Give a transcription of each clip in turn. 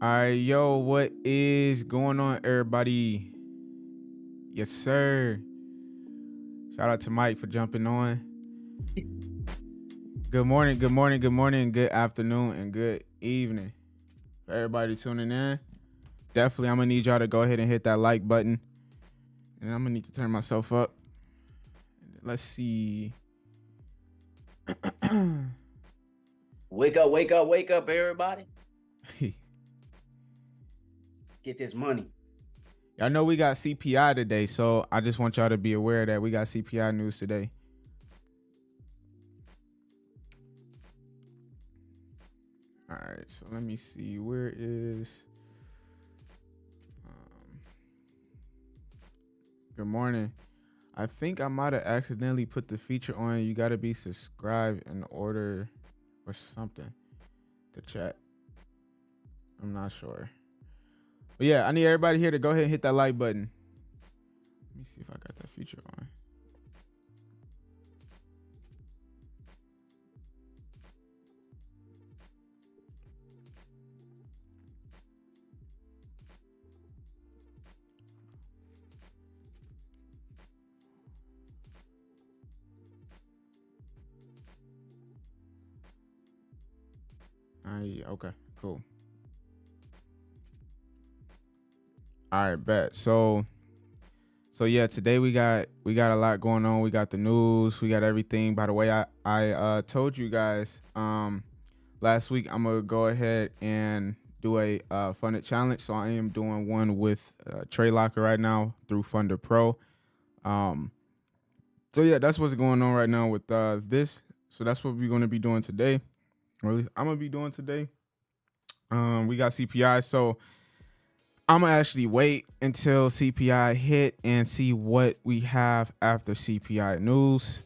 All right, yo, what is going on, everybody? Yes, sir. Shout out to Mike for jumping on. Good morning, good morning, good morning, good afternoon, and good evening. For everybody tuning in, definitely I'm gonna need y'all to go ahead and hit that like button. And I'm gonna need to turn myself up. Let's see. Wake up, wake up, wake up, everybody. Let's get this money. Y'all know we got CPI today, so I just want y'all to be aware that we got CPI news today. All right, so let me see. Where is... Good morning. I think I might have accidentally put the feature on. You got to be subscribed in order or something to chat. I'm not sure. But yeah, I need everybody here to go ahead and hit that like button. Let me see if I got that feature on. Okay, cool. All right, bet. So yeah, today we got a lot going on. We got the news, we got everything. By the way, I told you guys last week I'm gonna go ahead and do a funded challenge. So I am doing one with Trade Locker right now through Funder Pro. So yeah, that's what's going on right now with this. So that's what we're gonna be doing today, or at least I'm gonna be doing today. We got CPI, so I'm gonna actually wait until CPI hit and see what we have after CPI news.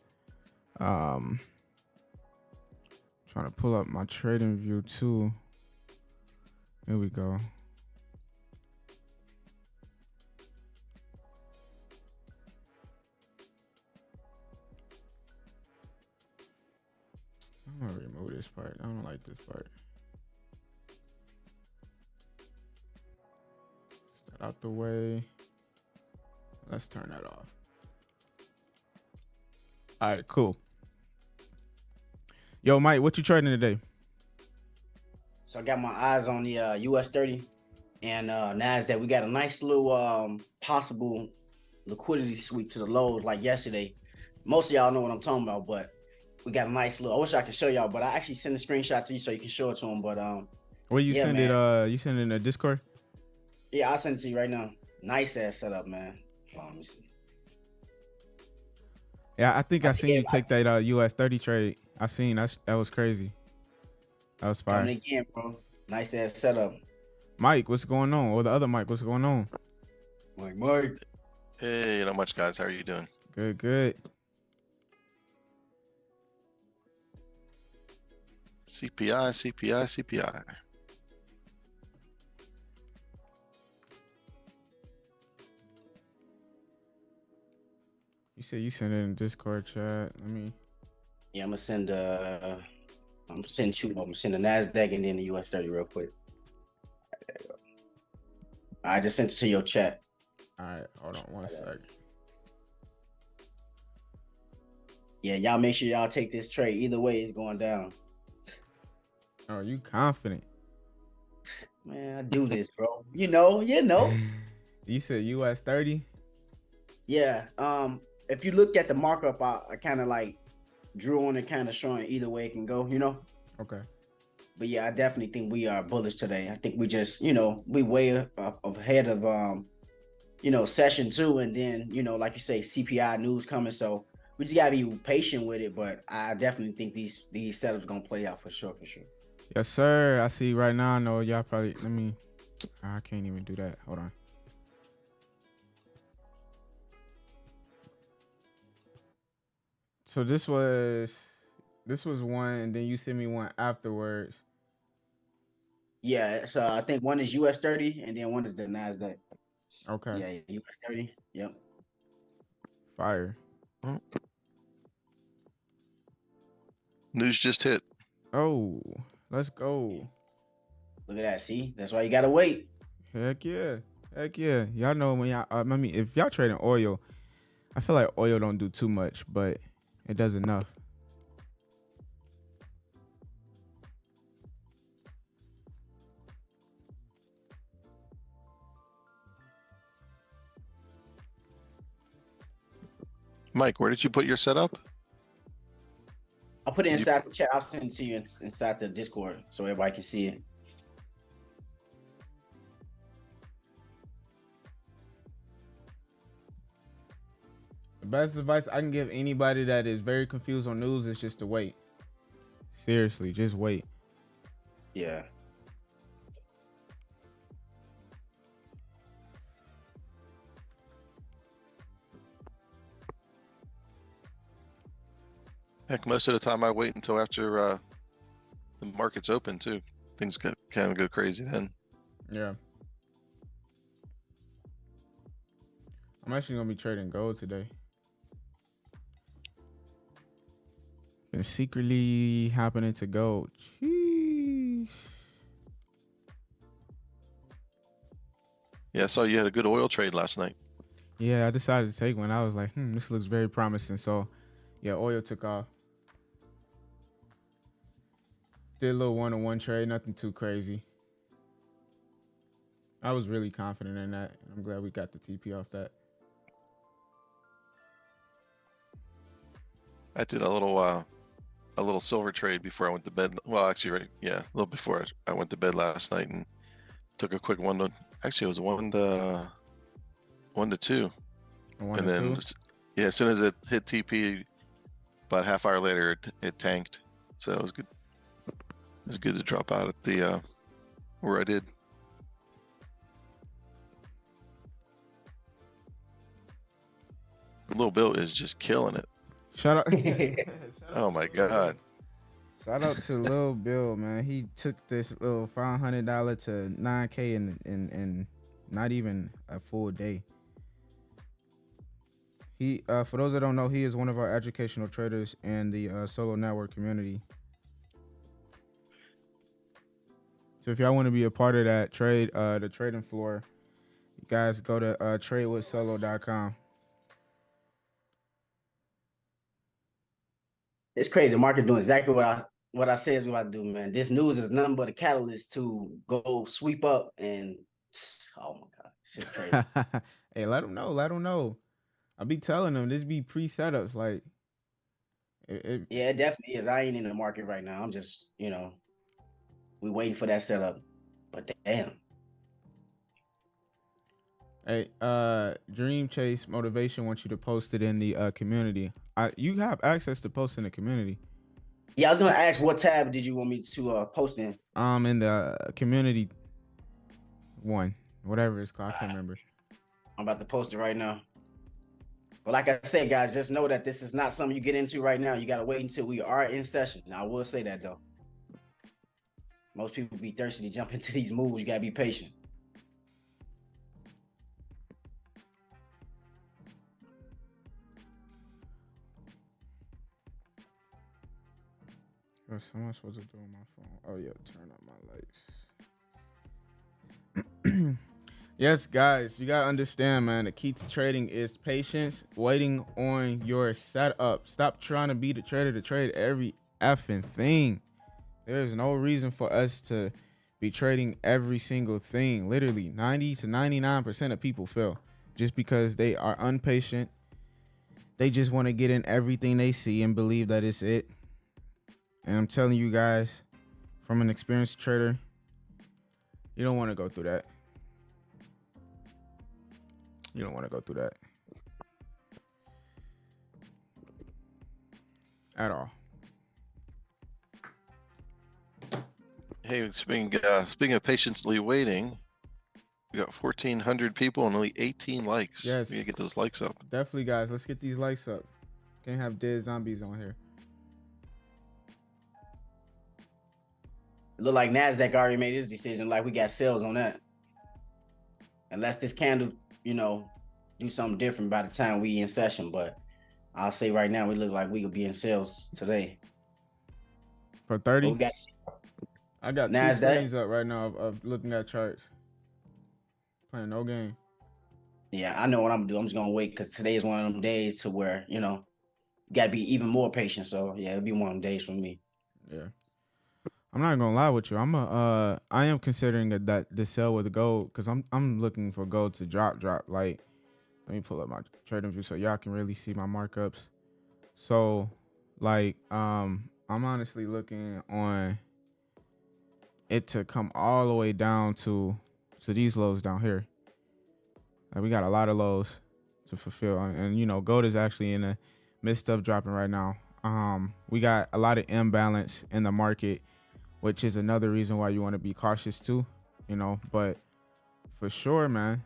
Trying to pull up my trading view too. Here we go. I'm gonna remove this part. I don't like this part. Set that out the way. Let's turn that off. All right, cool. Yo, Mike, what you trading today? So I got my eyes on the US30 and NASDAQ. We got a nice little possible liquidity sweep to the lows like yesterday. Most of y'all know what I'm talking about, but we got a nice little. I wish I could show y'all, but I actually sent a screenshot to you so you can show it to them. But Where you yeah, send man. it? You send it in the Discord? Yeah, I'll send it to you right now. Nice ass setup, man. Let me see. Yeah, I think I seen you take that US30 trade. I seen that was crazy. That was fire. Coming again, bro. Nice ass setup. Mike, what's going on? Or the other Mike, what's going on? Mike. Hey, not much, guys. How are you doing? Good, good. CPI, CPI, CPI. You said you sent it in Discord chat. Let me. Yeah, I'm gonna send two. I'm gonna send the NASDAQ and then the US30 real quick. There you go. I just sent it to your chat. All right, hold on one sec. Yeah, y'all make sure y'all take this trade. Either way, it's going down. Oh, you confident? Man, I do this, bro. You know. You said US30? Yeah. If you look at the markup, I kind of like drew on it, kind of showing either way it can go. Okay. But yeah, I definitely think we are bullish today. I think we just, we way ahead of session 2, and then like you say, CPI news coming. So we just gotta be patient with it. But I definitely think these setups gonna play out for sure. Yes, sir. I see right now. I know y'all probably. Let me. I can't even do that. Hold on. So this was one, and then you sent me one afterwards. Yeah, so I think one is US30 and then one is the NASDAQ. Okay. Yeah, US30. Yep. Fire. News just hit. Oh, let's go. Look at that. See, that's why you gotta wait. Heck yeah. Heck yeah. Y'all know when y'all, I mean, if y'all trading oil, I feel like oil don't do too much, but it does enough. Mike, where did you put your setup? I'll put it inside the chat. I'll send it to you inside the Discord so everybody can see it. The best advice I can give anybody that is very confused on news is just to wait. Seriously, just wait. Yeah. Heck, most of the time I wait until after the market's open too. Things kind of go crazy then. Yeah. I'm actually gonna be trading gold today. Been secretly happening to gold. Jeez. Yeah, I saw you had a good oil trade last night. Yeah, I decided to take one. I was like, this looks very promising. So, yeah, oil took off. Did a little one-on-one trade, nothing too crazy. I was really confident in that. I'm glad we got the TP off that. I did a little silver trade before I went to bed. Well, actually, right, yeah, a little before I went to bed last night, and took a quick one to. Actually, it was 1-2, and then yeah, as soon as it hit TP, about a half hour later, it tanked. So it was good. It was good to drop out at the where I did. Little Bill is just killing it. Shout out. Oh my God. Shout out to Lil Bill, man. He took this little $500 to 9K in not even a full day. He, for those that don't know, he is one of our educational traders in the Solo Network community. So if y'all want to be a part of that trade, the trading floor, you guys go to tradewithsolo.com. It's crazy. The market doing exactly what I said is what I do, man. This news is nothing but a catalyst to go sweep up and oh my God, shit's crazy. Hey, let them know. Let them know. I be telling them this be pre-setups. Like, yeah, it definitely is. I ain't in the market right now. I'm just, we waiting for that setup. But damn. Hey, Dream Chase Motivation wants you to post it in the community. You have access to post in the community. Yeah, I was gonna ask what tab did you want me to post in? In the community one, whatever it's called, I can't remember. I'm about to post it right now. But like I said, guys, just know that this is not something you get into right now. You gotta wait until we are in session. Now, I will say that though. Most people be thirsty to jump into these moves. You gotta be patient. What's someone supposed to do on my phone? Oh yeah, turn on my lights. Yes, guys, you gotta understand, man. The key to trading is patience, waiting on your setup. Stop trying to be the trader to trade every effing thing. There is no reason for us to be trading every single thing. Literally, 90 to 99% of people fail just because they are impatient. They just want to get in everything they see and believe that it's it. And I'm telling you guys, from an experienced trader, you don't want to go through that. You don't want to go through that at all. Hey, speaking of patiently waiting, we got 1,400 people and only 18 likes. Yes. We gotta get those likes up. Definitely, guys. Let's get these likes up. Can't have dead zombies on here. It look like NASDAQ already made his decision. Like we got sales on that. Unless this candle, do something different by the time we in session. But I'll say right now, we look like we could be in sales today. For 30? I got two NASDAQ. screens up right now of looking at charts. Playing no game. Yeah, I know what I'm gonna do. I'm just gonna wait because today is one of them days to where, you gotta be even more patient. So yeah, it'll be one of them days for me. Yeah. I'm not gonna lie with you. I am considering that the sell with the gold because I'm looking for gold to drop. Like, let me pull up my trading view so y'all can really see my markups. So, like, I'm honestly looking on it to come all the way down to these lows down here. Like, we got a lot of lows to fulfill, and gold is actually in the midst of dropping right now. We got a lot of imbalance in the market, which is another reason why you want to be cautious too, but for sure, man,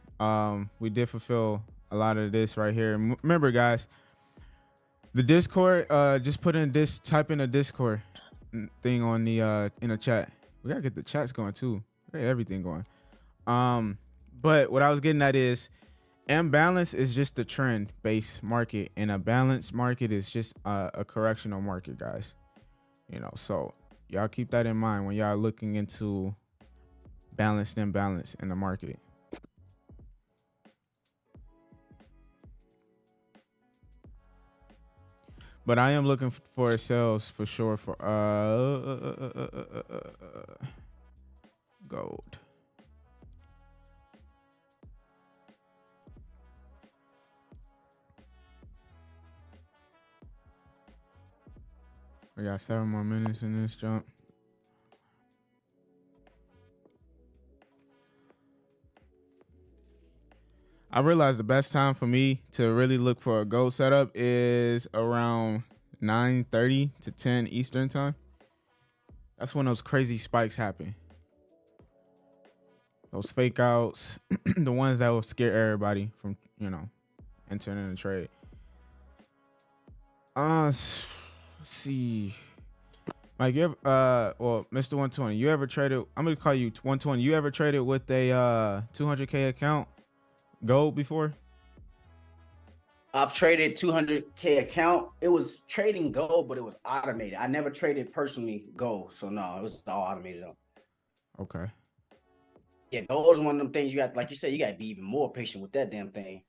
we did fulfill a lot of this right here. Remember, guys, the Discord, just type in a Discord thing on the in the chat. We gotta get the chats going too. We got everything going. But what I was getting at is imbalance is just a trend based market, and a balanced market is just a correctional market, guys. So y'all keep that in mind when y'all looking into balanced imbalance in the market. But I am looking for sales for sure for gold. We got 7 more minutes in this jump. I realized the best time for me to really look for a gold setup is around 9:30 to 10 Eastern time. That's when those crazy spikes happen. Those fake outs, the ones that will scare everybody from, entering in the trade. Let's see. Mike, you ever, Mr. 120, you ever traded, I'm going to call you 120. You ever traded with a 200K account gold before? I've traded 200K account. It was trading gold, but it was automated. I never traded personally gold. So no, it was all automated though. Okay. Yeah, gold is one of them things you got, like you said, you got to be even more patient with that damn thing.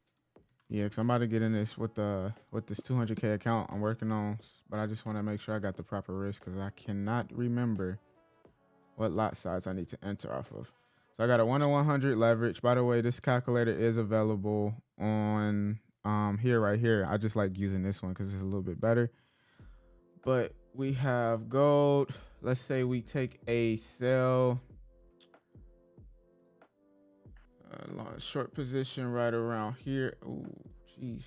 Yeah, because I'm about to get in this with this 200K account I'm working on, but I just want to make sure I got the proper risk because I cannot remember what lot size I need to enter off of. So I got a 1-on-100 leverage. By the way, this calculator is available on right here. I just like using this one because it's a little bit better. But we have gold. Let's say we take a sell. Short position right around here. Oh, jeez.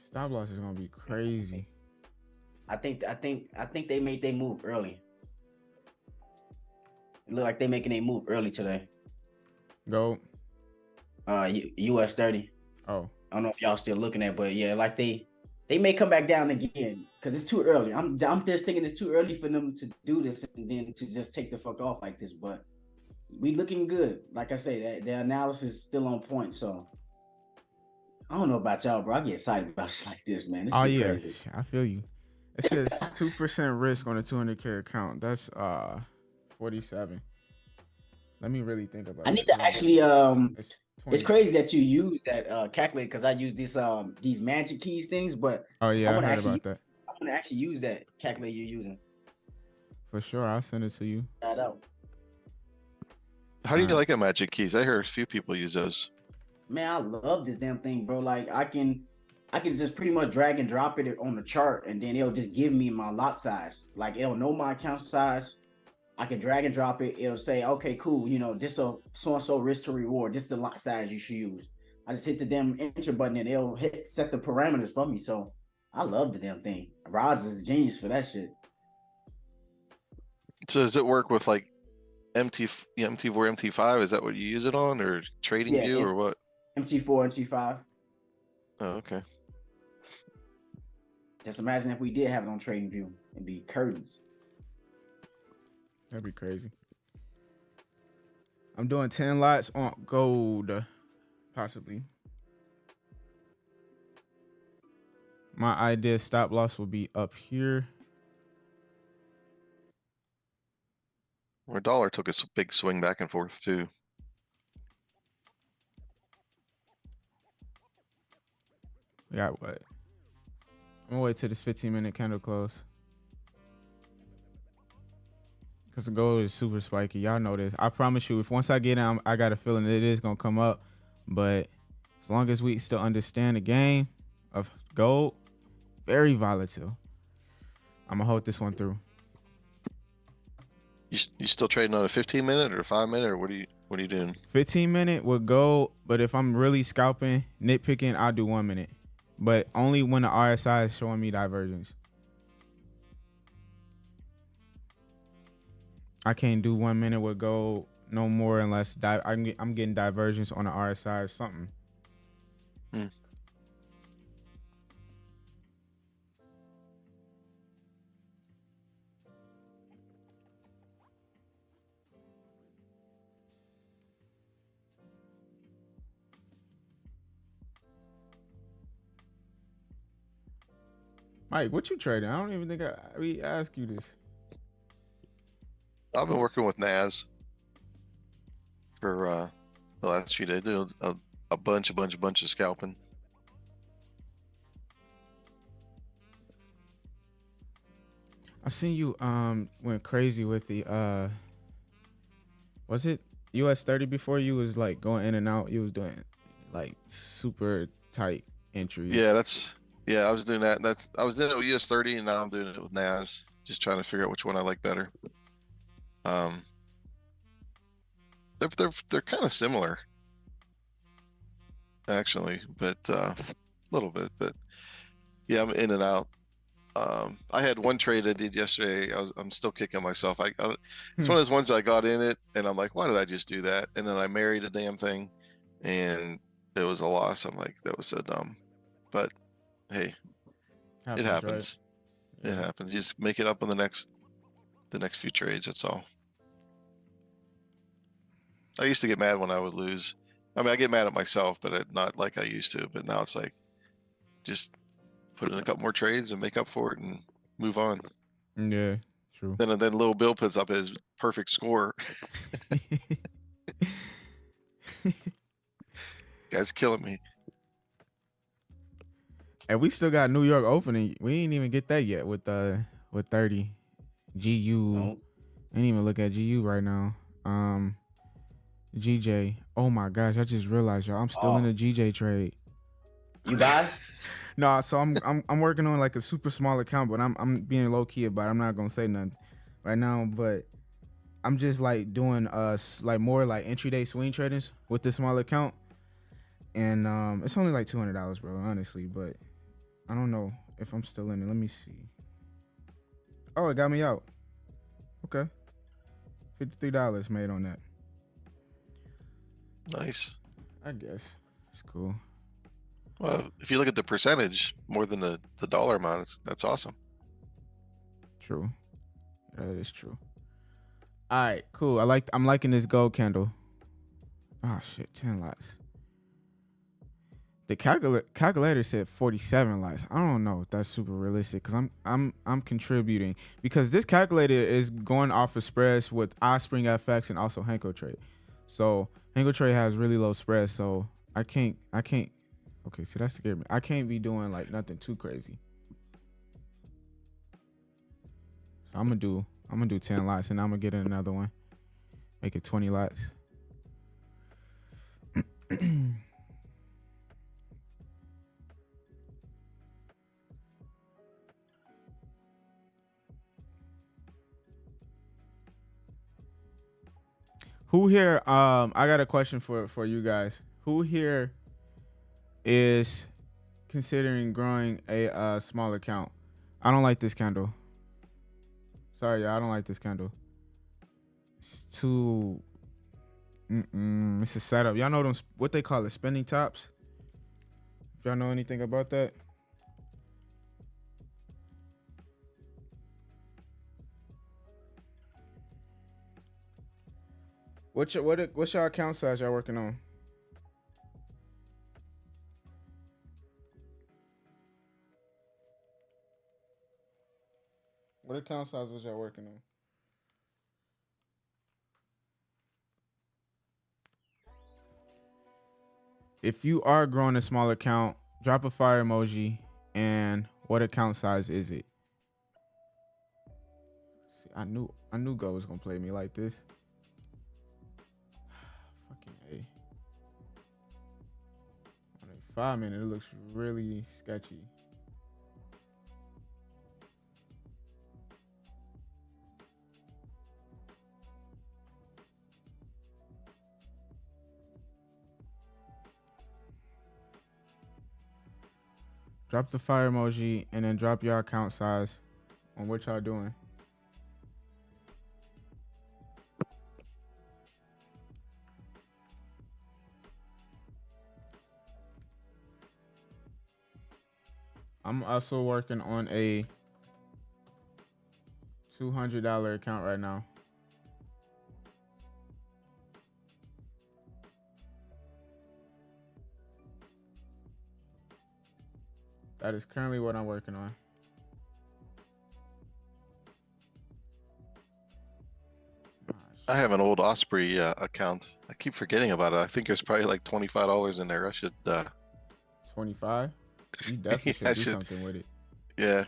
Stop loss is gonna be crazy. I think they made their move early. It look like they making a move early today. Go. US30. Oh. I don't know if y'all still looking at, but yeah, like they may come back down again because it's too early. I'm just thinking it's too early for them to do this and then to just take the fuck off like this. But we looking good. Like I say, that the analysis is still on point. So I don't know about y'all, bro. I get excited about shit like this, man. This shit crazy. I feel you. It says 2% risk on a 200K account. That's 47. Let me really think about it. I need to actually it's crazy that you use that calculator because I use these magic keys things, but oh yeah, I heard about that. I want to actually use that calculator you're using. For sure, I'll send it to you. Out. How do you like a magic keys? I heard a few people use those. Man, I love this damn thing, bro. Like I can just pretty much drag and drop it on the chart, and then it'll just give me my lot size. Like it'll know my account size. I can drag and drop it. It'll say, okay, cool. This a so-and-so risk to reward. This is the lot size you should use. I just hit the damn enter button and it'll set the parameters for me. So I love the damn thing. Raj is a genius for that shit. So does it work with like MT4, MT5? Is that what you use it on, or Trading View, or what? MT4, MT5. Oh, okay. Just imagine if we did have it on Trading View. It'd be curtains. That'd be crazy. I'm doing 10 lots on gold. Possibly. My idea stop loss will be up here. Our dollar took a big swing back and forth too. We got what? I'm gonna wait till this 15-minute candle close. Cause the gold is super spiky. Y'all know this. I promise you, if once I get in, I got a feeling it is gonna come up. But as long as we still understand the game of gold, very volatile. I'm gonna hold this one through. You still trading on a 15-minute or a 5-minute, or what are you doing? 15-minute with gold, but if I'm really scalping, nitpicking, I'll do 1 minute. But only when the RSI is showing me divergence. I can't do 1 minute with gold no more unless I'm getting divergence on the RSI or something. Mike, what you trading? I don't even think we asked you this. I've been working with Naz for the last few days. Doing a bunch of scalping. I seen you went crazy with the was it US30 before? You was like going in and out. You was doing like super tight entries. Yeah, I was doing that. I was doing it with US30 and now I'm doing it with Naz. Just trying to figure out which one I like better. They're kind of similar, actually, but a little bit. But yeah, I'm in and out. I had one trade I did yesterday. I'm still kicking myself. It's one of those ones I got in it and I'm like, why did I just do that? And then I married a damn thing, and it was a loss. I'm like, that was so dumb. But hey, it happens. Right? It happens. You just make it up on the next few trades. That's all. I used to get mad when I would lose. I mean, I get mad at myself, but not like I used to. But now it's like, just put in a couple more trades and make up for it and move on. Yeah, true. Then little Bill puts up his perfect score. Guy's killing me. And we still got New York opening. We ain't even get that yet with 30 GU. Nope. I ain't even look at GU right now. GJ. Oh my gosh, I just realized, y'all, I'm still in a GJ trade. You guys? No, so I'm working on like a super small account, but I'm being low key about it. I'm not gonna say nothing right now, but I'm just like doing like more like entry day swing tradings with this small account, and it's only like $200, bro, honestly. But I don't know if I'm still in it. Let me see. Oh, it got me out. Okay, $53 made on that. Nice. I guess it's cool. Well, if you look at the percentage, more than the dollar amount, that's awesome. True. That is true. All right, cool. I'm liking this gold candle. Oh shit, 10 lots. The calculator said 47 lots. I don't know if that's super realistic because I'm contributing because this calculator is going off of spreads with Ospreyfx and also Henko Trade. So Henko Trade has really low spreads, so I can't. Okay, so that scared me. I can't be doing like nothing too crazy. So I'm gonna do 10 lots and I'm gonna get in another one. Make it 20 lots. Who here, I got a question for you guys. Who here is considering growing a small account? I don't like this candle. Sorry, y'all, I don't like this candle. It's too, it's a setup. Y'all know what they call it, spending tops? If y'all know anything about that. What's your account size y'all working on? What account sizes y'all working on? If you are growing a small account, drop a fire emoji. And what account size is it? See, I knew Go was gonna play me like this. Fucking A. On a 5 minute, it looks really sketchy. Drop the fire emoji and then drop your account size on what y'all doing. I'm also working on a $200 account right now. That is currently what I'm working on. I have an old Osprey account. I keep forgetting about it. I think there's probably like $25 in there. I should 25? You definitely Yeah, should do something with it. Yeah.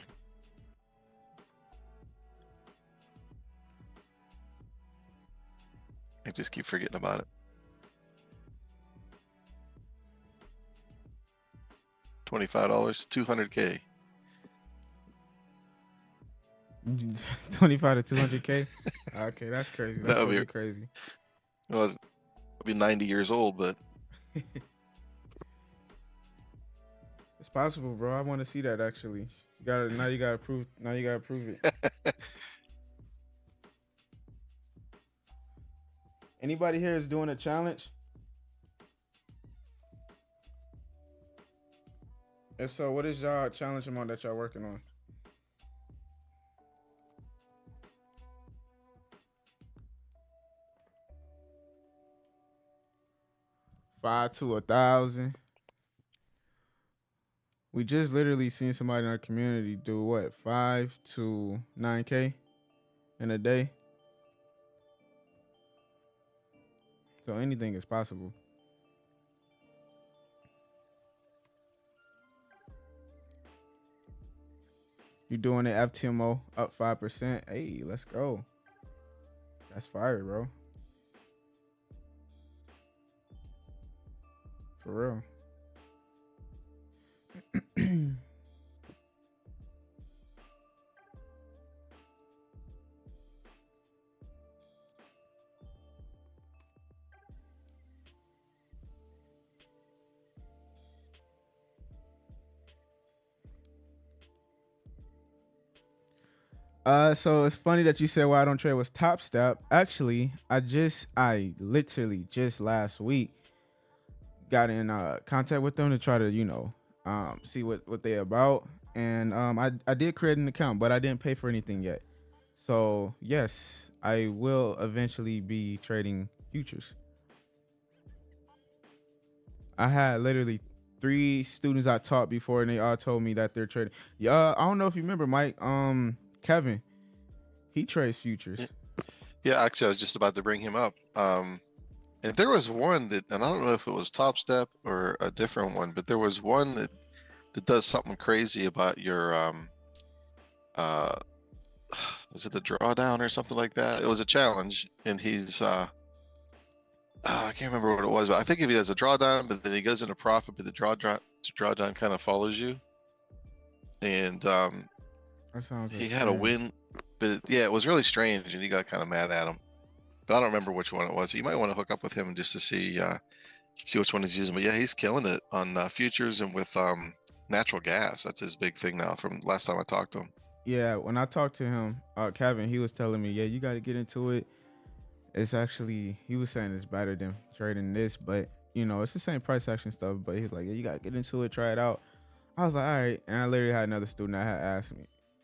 I just keep forgetting about it. $25, 200K. 25 to 200K? Okay, that's crazy. That's That would totally be crazy. Well, I'll be 90 years old, but It's possible, bro. I want to see that actually. You gotta prove it. Anybody here is doing a challenge? If so, what is y'all challenge amount that y'all working on? $5 to 1,000. We just literally seen somebody in our community do what, 5 to 9K in a day. So anything is possible. You doing it FTMO up 5%. Hey, let's go. That's fire, bro. For real. So it's funny that you said why I don't trade with Top Step. Actually, I literally just last week got in contact with them to try to, see what they about. And I did create an account, but I didn't pay for anything yet. So yes, I will eventually be trading futures. I had literally 3 students I taught before, and they all told me that they're trading. Yeah, I don't know if you remember, Mike. Kevin, he trades futures. yeah, actually, I was just about to bring him up. And there was one that, and I don't know if it was Top Step or a different one, but there was one that does something crazy about your was it the drawdown or something like that? It was a challenge, and he's I can't remember what it was, but I think if he has a drawdown, but then he goes into profit, but the drawdown kind of follows you. And That sounds he had a win, but yeah, it was really strange, and he got kind of mad at him. But I don't remember which one it was. You might want to hook up with him just to see which one he's using. But yeah, he's killing it on futures and with natural gas. That's his big thing now from last time I talked to him. Yeah, when I talked to him, Kevin, he was telling me, yeah, you got to get into it. It's actually, he was saying it's better than trading this, but it's the same price action stuff. But he was like, yeah, you got to get into it, try it out. I was like, all right. And I literally had another student that had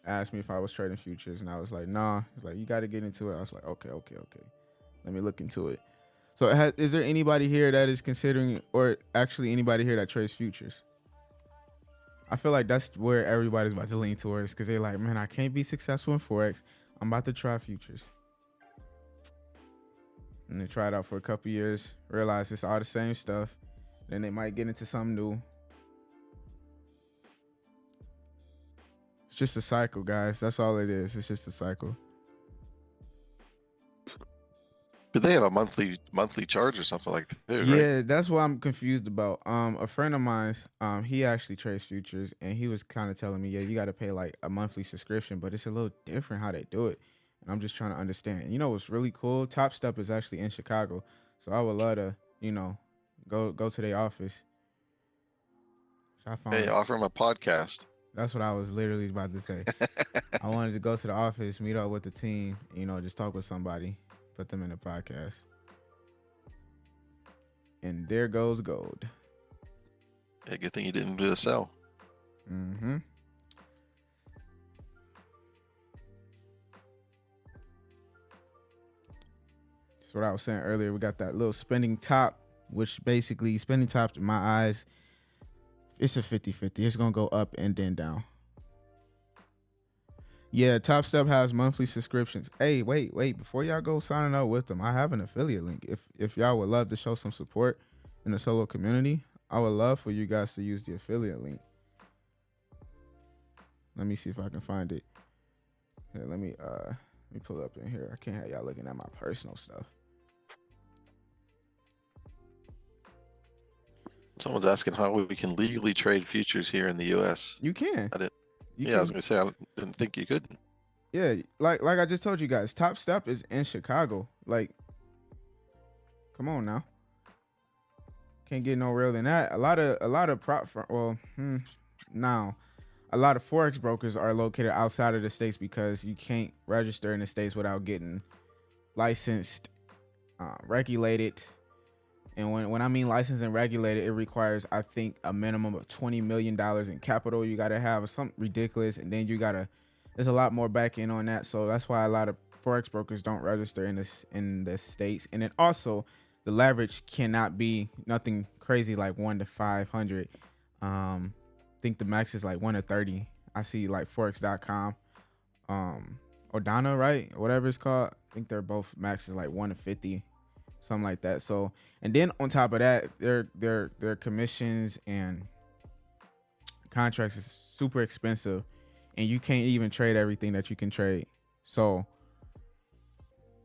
asked me if I was trading futures, and I was like, nah. He's like, you got to get into it. I was like, okay. Let me look into it. So is there anybody here that is considering, or actually anybody here that trades futures? I feel like that's where everybody's about to lean towards because they're like, man, I can't be successful in Forex. I'm about to try futures. And they try it out for a couple years, realize it's all the same stuff. Then they might get into something new. It's just a cycle, guys. That's all it is. It's just a cycle. But they have a monthly charge or something like that too, Yeah, right? that's what I'm confused about. A friend of mine, he actually trades futures, and he was kind of telling me, yeah, you got to pay like a monthly subscription, but it's a little different how they do it. And I'm just trying to understand. You know what's really cool? Top Step is actually in Chicago, so I would love to, go to their office. So I found Hey, offer them a podcast. that's what I was literally about to say. I wanted to go to the office, meet up with the team, just talk with somebody, put them in a podcast. And there goes gold. Hey, good thing you didn't do a sell. Mm-hmm. That's what I was saying earlier. We got that little spending top, which basically spending top, in my eyes, it's a 50-50. It's going to go up and then down. Yeah, Top Step has monthly subscriptions. Hey, wait. Before y'all go signing up with them, I have an affiliate link. If y'all would love to show some support in the solo community, I would love for you guys to use the affiliate link. Let me see if I can find it. Here, let me pull it up in here. I can't have y'all looking at my personal stuff. Someone's asking how we can legally trade futures here in the U.S. You can. I didn't. I was gonna say I didn't think you could. Yeah, like I just told you guys, Top Step is in Chicago. Like, come on now. Can't get no real than that. A lot of now, a lot of Forex brokers are located outside of the states because you can't register in the states without getting licensed, regulated. And when I mean licensed and regulated, it requires, I think, a minimum of $20 million in capital. You got to have something ridiculous. And then there's a lot more back end on that. So that's why a lot of Forex brokers don't register in the States. And then also the leverage cannot be nothing crazy like 1 to 500. I think the max is like 1 to 30. I see like Forex.com, or Donna, right? Whatever it's called. I think they're both maxes like 1 to 50. Something like that. So, and then on top of that, their commissions and contracts is super expensive, and you can't even trade everything that you can trade. So,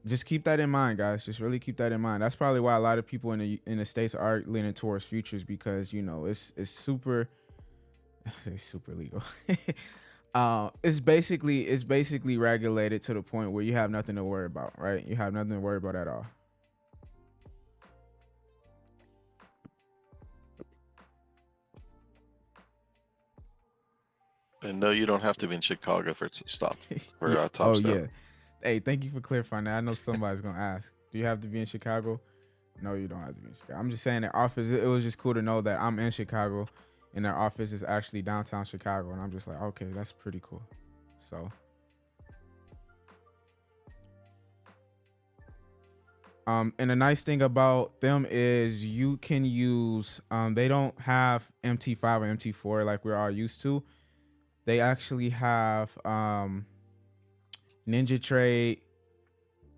just keep that in mind, guys. Just really keep that in mind. That's probably why a lot of people in the States are leaning towards futures because it's super. I say super legal. It's basically regulated to the point where you have nothing to worry about, right? You have nothing to worry about at all. And no, you don't have to be in Chicago for Top Oh Step. yeah. Hey, thank you for clarifying that. I know somebody's gonna ask. Do you have to be in Chicago? No, you don't have to be in Chicago. I'm just saying their office. It was just cool to know that I'm in Chicago, and their office is actually downtown Chicago. And I'm just like, okay, that's pretty cool. So, and the nice thing about them is you can use. They don't have MT5 or MT4 like we're all used to. They actually have Ninja Trade.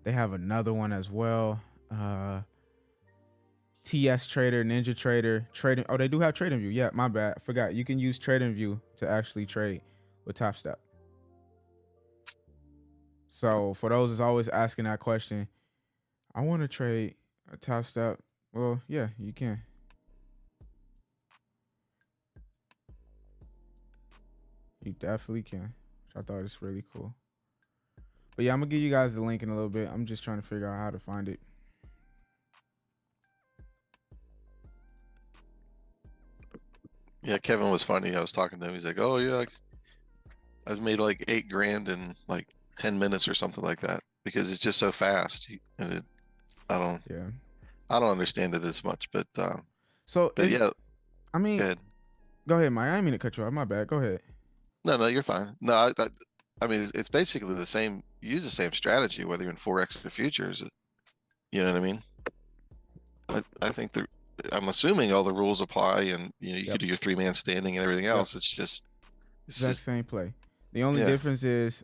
They have another one as well. TS Trader, Ninja Trader, Trading. Oh, they do have Trading View. Yeah, my bad. I forgot. You can use Trading View to actually trade with Top Step. So for those that's always asking that question, I want to trade a Top Step. Well, yeah, you can. You definitely can. Which I thought was really cool. But yeah, I'm gonna give you guys the link in a little bit. I'm just trying to figure out how to find it. Yeah, Kevin was funny. I was talking to him. He's like, "Oh yeah, I've made like $8,000 in like 10 minutes or something like that because it's just so fast." And I don't understand it as much, but yeah. I mean, go ahead. Go ahead, Mike. I didn't mean to cut you off. My bad. Go ahead. No, you're fine. No, I mean, it's basically the same. Use the same strategy whether you're in Forex or futures. You know what I mean? I think I'm assuming all the rules apply, and you Yep. could do your 3-man standing and everything else. It's just Exact same play. The only yeah. difference is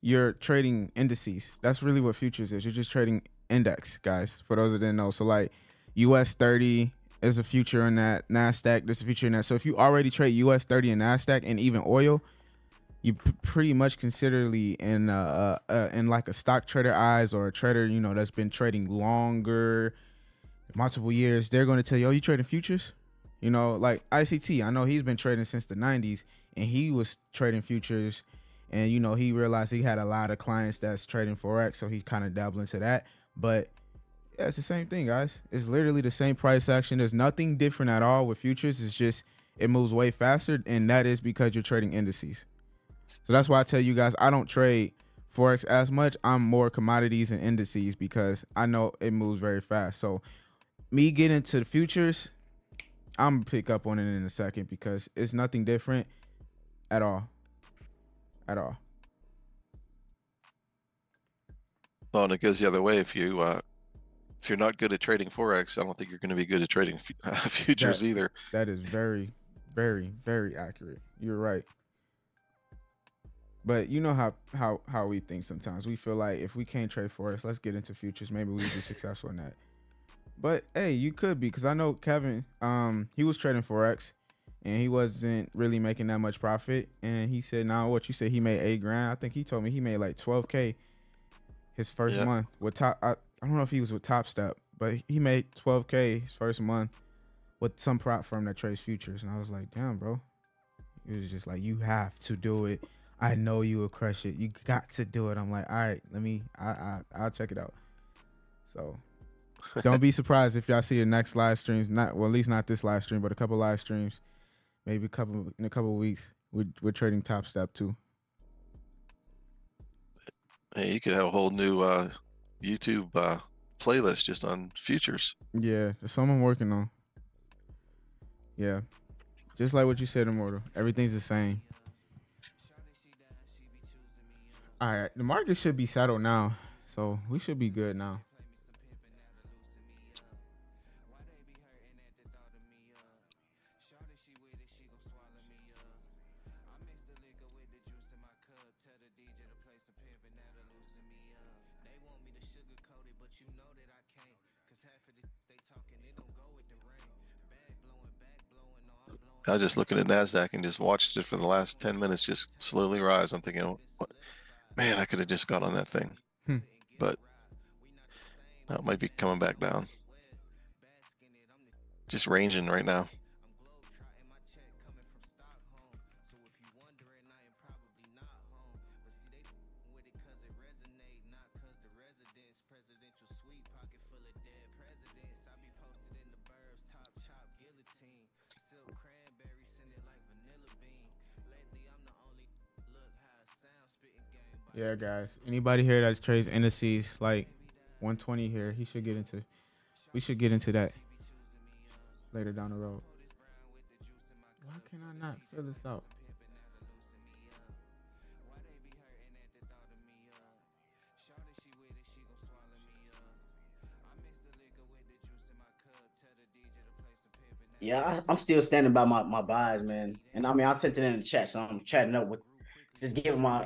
you're trading indices. That's really what futures is. You're just trading index, guys, for those that didn't know. So like US30 is a future in that, NASDAQ, there's a future in that. So if you already trade US30 and NASDAQ and even oil, you pretty much considerably in like a stock trader eyes, or a trader, you know, that's been trading longer, multiple years. They're going to tell you, oh, you trading futures? You know, like ICT, I know he's been trading since the 90s, and he was trading futures, and you know, he realized he had a lot of clients that's trading Forex, so he kind of dabbled into that. But yeah, it's the same thing, guys. It's literally the same price action. There's nothing different at all with futures. It's just it moves way faster, and that is because you're trading indices. So that's why I tell you guys, I don't trade Forex as much. I'm more commodities and indices because I know it moves very fast. So me getting into the futures, I'm gonna pick up on it in a second because it's nothing different at all. At all. Well, and it goes the other way. If you're not good at trading Forex, I don't think you're going to be good at trading futures either. That is very, very, very accurate. You're right. But you know how we think sometimes. We feel like if we can't trade Forex, let's get into futures. Maybe we'll be successful in that. But hey, you could be, because I know Kevin, he was trading Forex and he wasn't really making that much profit. And he said, "Now, what you said, he made $8,000. I think he told me he made like 12K his first month with Top. I don't know if he was with Top Step, but he made 12K his first month with some prop firm that trades futures." And I was like, "Damn, bro." It was just like, you have to do it. I know you will crush it. You got to do it. I'm like, all right, I'll check it out. So don't be surprised if y'all see your next live streams. Not, well, at least not this live stream, but a couple live streams, maybe in a couple of weeks. We're trading Top Step too. Hey, you could have a whole new YouTube playlist just on futures. Yeah, that's something I'm working on. Yeah, just like what you said, Immortal. Everything's the same. All right, the market should be settled now, so we should be good now. I was just looking at NASDAQ and just watched it for the last 10 minutes just slowly rise. I'm thinking, what? Man, I could have just got on that thing. But that might be coming back down. Just ranging right now. Yeah, guys. Anybody here that trades indices like 120 here, we should get into that later down the road. Why can I not fill this out? Yeah, I'm still standing by my buys, man. And I mean, I sent it in the chat, so I'm chatting up with, just giving my,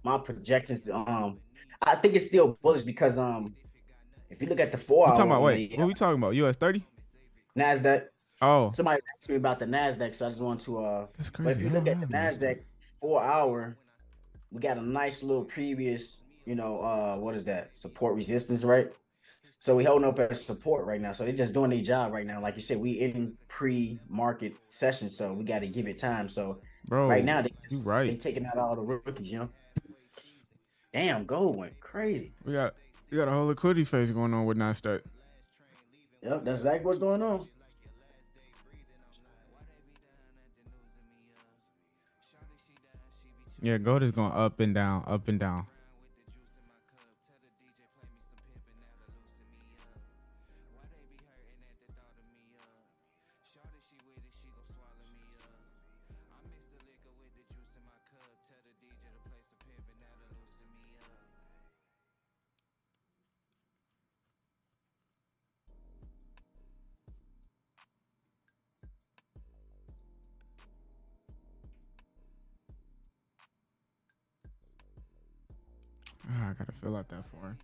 my projections. I think it's still bullish because if you look at the 4 We talking hour about, on wait, the what we talking about? US30? Nasdaq. Oh, Somebody asked me about the Nasdaq, so I just want to that's but if crazy. you I look don't at the have Nasdaq 4 hour, we got a nice little previous, what is that? Support resistance, right? So we holding up as support right now. So they're just doing their job right now. Like you said, we in pre-market session, so we got to give it time. So right Bro, now you they right. taking out all the rookies, Damn, gold went crazy. We got a whole liquidity phase going on with NASDAQ. Yep, that's exactly what's going on. Yeah, gold is going up and down, up and down. I gotta fill out that form.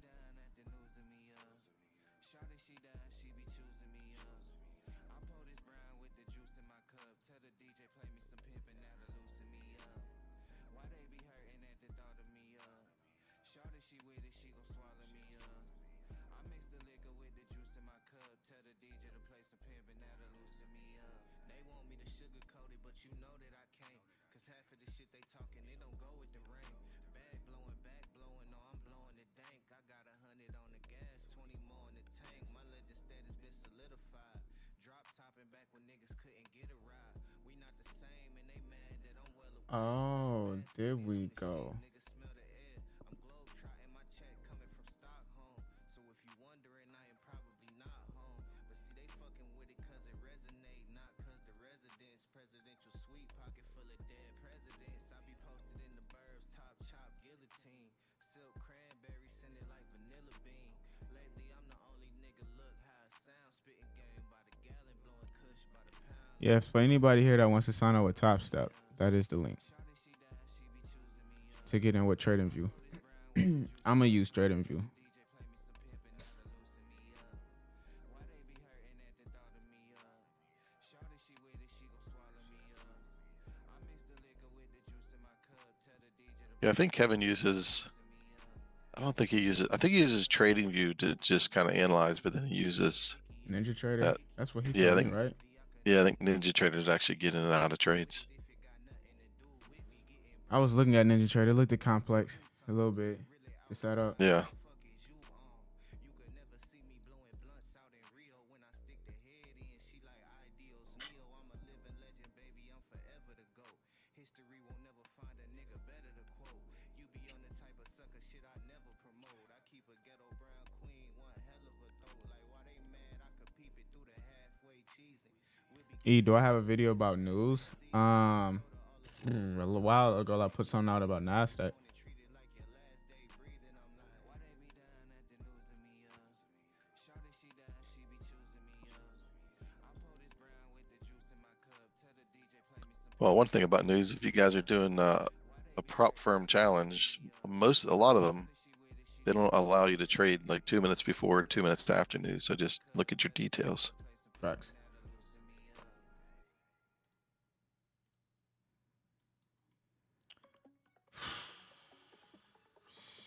Oh, there we go. Yeah, for anybody here that wants to sign up with Top Step, that is the link to get in with TradingView. I'm gonna use TradingView. Yeah, I think Kevin uses. I don't think he uses. I think he uses TradingView to just kind of analyze, but then he uses Ninja Trader. that. That's what he Yeah, I told me, think. right? Yeah, I think Ninja Trader's actually getting in and out of trades. I was looking at Ninja Trader. It looked complex a little bit to set up. Yeah. E, do I have a video about news? A little while ago, I put something out about NASDAQ. Well, one thing about news, if you guys are doing a prop firm challenge, a lot of them, they don't allow you to trade like 2 minutes before or 2 minutes after news. So just look at your details. Facts.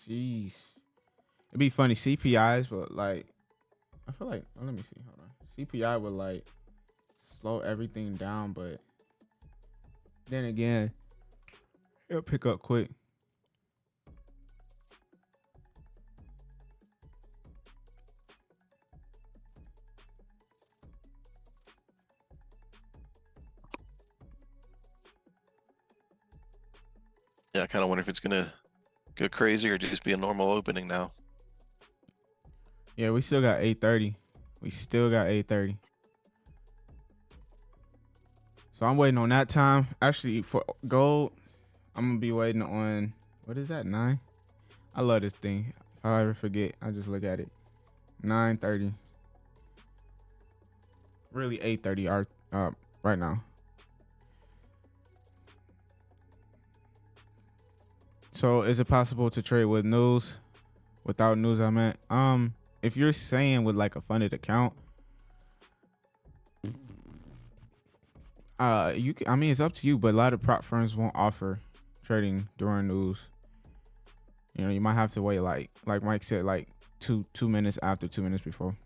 Jeez. It'd be funny. CPIs, but like, I feel like, let me see. Hold on. CPI would like slow everything down, but then again, it'll pick up quick. Yeah, I kind of wonder if it's gonna go crazy or just be a normal opening now. Yeah, we still got 8:30. We still got 8:30. So I'm waiting on that time. Actually, for gold, I'm gonna be waiting on, what is that, 9? I love this thing. If I ever forget, I just look at it. 9:30. Really 8:30 right now. So is it possible to trade with news? Without news, I meant. If you're saying with like a funded account, you can, I mean, it's up to you, but a lot of prop firms won't offer trading during news. You know, you might have to wait like Mike said, like two minutes after, 2 minutes before.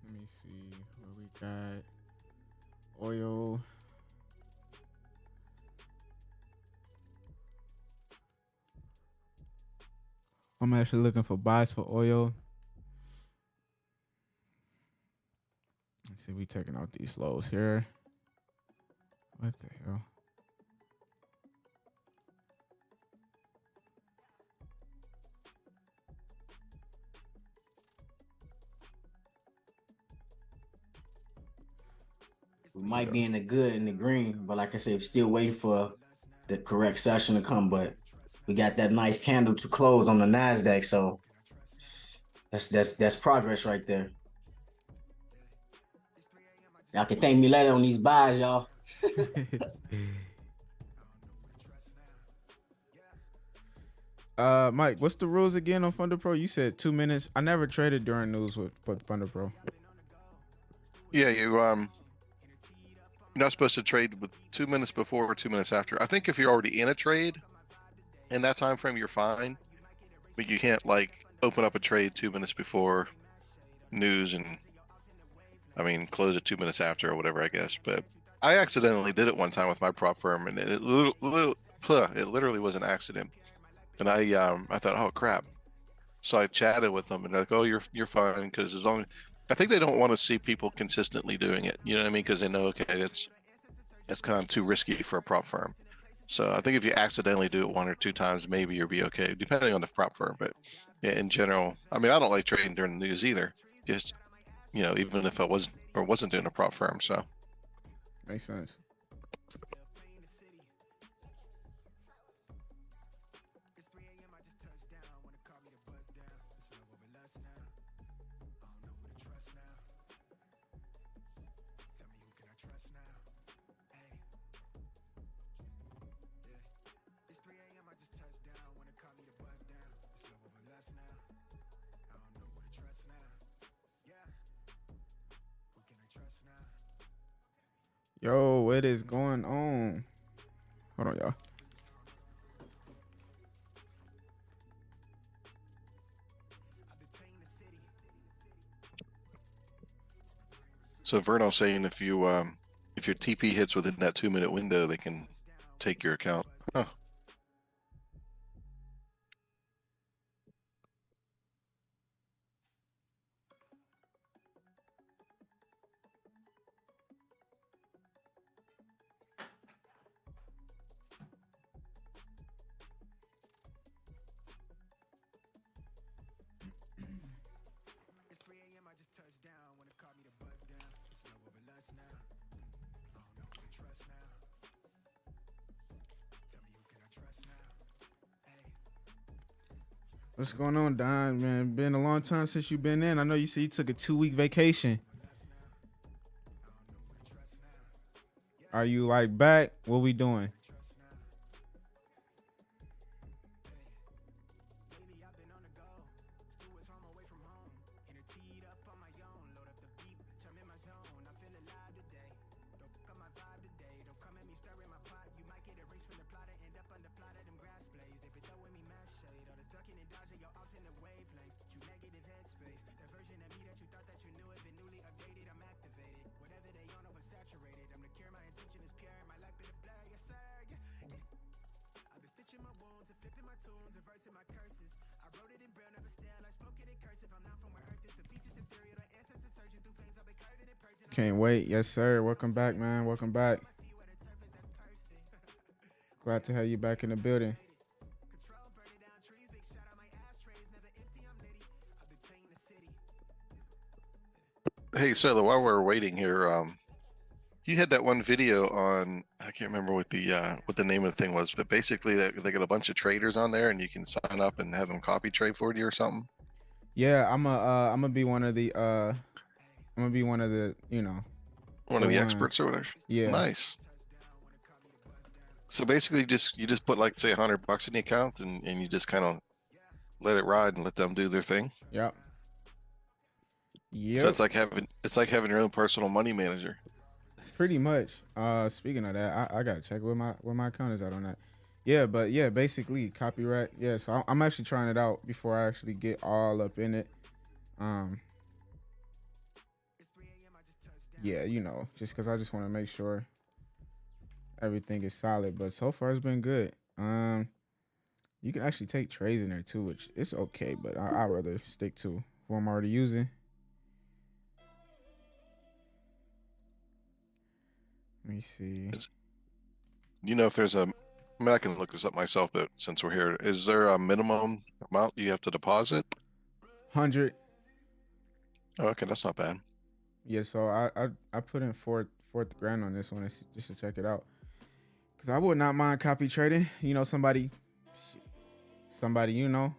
Let me see what we got. Oil. I'm actually looking for buys for oil. Let's see, we taking out these lows here. What the hell? We might be in the good and the green, but like I said, we're still waiting for the correct session to come. But we got that nice candle to close on the NASDAQ, so that's progress right there. Y'all can thank me later on these buys, y'all. Mike, what's the rules again on Thunder Pro? You said 2 minutes. I never traded during news with Thunder Pro. Yeah, you're not supposed to trade with 2 minutes before or 2 minutes after. I think if you're already in a trade in that time frame, you're fine. But you can't like open up a trade 2 minutes before news and close it 2 minutes after or whatever, I guess. But I accidentally did it one time with my prop firm, and it literally was an accident. And I thought, oh crap. So I chatted with them, and they're like, oh, you're fine, because as long I think they don't want to see people consistently doing it. You know what I mean? Because they know, okay, it's kind of too risky for a prop firm. So I think if you accidentally do it 1 or 2 times, maybe you'll be okay, depending on the prop firm. But yeah, in general, I don't like trading during the news either. Just even if I wasn't doing a prop firm. So makes sense. Yo, what is going on? Hold on, y'all. So Verno's saying if your TP hits within that 2 minute window, they can take your account. Huh. What's going on, Don? Man, been a long time since you've been in. I know you said you took a 2-week vacation. Are you like back? What we doing? Can't wait. Yes, sir. Welcome back, man. Welcome back. Glad to have you back in the building. Hey, Sela, while we're waiting here, you had that one video on, I can't remember what the name of the thing was, but basically they got a bunch of traders on there, and you can sign up and have them copy trade for you or something. Yeah, I'm gonna be one of the One of the experts or whatever. Yeah. Nice. So basically, you just put like say $100 in the account, and you just kind of let it ride and let them do their thing. Yep. So it's like having your own personal money manager. Pretty much. Speaking of that, I gotta check where my account is at on that. Yeah, but yeah, basically copyright. Yeah, so I'm actually trying it out before I actually get all up in it. Yeah, just because I just want to make sure everything is solid. But so far it's been good. You can actually take trades in there too, which is okay, but I'd rather stick to what I'm already using. Let me see. You know if there's a, I mean, I can look this up myself, but since we're here, is there a minimum amount you have to deposit? 100. Oh, okay, that's not bad. Yeah, so I put in fourth grand on this one just to check it out. Cause I would not mind copy trading. You know, somebody, you know.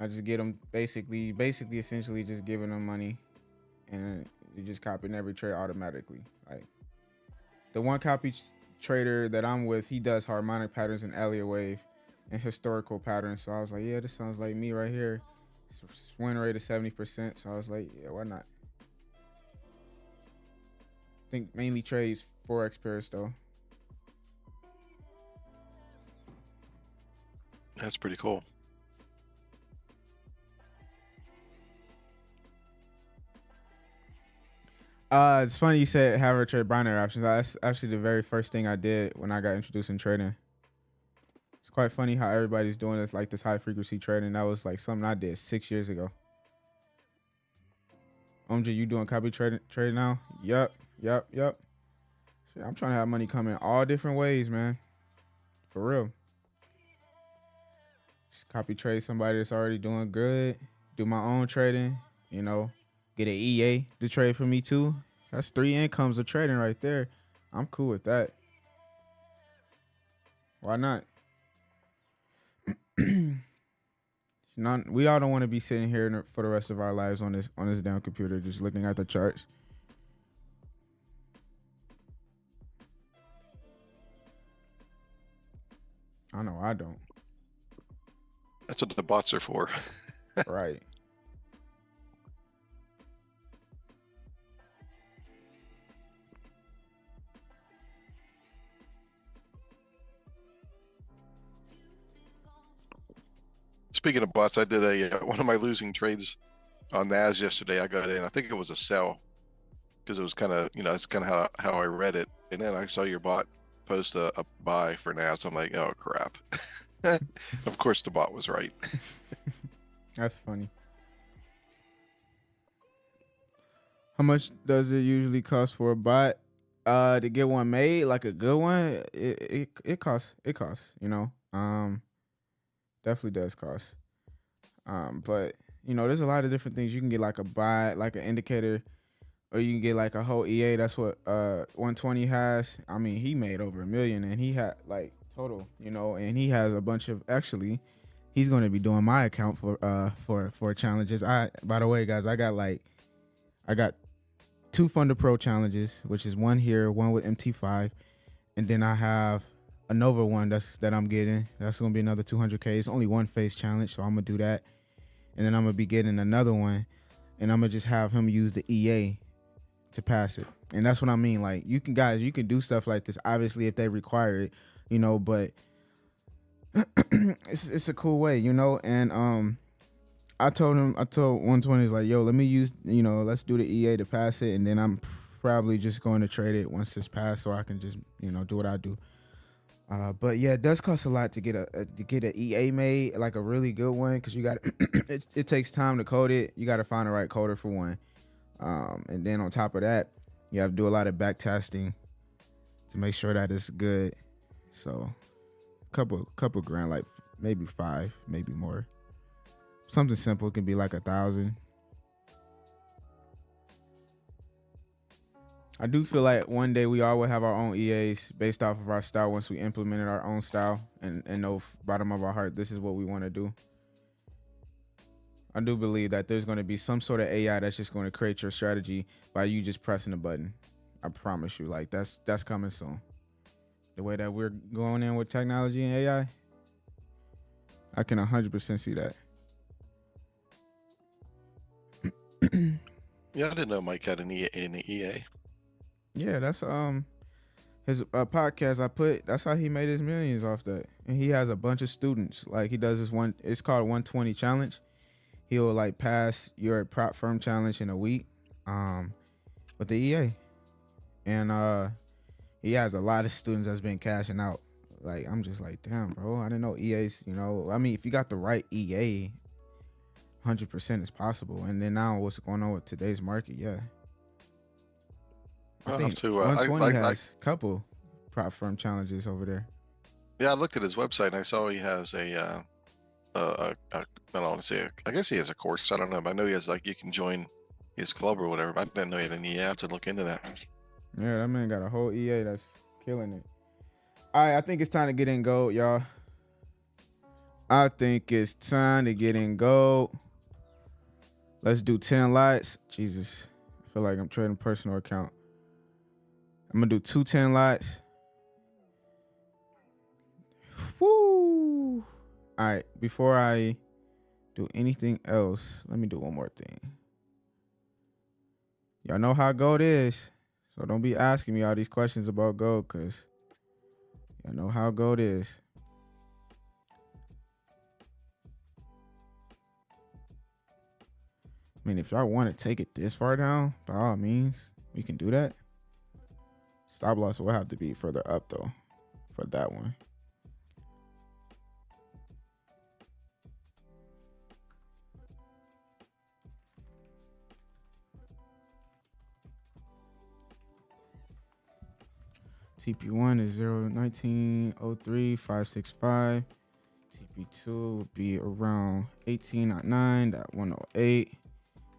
I just get them basically, essentially just giving them money, and you just copying every trade automatically. Like the one copy trader that I'm with, he does harmonic patterns and Elliott wave and historical patterns. So I was like, yeah, this sounds like me right here. Win rate of 70%. So I was like, yeah, why not? I think mainly trades Forex pairs though. That's pretty cool. It's funny you said have her trade binary options. That's actually the very first thing I did when I got introduced in trading. It's quite funny how everybody's doing this, like this high frequency trading. That was like something I did 6 years ago. OMG, you doing copy trading now? Yep. Shit, I'm trying to have money come in all different ways, man. For real. Just copy trade somebody that's already doing good. Do my own trading, you know. Get an EA to trade for me too. That's 3 incomes of trading right there. I'm cool with that. Why not? We all don't want to be sitting here for the rest of our lives on this damn computer just looking at the charts. I know I don't. That's what the bots are for. Right. Speaking of bots, I did one of my losing trades on NAS yesterday. I got in, I think it was a sell because it was kind of, it's kind of how I read it. And then I saw your bot post a buy for NAS. I'm like, oh crap. Of course the bot was right. That's funny. How much does it usually cost for a bot to get one made, like a good one? It costs, you know. Definitely does cost. But there's a lot of different things you can get, like a bot, like an indicator, or you can get like a whole EA. That's what 120 has. I mean, he made over $1 million, and he had like total, and he has a bunch of, actually he's going to be doing my account for challenges. By the way, guys, I got 2 Funder Pro challenges, which is one here, one with MT5, and then I have a Nova one that I'm getting. That's gonna be another 200K. It's only one phase challenge, so I'm gonna do that, and then I'm gonna be getting another one, and I'm gonna just have him use the EA to pass it. And that's what I mean. Like, you can do stuff like this, obviously, if they require it, but it's a cool way, and I told 120's like, yo, let me use, let's do the EA to pass it, and then I'm probably just going to trade it once it's passed, so I can just, do what I do. But yeah, it does cost a lot to get an EA made, like a really good one, because you got it takes time to code it. You got to find the right coder for one, and then on top of that, you have to do a lot of back testing to make sure that it's good. So, couple grand, like maybe 5, maybe more. Something simple can be like 1,000. I do feel like one day we all will have our own EAs based off of our style once we implemented our own style and know bottom of our heart this is what we want to do. I do believe that there's going to be some sort of AI that's just going to create your strategy by you just pressing a button. I promise you, like that's coming soon. The way that we're going in with technology and AI, I can 100% see that. Yeah, I didn't know Mike had an EA. Yeah, that's his podcast I put. That's how he made his millions off that. And he has a bunch of students. Like, he does this one. It's called 120 challenge. He'll like pass your prop firm challenge in a week, with the EA, and he has a lot of students that's been cashing out. like I'm just like, damn, bro. I didn't know EA's. You know, I mean, if you got the right EA, 100% is possible. And then now, what's going on with today's market? Yeah, I I'll have think to. 120 has a couple prop firm challenges over there. Yeah, I looked at his website and I saw he has I don't want to say. I guess he has a course. I don't know, but I know he has like you can join his club or whatever. But I didn't know he had an EA. I have to look into that. Yeah, that man got a whole EA that's killing it. All right, I think it's time to get in gold, y'all. I think it's time to get in gold. Let's do 10 lots. Jesus, I feel like I'm trading personal account. I'm gonna do 10 lots. Woo! All right, before I do anything else, let me do one more thing. Y'all know how gold is, so don't be asking me all these questions about gold, cause y'all know how gold is. I mean, if y'all want to take it this far down, by all means, we can do that. Stop loss will have to be further up though, for that one. TP1 is 0.1903.565. TP2 would be around 18.9.108.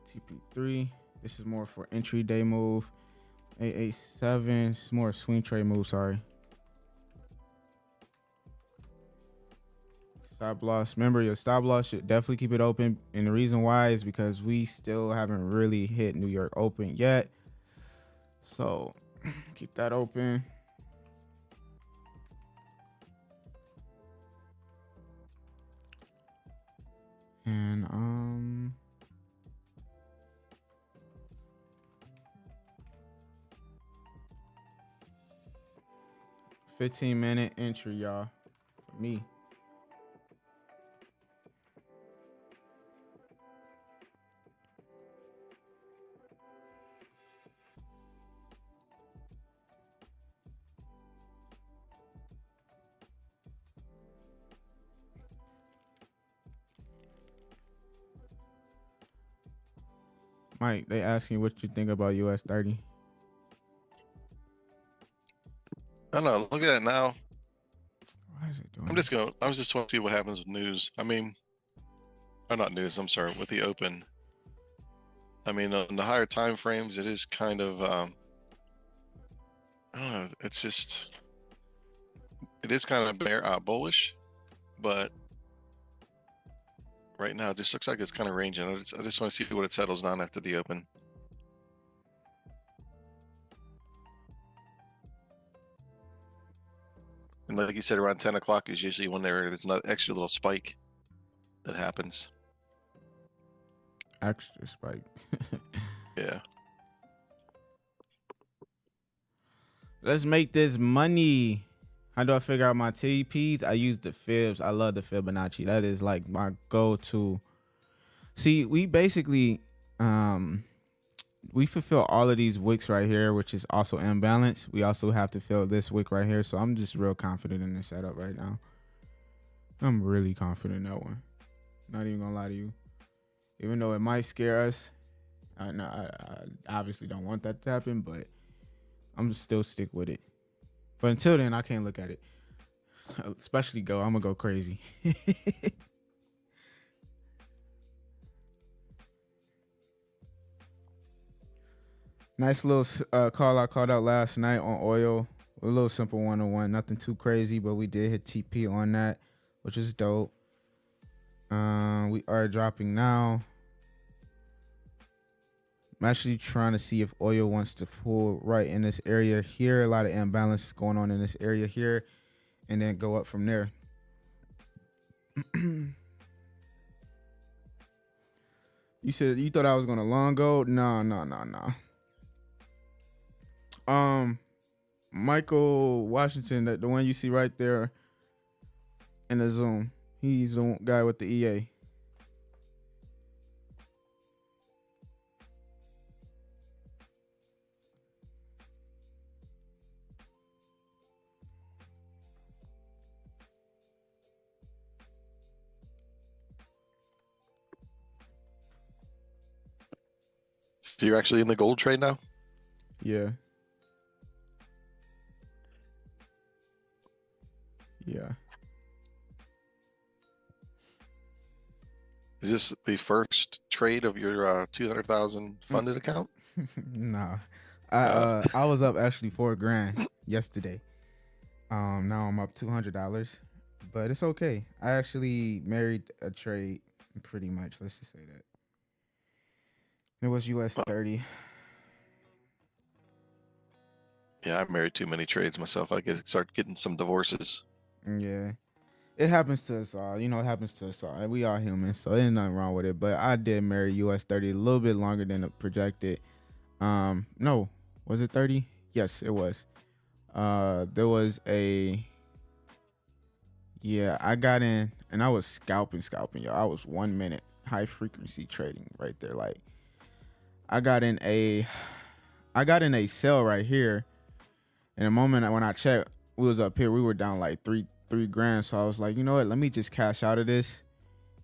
TP3, this is more for entry day move. 887, it's more swing trade move, sorry. Stop loss. Remember, your stop loss should definitely keep it open. And the reason why is because we still haven't really hit New York Open yet. So keep that open. And 15-minute entry, y'all, for me. Mike, they asking what you think about US30. I don't know. Look at it now. Why is it doing I was just want to see what happens with news. I mean, or not news. I'm sorry, with the open. I mean, on the higher time frames, it is kind of. I don't know. It's just. It is kind of bullish, but right now it just looks like it's kind of ranging. I just want to see what it settles down after the open. And like you said, around 10 o'clock is usually when there's an extra little spike that happens. Extra spike. Yeah. Let's make this money. How do I figure out my TPs? I use the fibs. I love the Fibonacci. That is like my go-to. See, we basically we fulfill all of these wicks right here, which is also imbalanced. We also have to fill this wick right here. So I'm just real confident in this setup right now. I'm really confident in that one. Not even gonna lie to you. Even though it might scare us. I obviously don't want that to happen, but I'm still stick with it. But until then, I can't look at it. Especially go. I'm gonna go crazy. Nice little call I called out last night on oil. A little simple 101, nothing too crazy, but we did hit TP on that, which is dope. We are dropping now. I'm actually trying to see if oil wants to pull right in this area here. A lot of imbalance going on in this area here, and then go up from there. You said you thought I was gonna long go? No. Michael Washington, the one you see right there in the Zoom. He's the guy with the EA. So you're actually in the gold trade now? Yeah. Yeah. Is this the first trade of your 200,000 funded account? Nah. Uh, I was up actually $4,000 yesterday. Now I'm up $200, but it's okay. I actually married a trade pretty much. Let's just say that. It was US30. yeah, I married too many trades myself. I guess start getting some divorces. Yeah. It happens to us all. You know, it happens to us all. We are human, so there's nothing wrong with it. But I did marry US30 a little bit longer than it projected. No, was it 30? Yes, it was. There was I got in and I was scalping, yo. I was 1 minute high frequency trading right there. Like I got in a sell right here. In a moment when I checked, we was up here. We were down like three grand. So I was like, you know what? Let me just cash out of this.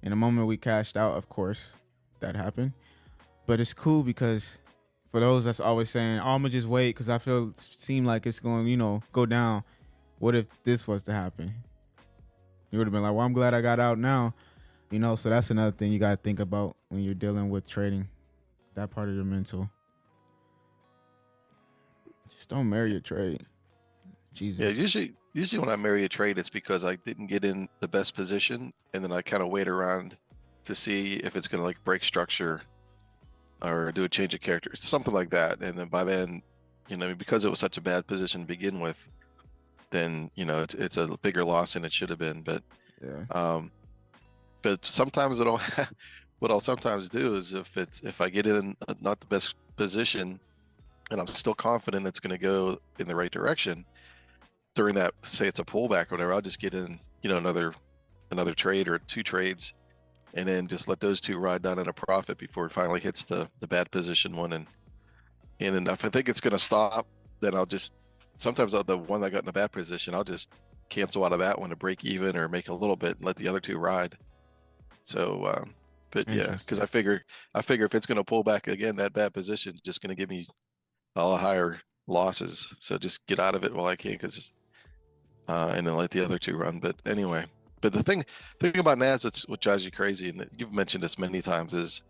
In a moment we cashed out, of course, that happened. But it's cool because for those that's always saying, "Oh, I'ma just wait," because I seem like it's going, go down. What if this was to happen? You would have been like, "Well, I'm glad I got out now." So that's another thing you gotta think about when you're dealing with trading. That part of the mental. Just don't marry your trade. Jesus. Yeah, usually when I marry a trade, it's because I didn't get in the best position, and then I kind of wait around to see if it's gonna like break structure or do a change of character, something like that. And then by then, because it was such a bad position to begin with, then it's a bigger loss than it should have been. But yeah. But sometimes what I'll sometimes do is if I get in not the best position and I'm still confident it's going to go in the right direction during that, say it's a pullback or whatever, I'll just get in, another trade or two trades, and then just let those two ride down in a profit before it finally hits the bad position one. And if I think it's going to stop, then sometimes the one that got in a bad position, I'll just cancel out of that one to break even or make a little bit and let the other two ride. So, but yeah, because I figure if it's going to pull back again, that bad position is just going to give me a lot higher losses. So just get out of it while I can, and then let the other two run. But anyway, the thing about NAS, what drives you crazy, and you've mentioned this many times, is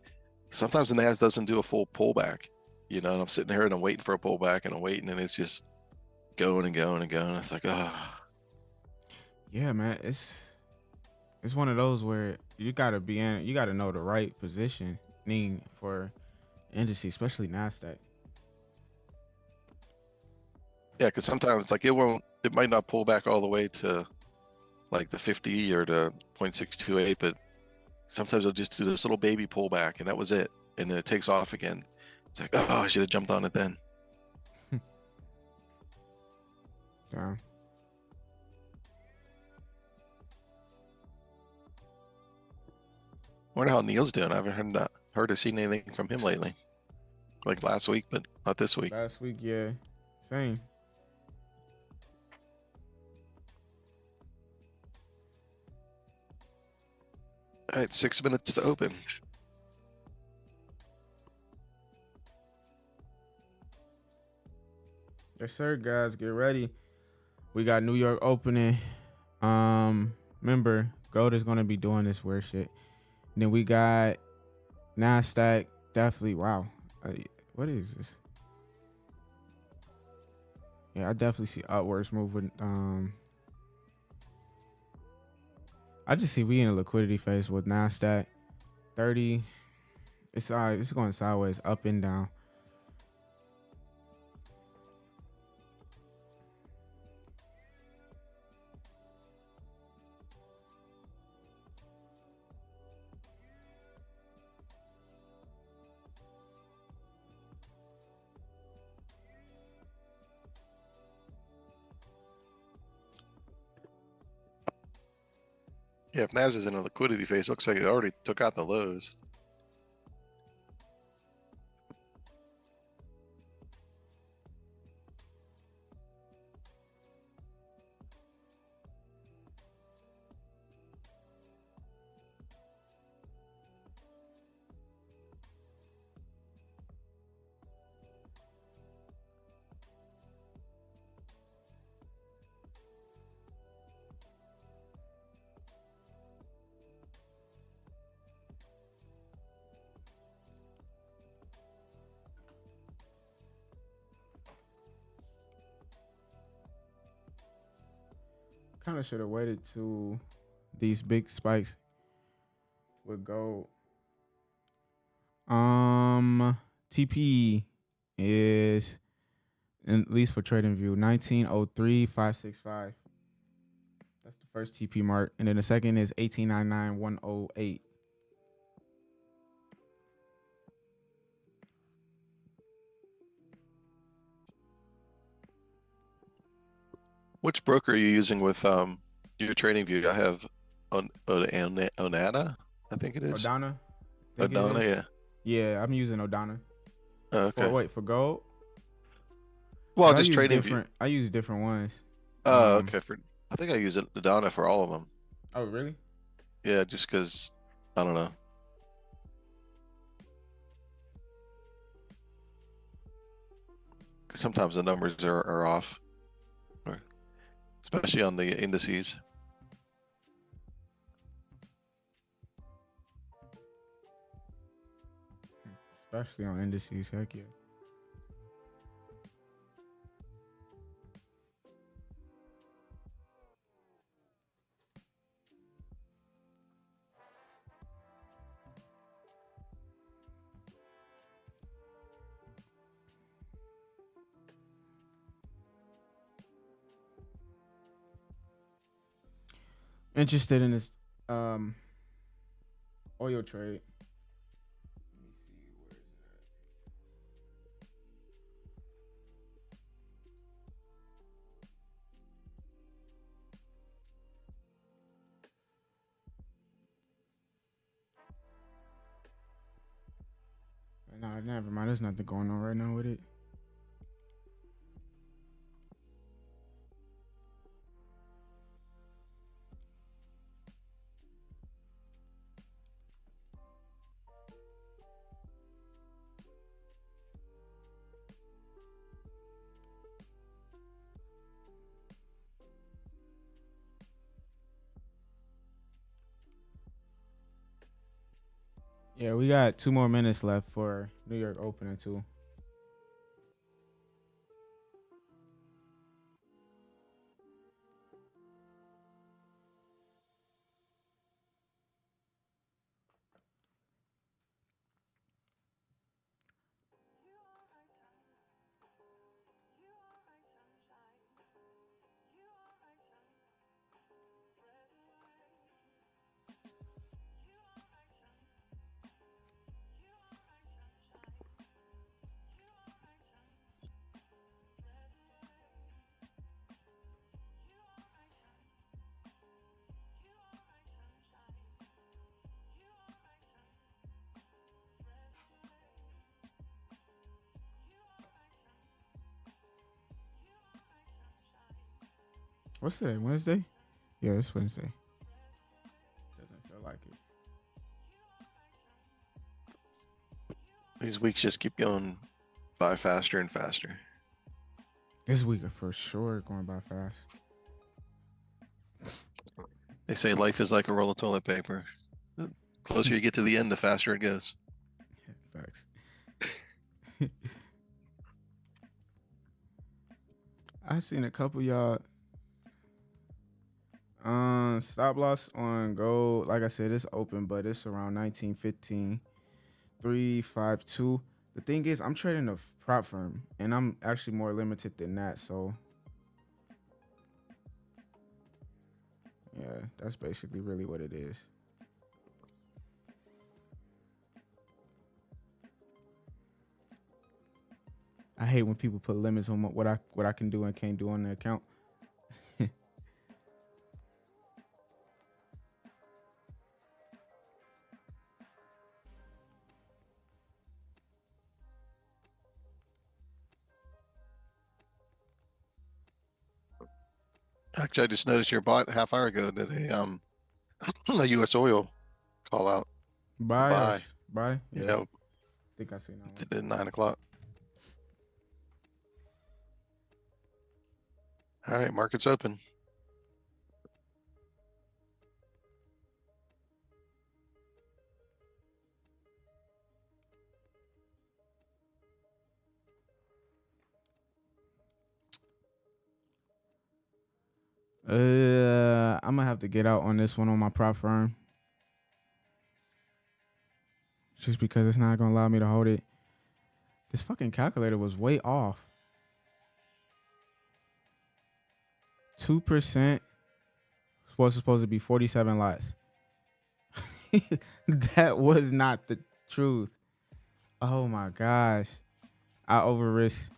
sometimes the NAS doesn't do a full pullback. And I'm sitting here and I'm waiting for a pullback and I'm waiting, and it's just going and going and going. It's like, oh. Yeah, man, it's one of those where you gotta know the right positioning for indices, especially NASDAQ. Yeah, because sometimes it might not pull back all the way to like the 50 or the 0.628, but sometimes it'll just do this little baby pullback and that was it. And then it takes off again. It's like, oh, I should have jumped on it then. Yeah. I wonder how Neil's doing. I haven't heard or seen anything from him lately. Like last week, but not this week. Last week, yeah. Same. All right, 6 minutes to open. Yes, sir, guys. Get ready. We got New York opening. Remember, gold is gonna be doing this weird shit. And then we got NASDAQ. Definitely. Wow. What is this? Yeah, I definitely see upwards movement. I just see we in a liquidity phase with NASDAQ. 30. It's going sideways, up and down. Yeah, if NAS is in a liquidity phase, looks like it already took out the lows. kind of should have waited to these big spikes with gold. TP is, at least for trading view, 1903.565. That's the first TP mark, and then the second is 1899.108. Which broker are you using with your trading view? I have Onada, I think it is. Odana. Odana, yeah. Yeah, I'm using Odana. Oh, okay. For gold. Well, just trading view. I use different ones. Oh, okay. I think I use Odana for all of them. Oh, really? Yeah, just because I don't know. Sometimes the numbers are off, especially on the indices. Especially on indices, heck yeah. Interested in this oil trade. Let me see, where is it at? Nah, never mind. There's nothing going on right now with it. Yeah, we got 2 more minutes left for New York opening too. What's today? Wednesday? Yeah, it's Wednesday. Doesn't feel like it. These weeks just keep going by faster and faster. This week for sure going by fast. They say life is like a roll of toilet paper. The closer you get to the end, the faster it goes. Facts. I seen a couple y'all stop loss on gold. Like I said, it's open, but it's around 1915, 352. The thing is, I'm trading a prop firm, and I'm actually more limited than that. So, yeah, that's basically really what it is. I hate when people put limits on what I can do and can't do on the account. Actually, I just noticed your bot half hour ago did a US oil call out. Buy. Yeah, I think I seen that one. did it at 9 o'clock. All right, market's open. gonna have to get out on this one on my prop firm. Just because it's not gonna allow me to hold it. This fucking calculator was way off. 2% was supposed to be 47 lots. That was not the truth. Oh my gosh. I over risked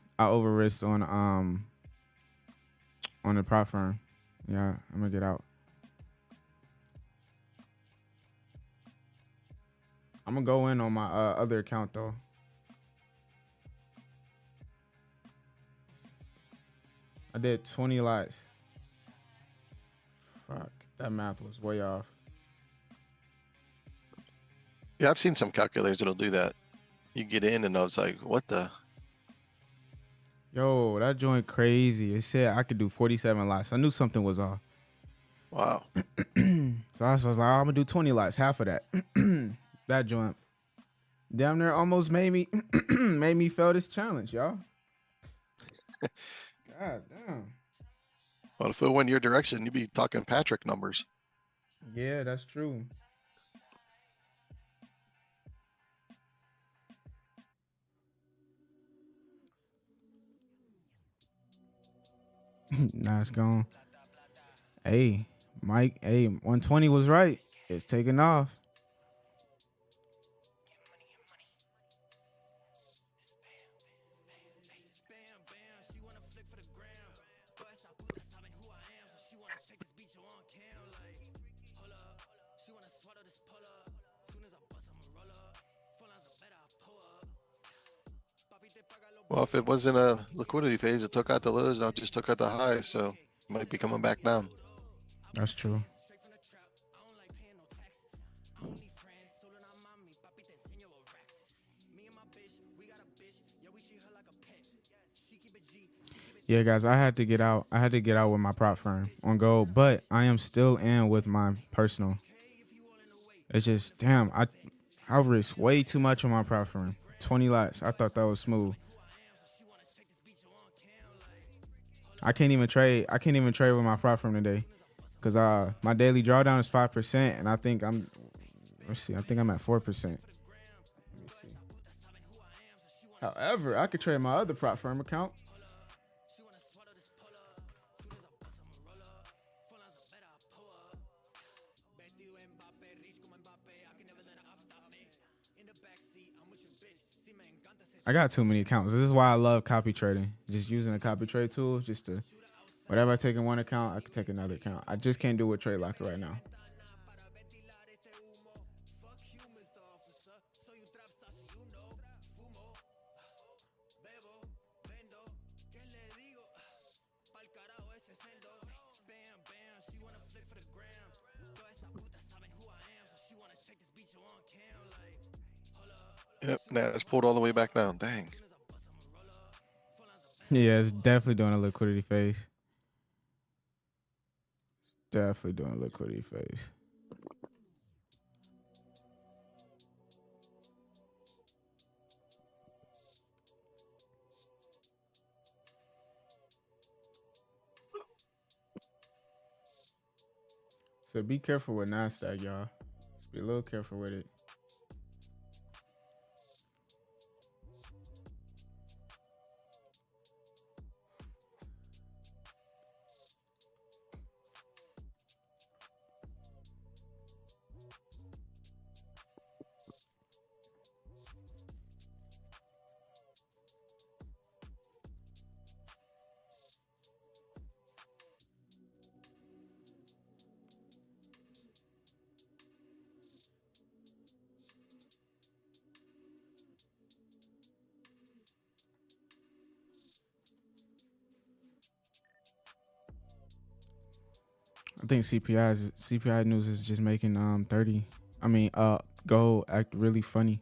on the prop firm. Yeah, I'm gonna get out. I'm gonna go in on my other account though. I did 20 lots. Fuck, that math was way off. Yeah, I've seen some calculators that'll do that. You get in and I was like, what the? Yo, that joint crazy. It said I could do 47 lots. I knew something was off. Wow. So I was like, I'm gonna do 20 lots, half of that. That joint damn near almost made me made me fail this challenge, y'all. God damn. Well, if it went your direction, you'd be talking Patrick numbers. Yeah, that's true. Nah, it's gone. Hey, Mike. Hey, 120 was right. It's taking off. Well, if it wasn't a liquidity phase, it took out the lows. Now it just took out the highs, so it might be coming back down. That's true. Yeah, guys, I had to get out. I had to get out with my prop firm on gold, but I am still in with my personal. It's just, damn, I risked way too much on my prop firm. 20 lots. I thought that was smooth. I can't even trade with my prop firm today because my daily drawdown is 5%, and I think I'm at 4%. However, I could trade my other prop firm account. I got too many accounts. This is why I love copy trading. Just using a copy trade tool, just to whatever I take in one account, I can take another account. I just can't do it with Trade Locker right now. Yep, now it's pulled all the way back down. Dang. Yeah, it's definitely doing a liquidity phase. Definitely doing a liquidity phase. So be careful with NASDAQ, y'all. Just be a little careful with it. I think CPI news is just making 30. I mean, gold act really funny.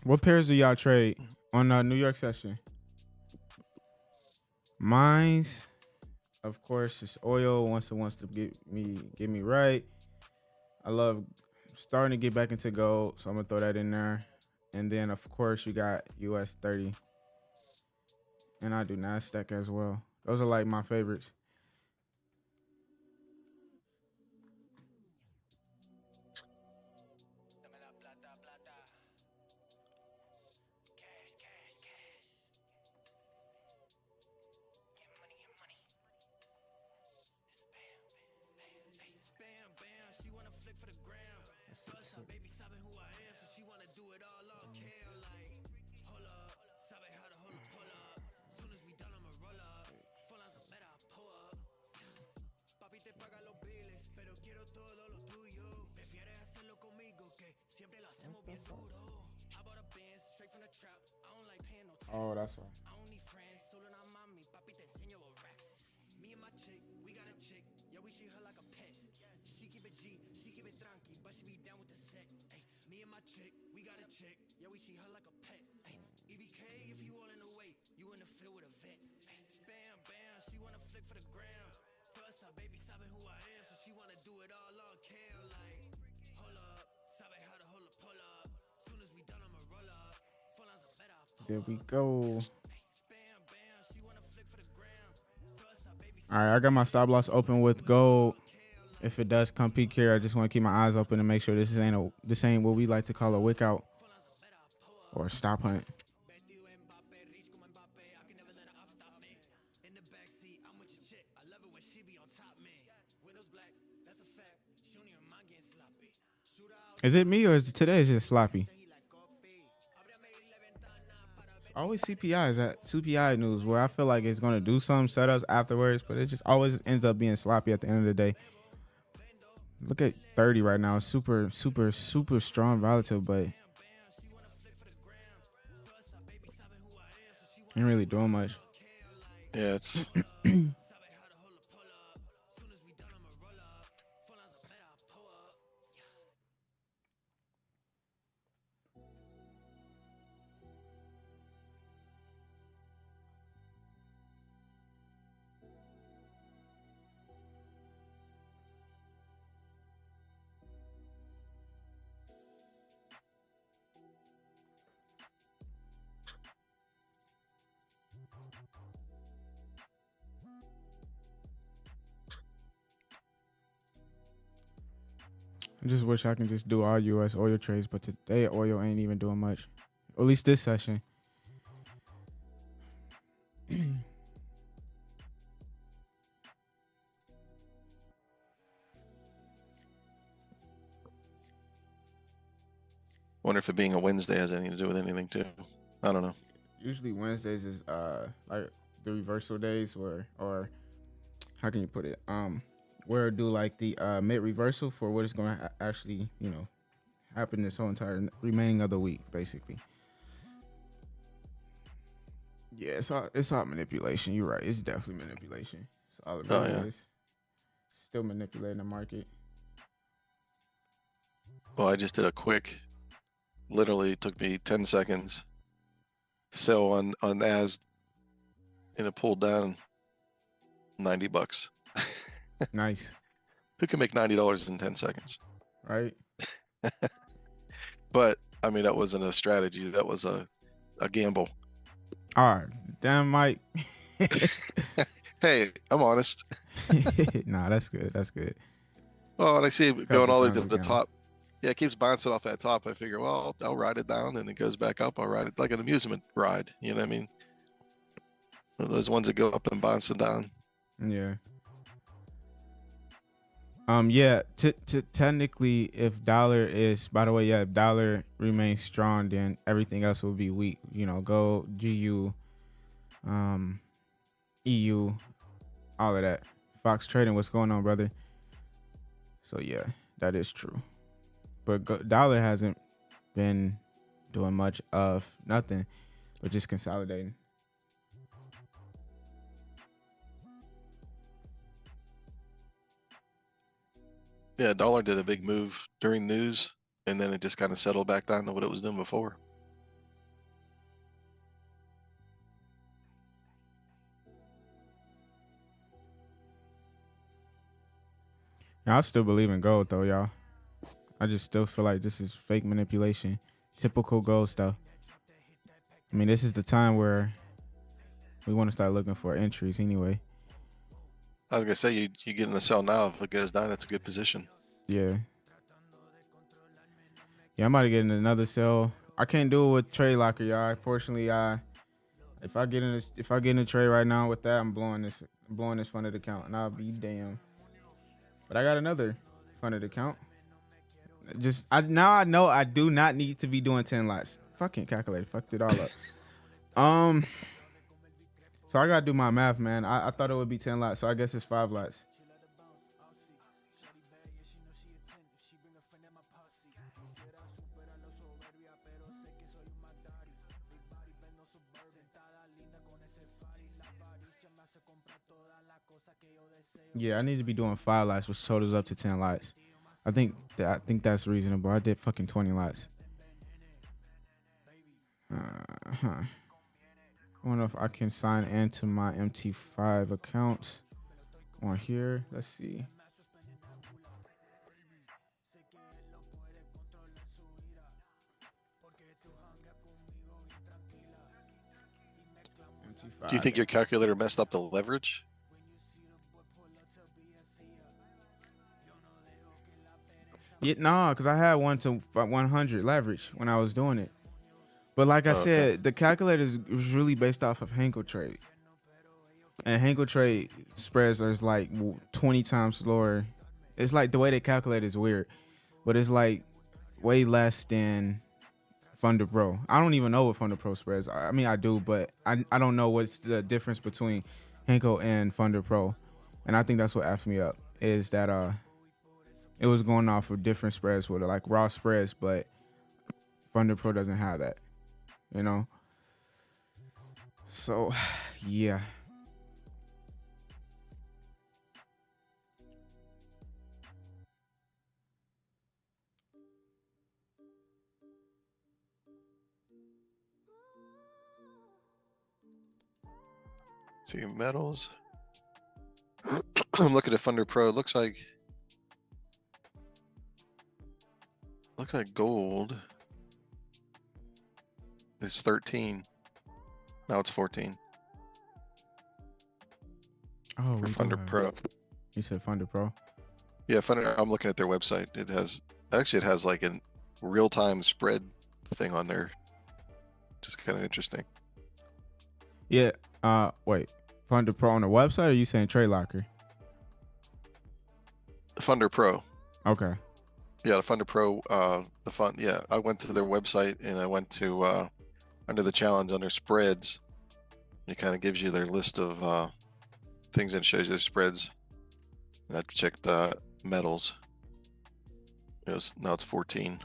What pairs do y'all trade on New York session? Mine's, of course, is oil. Once it wants to get me right. I love starting to get back into gold, so I'm gonna throw that in there. And then of course you got US30, and I do NASDAQ as well. Those are like my favorites. Oh, that's right. There we go. All right, I got my stop loss open with gold. If it does come peak here, I just want to keep my eyes open and make sure this ain't what we like to call a wick out or a stop hunt. Is it me or is today just sloppy? Always CPI is that CPI news where I feel like it's gonna do some setups afterwards, but it just always ends up being sloppy at the end of the day. Look at 30 right now, super strong relative, but ain't really doing much. Yeah, it's I just wish I can just do all US oil trades, but today oil ain't even doing much. At least this session. wonder if it being a Wednesday has anything to do with anything too. I don't know. Usually Wednesdays is like the reversal days or how can you put it? Where do like the mid reversal for what is going to actually, happen this whole entire remaining of the week, basically. Yeah, it's all manipulation. You're right. It's definitely manipulation. It's all it really is. Still manipulating the market. Well, I just did a quick, literally took me 10 seconds. Sell on as, and it pulled down $90. Nice. Who can make $90 in 10 seconds? Right. But I mean, that wasn't a strategy. That was a gamble. All right. Damn, Mike. Hey, I'm honest. Nah, that's good. That's good. Well, and I see it going all the way to the again. top. Yeah, it keeps bouncing off that top. I figure, well, I'll ride it down, and it goes back up. I'll ride it like an amusement ride. You know what I mean? Those ones that go up and bouncing down. Yeah. Yeah. Technically, if dollar is, by the way, if dollar remains strong, then everything else will be weak. Gold, GU, EU, all of that. Fox Trading, what's going on, brother? So yeah, that is true. But dollar hasn't been doing much of nothing, but just consolidating. Yeah, dollar did a big move during news, and then it just kind of settled back down to what it was doing before. Yeah, I still believe in gold though, y'all. I just still feel like this is fake manipulation. Typical gold stuff. I mean, this is the time where we want to start looking for entries anyway. I was gonna say you get in the sell now. If it goes down, it's a good position. Yeah. Yeah, I'm about to get in another sell. I can't do it with trade locker, y'all. Unfortunately, if I get in a trade right now with that, I'm blowing this funded account, and I'll be damn. But I got another funded account. Now I know I do not need to be doing 10 lots. Fucking calculator fucked it all up. So I gotta do my math, man. I thought it would be 10 lots, so I guess it's 5 lots. Yeah, I need to be doing 5 lots, which totals up to 10 lots. I think that's reasonable. I did fucking 20 lots. I wonder if I can sign into my MT5 account on here. Let's see. MT5. Do you think your calculator messed up the leverage? Yeah, no, because I had 1 to 100 leverage when I was doing it. But like I said, the calculator is really based off of Henkel trade. And Henkel trade spreads are like 20 times lower. It's like the way they calculate is weird. But it's like way less than Funder Pro. I don't even know what Funder Pro spreads are. I mean, I do, but I don't know what's the difference between Henkel and Funder Pro. And I think that's what effed me up, is that it was going off of different spreads with like raw spreads, but Funder Pro doesn't have that, you know? So, yeah. See metals. I'm looking at Funder Pro. It looks like gold is 13. Now it's 14. Oh, for Funder Pro. You said Funder Pro? Yeah, Funder. I'm looking at their website. It has like a real-time spread thing on there. Just kind of interesting. Yeah. Wait. Funder Pro on the website, or are you saying Trade Locker? Funder Pro. Okay. Yeah, the Funder Pro. The fund. Yeah, I went to their website and I went to under the challenge under spreads. It kind of gives you their list of things and shows you their spreads. And I checked metals. Now it's 14.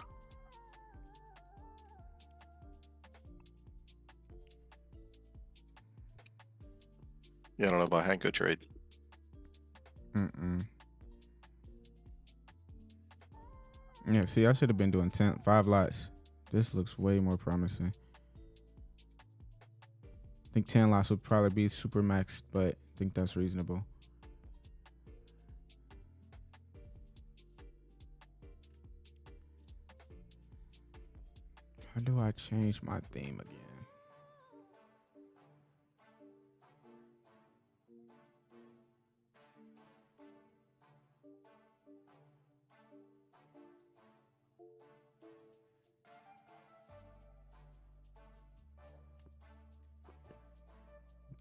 Yeah, I don't know about Hanko trade. Yeah, see, I should have been doing 5 lots. This looks way more promising. I think 10 lots would probably be super maxed, but I think that's reasonable. How do I change my theme again?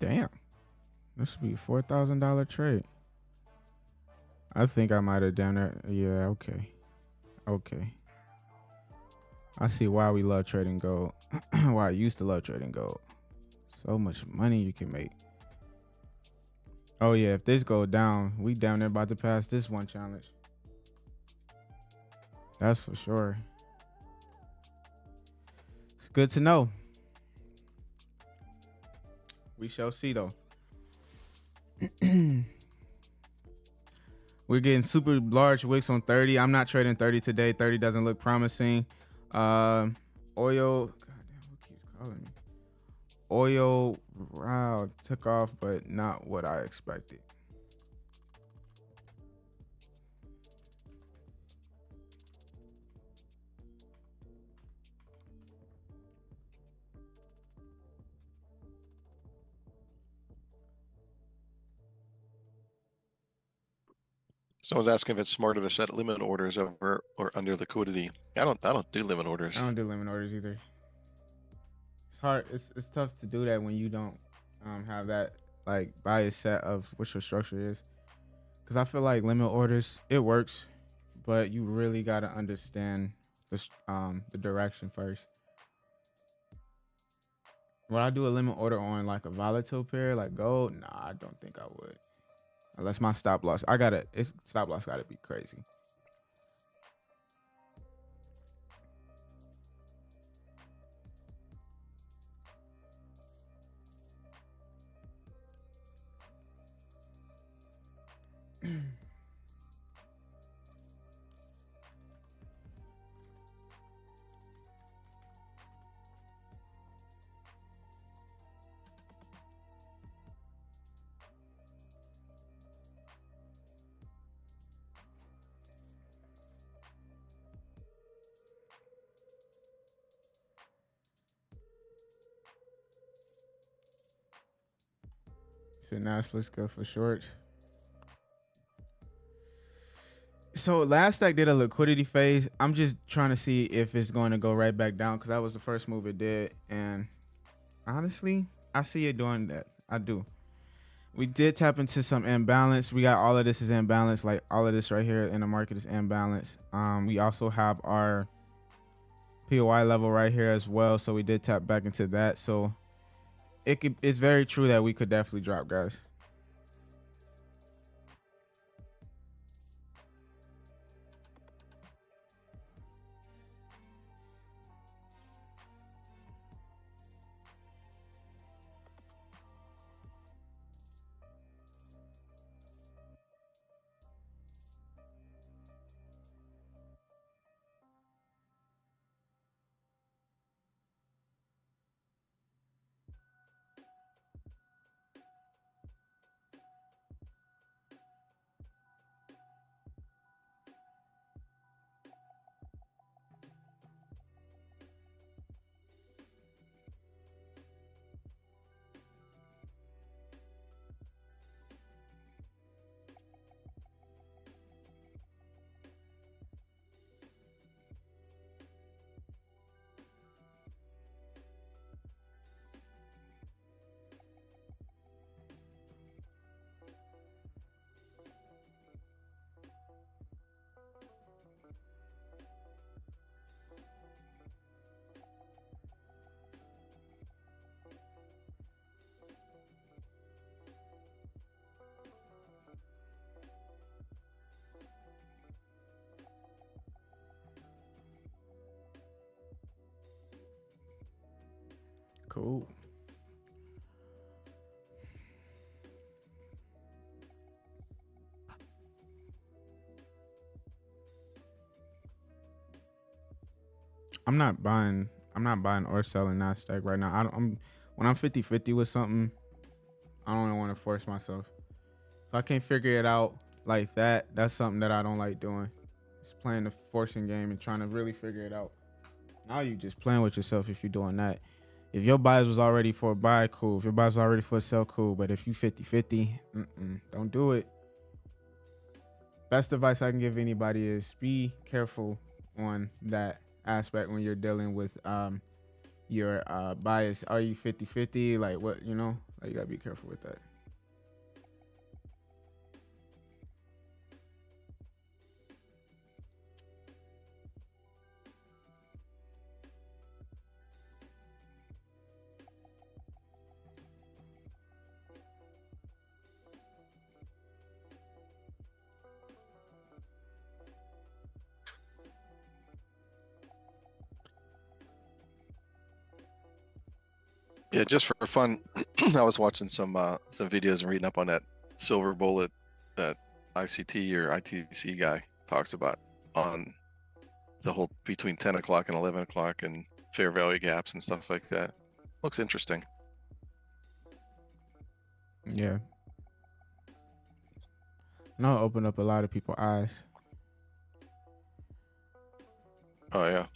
Damn. This would be a $4,000 trade. I think I might have done it. Yeah, okay. Okay. I see why we love trading gold. Why I used to love trading gold. So much money you can make. Oh yeah, if this goes down, we down there about to pass this one challenge. That's for sure. It's good to know. We shall see though. We're getting super large wicks on 30. I'm not trading 30 today. 30 doesn't look promising. Oil, goddamn, who keeps calling me? Oil, wow, took off, but not what I expected. Someone's asking if it's smarter to set limit orders over or under liquidity. I don't do limit orders. I don't do limit orders either. It's hard. It's tough to do that when you don't have that like bias set of what your structure is. Because I feel like limit orders, it works, but you really got to understand the direction first. Would I do a limit order on like a volatile pair like gold? Nah, I don't think I would. Unless my stop loss, stop loss gotta be crazy. So now let's go for shorts. So last stack did a liquidity phase. I'm just trying to see if it's going to go right back down because that was the first move it did. And honestly, I see it doing that. I do. We did tap into some imbalance. We got all of this is imbalance. Like all of this right here in the market is imbalance. We also have our POI level right here as well. So we did tap back into that. So it's very true that we could definitely drop, guys. Cool. I'm not buying or selling Nasdaq right now. When I'm 50-50 with something, I don't want to force myself. If I can't figure it out like that, that's something that I don't like doing. Just playing the forcing game and trying to really figure it out. Now you just playing with yourself if you're doing that. If your bias was already for a buy, cool. If your bias was already for a sell, cool. But if you 50-50, don't do it. Best advice I can give anybody is be careful on that aspect when you're dealing with your bias. Are you 50-50? Like what, you gotta be careful with that. Yeah, just for fun, I was watching some videos and reading up on that silver bullet that ICT or ITC guy talks about on the whole between 10 o'clock and 11 o'clock and fair value gaps and stuff like that. Looks interesting. Yeah. No, open up a lot of people's eyes. Oh yeah.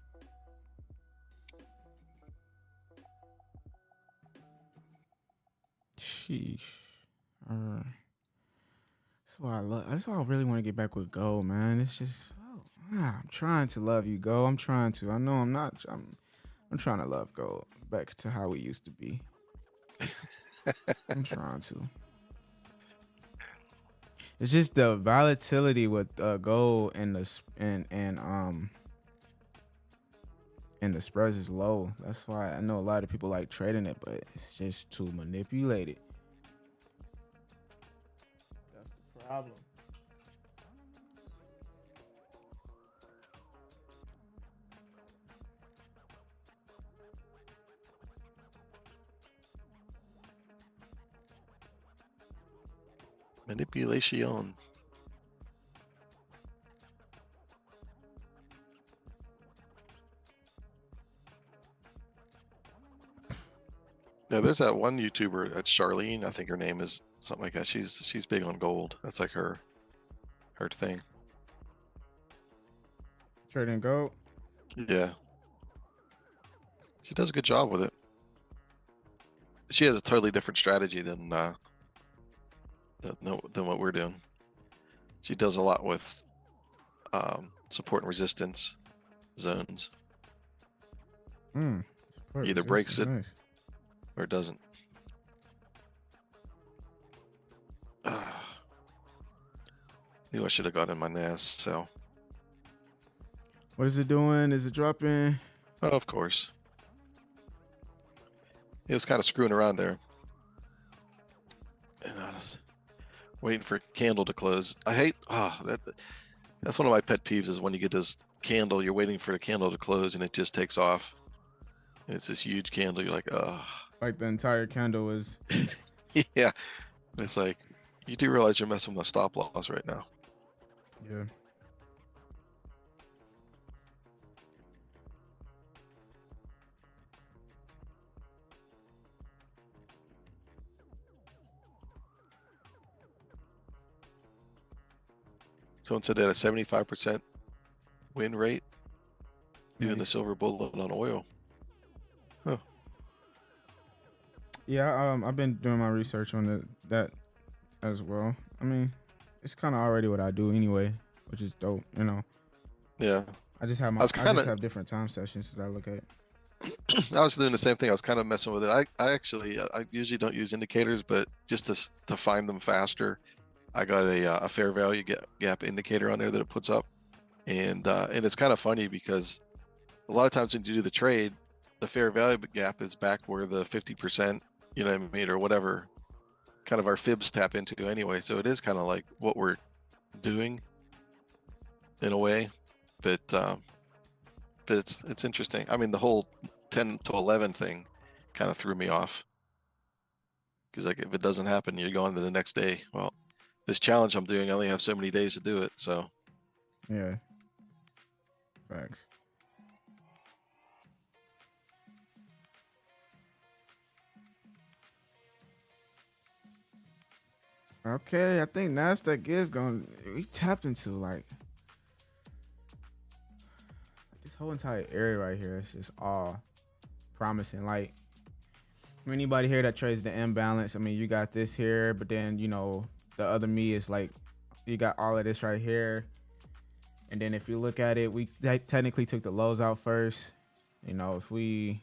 Sheesh. All right. So why I love. That's why I really want to get back with gold, man. It's just, I'm trying to love you, gold. I'm trying to. I know I'm not. I'm trying to love gold back to how we used to be. I'm trying to. It's just the volatility with gold and the spreads is low. That's why I know a lot of people like trading it, but it's just too manipulated. That's the problem. Manipulation. Yeah, there's that one YouTuber, that's Charlene, I think her name is something like that. She's big on gold. That's like her thing. Trading gold. Yeah. She does a good job with it. She has a totally different strategy than what we're doing. She does a lot with support and resistance zones. Either breaks it or it doesn't. Knew I should have got in my NAS sell. What is it doing? Is it dropping? Oh, of course. It was kind of screwing around there. And I was waiting for a candle to close. I hate that's one of my pet peeves is when you get this candle, you're waiting for the candle to close and it just takes off. And it's this huge candle. You're like, oh. Like the entire candle was. Yeah. And it's like, you do realize you're messing with the stop loss right now. Yeah. Someone said they had a 75% win rate doing the silver bullet on oil. Huh. Yeah, I've been doing my research on that as well. I mean, it's kind of already what I do anyway, which is dope, you know. Yeah. I just have different time sessions that I look at. I was doing the same thing. I was kind of messing with it. I usually don't use indicators, but just to find them faster, I got a fair value gap indicator on there that it puts up, and it's kind of funny because a lot of times when you do the trade, the fair value gap is back where the 50%, you know what I mean, or whatever, kind of our fibs tap into anyway. So it is kind of like what we're doing in a way, but it's interesting. I mean, the whole 10 to 11 thing kind of threw me off because like if it doesn't happen, you're going to the next day. Well, this challenge I'm doing, I only have so many days to do it. So yeah, facts. Okay, I think NASDAQ is going. We tapped into like this whole entire area right here. It's just all promising. Like anybody here that trades the imbalance, I mean, you got this here, but then you know the other me is like you got all of this right here, and then if you look at it, we technically took the lows out first. You know, if we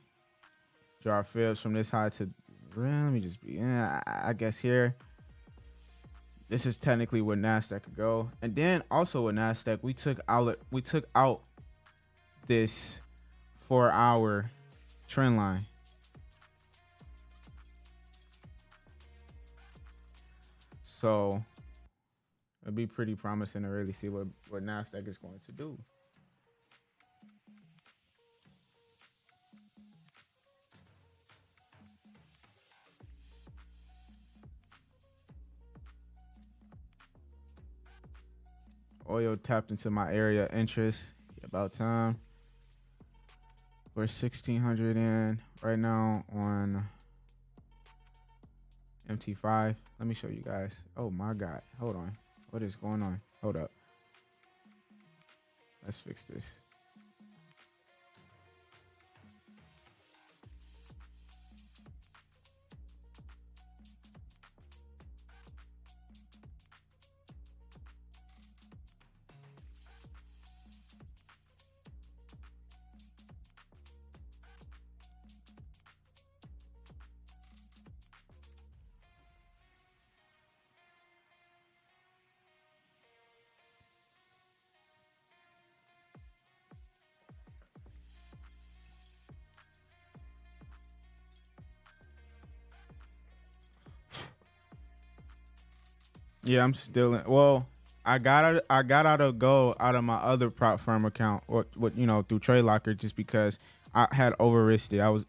draw our fibs from this high to, let me just be, I guess here. This is technically where NASDAQ could go. And then also with NASDAQ, we took out this 4-hour trend line. So it'd be pretty promising to really see what NASDAQ is going to do. Oil tapped into my area of interest. About time. We're 1,600 in right now on MT5. Let me show you guys. Oh my God. Hold on. What is going on? Hold up. Let's fix this. Yeah, I'm still in. Well, I got out of gold out of my other prop firm account, or what through Trade Locker, just because I had over risked it.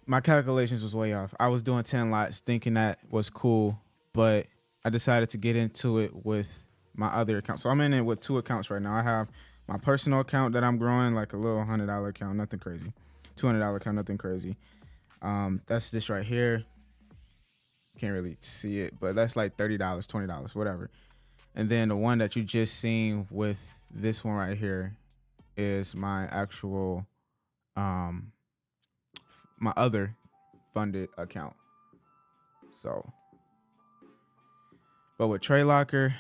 My calculations was way off. I was doing 10 lots thinking that was cool, but I decided to get into it with my other account. So I'm in it with 2 accounts right now. I have my personal account that I'm growing, like a little $100 account, nothing crazy. $200 account, nothing crazy. That's this right here. Can't really see it, but that's like $30, $20, whatever. And then the one that you just seen with this one right here is my actual, my other funded account. So, but with Trade Locker,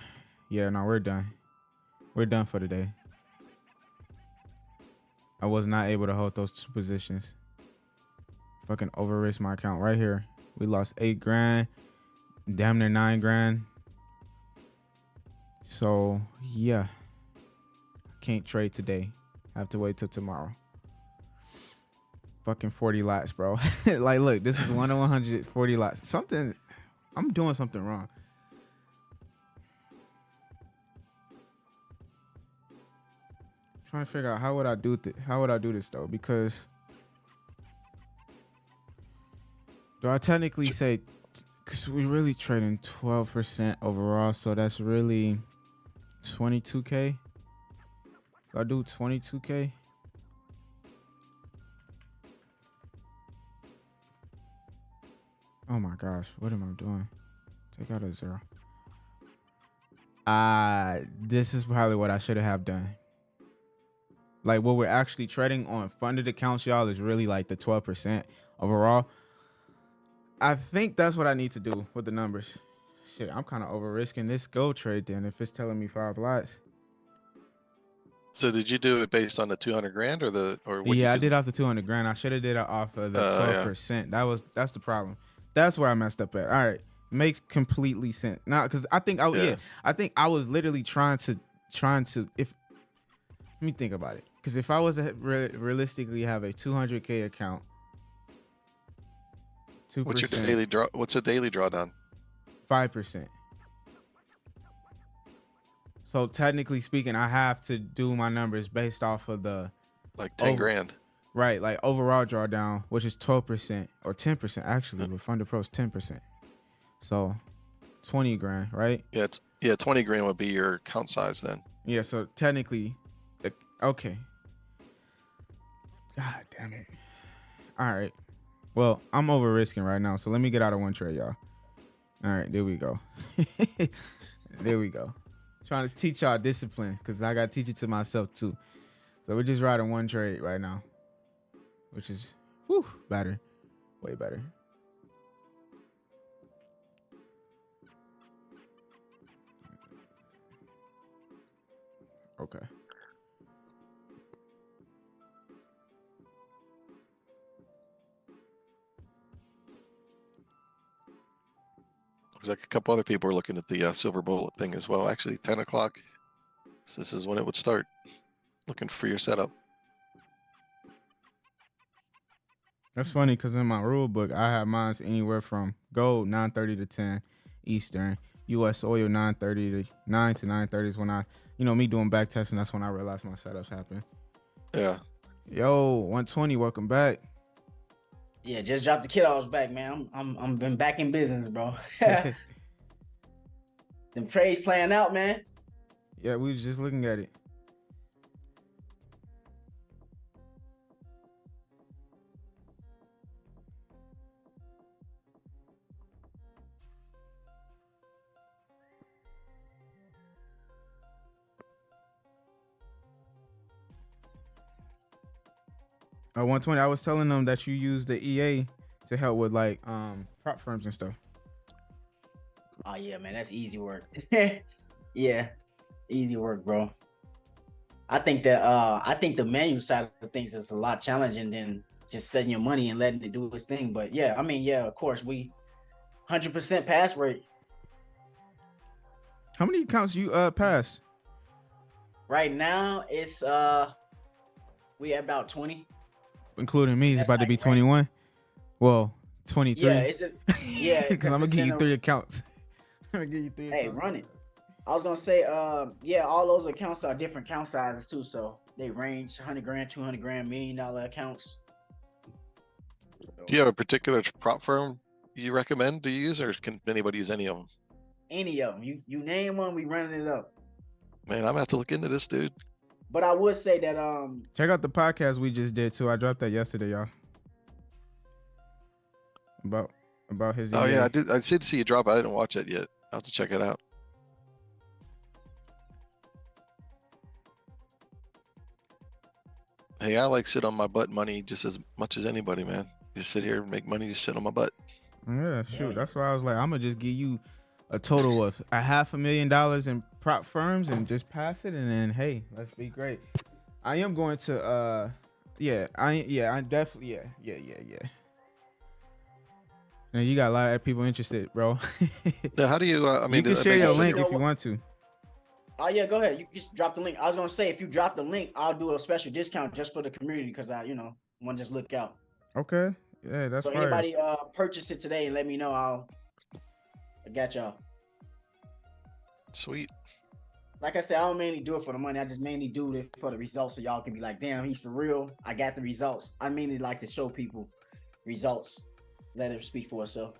yeah, no, we're done. We're done for today. I was not able to hold those 2 positions. Fucking over risk my account right here. We lost $8,000, damn near $9,000. So yeah, can't trade today. I have to wait till tomorrow. Fucking 40 lots, bro. Like, look, this is 1 of 140 lots. I'm doing something wrong. I'm trying to figure out how would I do this though? Because do I technically say, because we really trading 12% overall, so that's really 22K. Do I do 22K? Oh my gosh, what am I doing? Take out a 0. This is probably what I should have done. Like, what we're actually trading on funded accounts, y'all, is really like the 12% overall. I think that's what I need to do with the numbers. Shit, I'm kind of over risking this gold trade then if it's telling me 5 lots. So did you do it based on the 200 grand or what? Yeah, I did off the 200 grand. I should have did it off of the 12%. Yeah. That's the problem. That's where I messed up at. All right, makes completely sense. Now, because I think I was literally trying to if let me think about it. Because if I was to realistically have a 200K account, 2%, What's your daily draw? What's a daily drawdown? 5%. So technically speaking, I have to do my numbers based off of the like 10 grand. Right, like overall drawdown, which is 12% or 10% actually. With Funded Pros, 10%. So 20 grand, right? Yeah, 20 grand would be your account size then. Yeah, so technically, okay. God damn it. All right. Well, I'm over risking right now, so let me get out of one trade, y'all. All right, there we go. There we go. Trying to teach y'all discipline because I got to teach it to myself too. So we're just riding one trade right now, which is better, way better. Okay. Looks like a couple other people are looking at the silver bullet thing as well. Actually, 10 o'clock. So this is when it would start. Looking for your setup. That's funny because in my rule book, I have mines anywhere from gold 9:30 to 10 Eastern, USOIL 9:30 to 9:30 is when I, me doing back testing. That's when I realized my setups happen. Yeah. Yo, 120, welcome back. Yeah, just dropped the kiddos back, man. I'm been back in business, bro. Them trades playing out, man. Yeah, we was just looking at it. At 120, I was telling them that you use the EA to help with like prop firms and stuff. Oh yeah, man, that's easy work. Yeah, easy work, bro. I think the manual side of things is a lot challenging than just setting your money and letting it do its thing. But yeah, I mean, yeah, of course, we 100% pass rate. How many accounts you pass? Right now, it's we at about 20. Including me, it's about to be 21. Well, 23. Yeah, because I'm gonna give you 3 accounts. I'll give you 3 Hey, accounts. run it. I was gonna say, yeah, all those accounts are different account sizes too, so they range 100 grand, 200 grand, $1 million accounts. Do you have a particular prop firm you recommend to use, or can anybody use any of them? Any of them, you name one, we running it up. Man, I'm gonna have to look into this, dude. But I would say that check out the podcast we just did too. I dropped that yesterday, y'all. About his. Oh EA. yeah, I did see you drop it. I didn't watch it yet. I'll have to check it out. Hey, I like sit on my butt money just as much as anybody, man. Just sit here and make money, just sit on my butt. Yeah, shoot. That's why I was like, I'm gonna just give you a total of $500,000 in prop firms and just pass it, and then hey, let's be great. I am going to I definitely yeah. Now you got a lot of people interested, bro. Now, how do you? I mean, you can share your link if you want to. Oh yeah, go ahead. You just drop the link. I was gonna say if you drop the link, I'll do a special discount just for the community because I, want to just look out. Okay. Yeah, that's so fire. Anybody purchase it today and let me know. I got y'all. Sweet. Like I said, I don't mainly do it for the money. I just mainly do it for the results, so y'all can be like, damn, he's for real. I got the results. I mainly like to show people results. Let it speak for itself.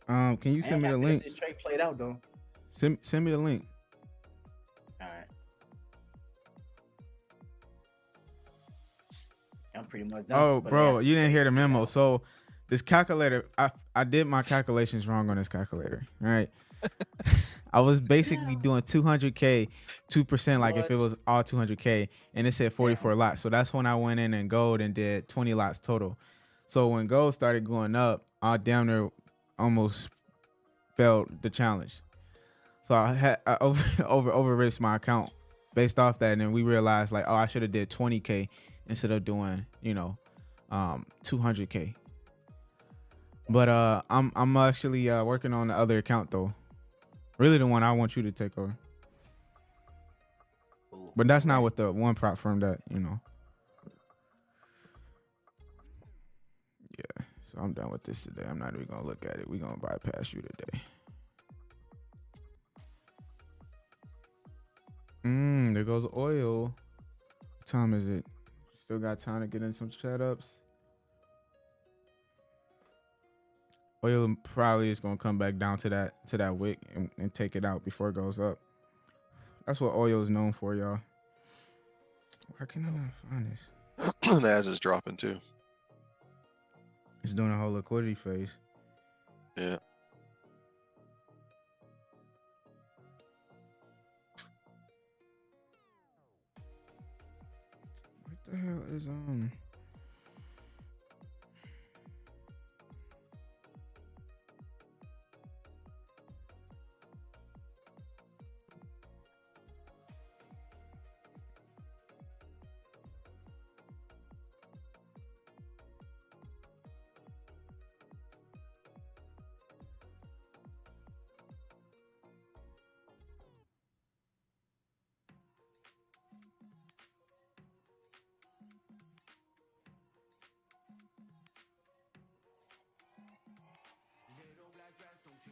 Can you send me the link? This trade played out though. Send me the link. All right. I'm pretty much done. Oh, bro, you didn't hear the memo. So this calculator, I did my calculations wrong on this calculator. Right. I was basically doing 200K, 2%, like if it was all 200K, and it said 44 lots. So that's when I went in and gold and did 20 lots total. So when gold started going up, I damn near almost failed the challenge. So I over risked my account based off that, and then we realized like, oh, I should have did 20K instead of doing 200K. But I'm actually working on the other account though. Really the one I want you to take over. But that's not with the one prop firm that, Yeah. So I'm done with this today. I'm not even going to look at it. We're going to bypass you today. There goes oil. What time is it? Still got time to get in some setups. Oil probably is going to come back down to that wick and take it out before it goes up. That's what oil is known for, y'all. Why can I not find this? NAS is dropping too. It's doing a whole liquidity phase. Yeah. What the hell is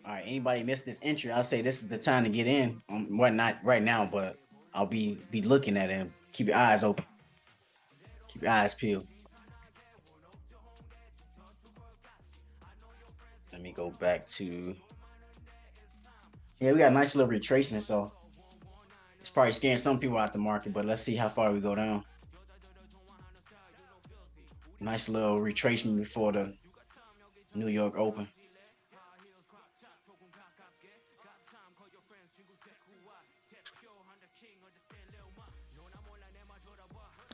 All right, anybody missed this entry? I'll say this is the time to get in. Well, not right now, but I'll be looking at him. Keep your eyes open. Keep your eyes peeled. Let me go back to. Yeah, we got a nice little retracement, so it's probably scaring some people out the market. But let's see how far we go down. Nice little retracement before the New York Open.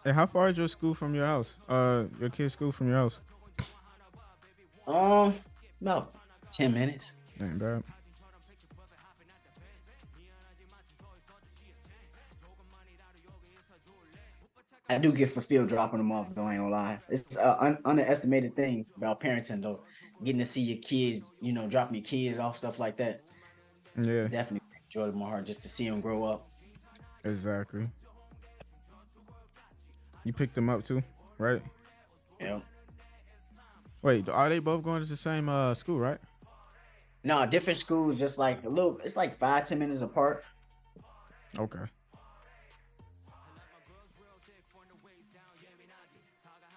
Hey, how far is your school from your house? Your kid's school from your house? About 10 minutes. Ain't bad. I do get fulfilled dropping them off, though. I ain't gonna lie. It's an underestimated thing about parenting, though. Getting to see your kids, dropping your kids off, stuff like that. Yeah. Definitely enjoyed my heart just to see them grow up. Exactly. You picked them up too, right? Yeah. Wait, are they both going to the same school, right? No, different schools, just like a little. It's like 5-10 minutes apart. Okay.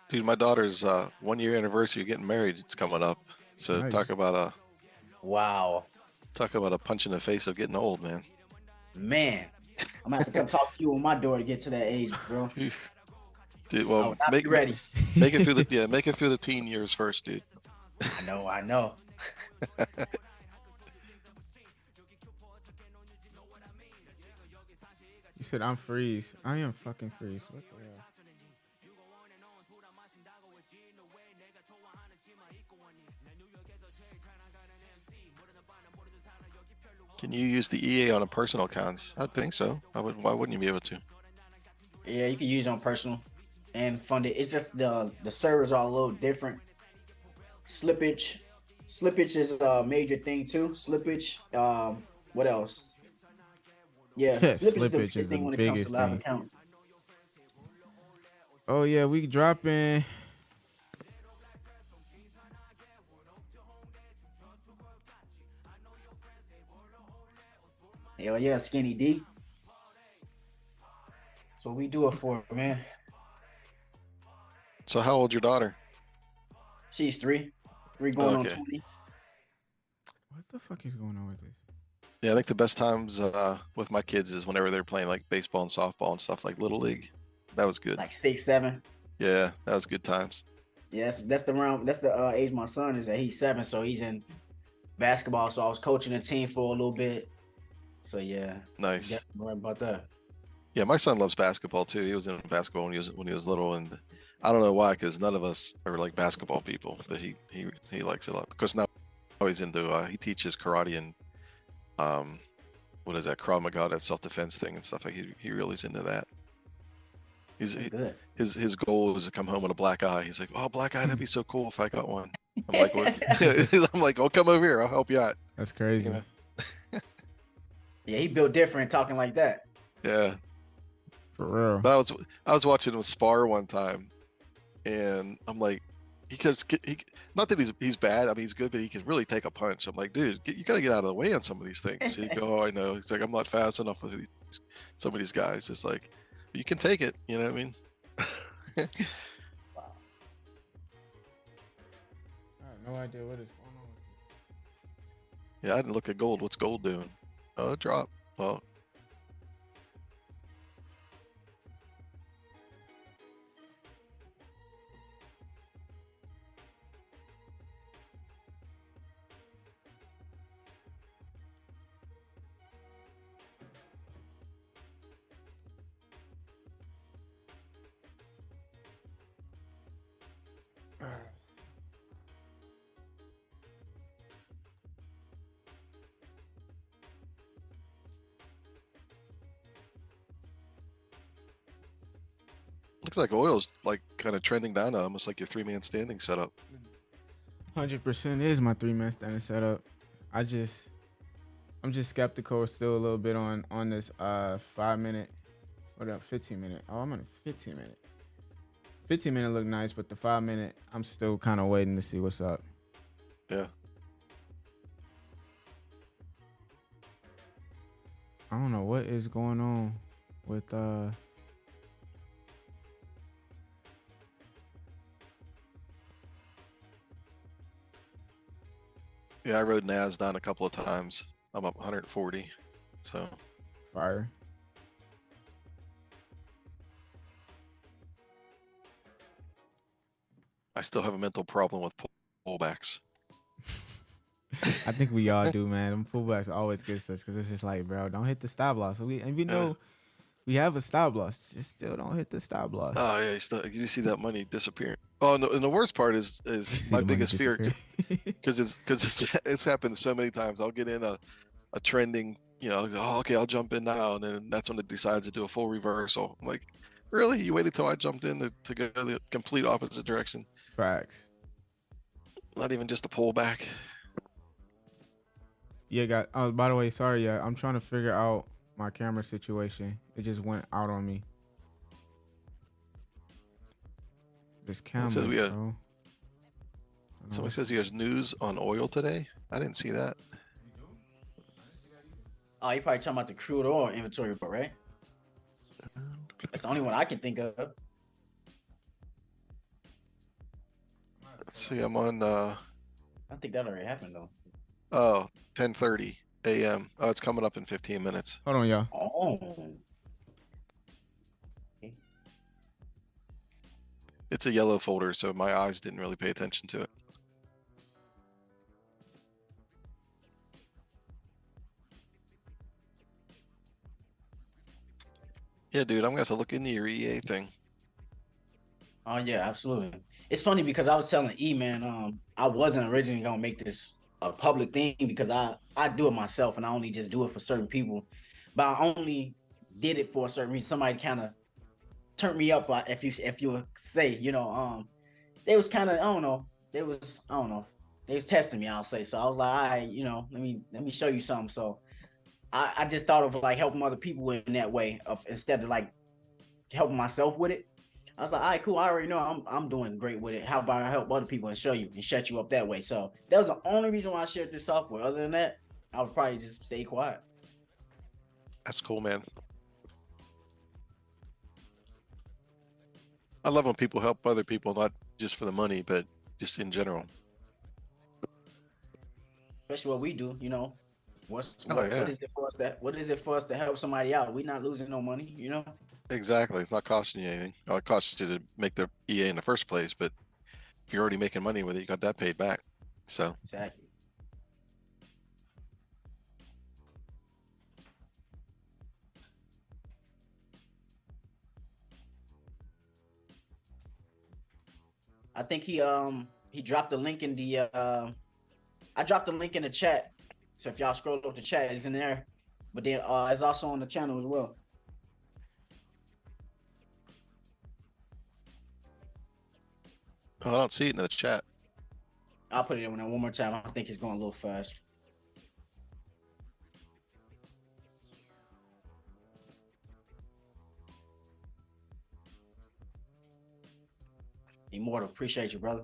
Dude, my daughter's 1 year anniversary of getting married. It's coming up. So Nice. talk about Wow, a punch in the face of getting old, man. man, I'm gonna have to come talk to you on my door to get to that age, bro. Dude, I well, will not be ready. make it through the teen years first, dude. I know. You said I'm freeze. I am fucking freeze. What the hell? Can you use the EA on a personal accounts? I think so. Why wouldn't you be able to? Yeah, you can use it on personal and fund it. It's just the servers are a little different. Slippage is a major thing too. Slippage. What else? Yeah, Slippage the is the thing when it comes to biggest live thing. account. Oh yeah, we dropping. Hell yeah, Skinny D. That's what we do it for, man. So how old's your daughter? She's 3 going on Okay. 20. What the fuck is going on with this? Yeah, I think the best times with my kids is whenever they're playing like baseball and softball and stuff like Little League. That was good. Like 6, 7. Yeah, that was good times. Yeah, that's the age my son is at. He's 7, so he's in basketball. So I was coaching a team for a little bit. So yeah, Nice. right about that. Yeah, my son loves basketball too. He was in basketball when he was little, and I don't know why, because none of us are like basketball people, but he likes it a lot. Because now he's into he teaches karate and what is that, Krav Maga, that self-defense thing and stuff. Like he really is into that. Good. His goal is to come home with a black eye. He's like, oh, black eye, that'd be so cool if I got one. I'm like, what? I'm like, oh, come over here, I'll help you out. That's crazy. You know? Yeah, he built different talking like that. Yeah. For real. But I was watching him spar one time, and I'm like, not that he's bad. I mean, he's good, but he can really take a punch. I'm like, dude, you got to get out of the way on some of these things. So you go, oh, I know. He's like, I'm not fast enough with some of these guys. It's like, you can take it. You know what I mean? Wow. I have no idea what is going on. Yeah, I didn't look at gold. What's gold doing? Oh, it dropped. Well, looks like oil's like kind of trending down now, almost like your 3-man standing setup. 100% is my 3-man standing setup. I'm just skeptical still a little bit on this 5-minute, 15-minute. Oh, I'm on a 15-minute. 15-minute look nice, but the 5-minute, I'm still kind of waiting to see what's up. Yeah. I don't know what is going on with Yeah, I rode NAS down a couple of times. I'm up 140. So fire. I still have a mental problem with pullbacks. I think we all do, man. Them pullbacks always get us because it's just like, bro, don't hit the stop loss. We know we have a stop loss, just still don't hit the stop loss. Oh yeah, you see that money disappearing. Oh no, and the worst part is my biggest fear, because it's happened so many times. I'll get in a trending, oh, okay, I'll jump in now, and then that's when it decides to do a full reversal. I'm like, really? You waited till I jumped in to go the complete opposite direction? Facts. Not even just a pullback. Yeah, oh, by the way, sorry, I'm trying to figure out my camera situation. It just went out on me. This camera, bro. Somebody says he has news on oil today. I didn't see that. Oh, you probably talking about the crude oil inventory report, right? That's the only one I can think of. Let's see, I'm on I think that already happened though. 10:30 a.m. Oh, it's coming up in 15 minutes. Hold on, y'all. Oh. It's a yellow folder, so my eyes didn't really pay attention to it. Yeah, dude, I'm gonna have to look into your EA thing. Oh yeah, absolutely. It's funny because I was telling E, man, I wasn't originally gonna make this a public thing because I do it myself and I only just do it for certain people, but I only did it for a certain reason. Somebody kind of turned me up, if you say, they was kind of I don't know, they was testing me. I'll say so. I was like, all right, let me show you something. So I just thought of like helping other people in that way of instead of like helping myself with it. I was like, all right, cool. I already know I'm doing great with it. How about I help other people and show you and shut you up that way? So that was the only reason why I shared this software. Other than that, I would probably just stay quiet. That's cool, man. I love when people help other people, not just for the money, but just in general. Especially what we do, what yeah. is it for us to help somebody out? We're not losing no money, Exactly. It's not costing you anything. Well, it costs you to make the EA in the first place, but if you're already making money with it, you got that paid back. So Exactly. I think he dropped the link in the I dropped the link in the chat. So if y'all scroll up the chat, it's in there. But then it's also on the channel as well. I don't see it in the chat. I'll put it in one more time. I think it's going a little fast. Immortal, appreciate you, brother.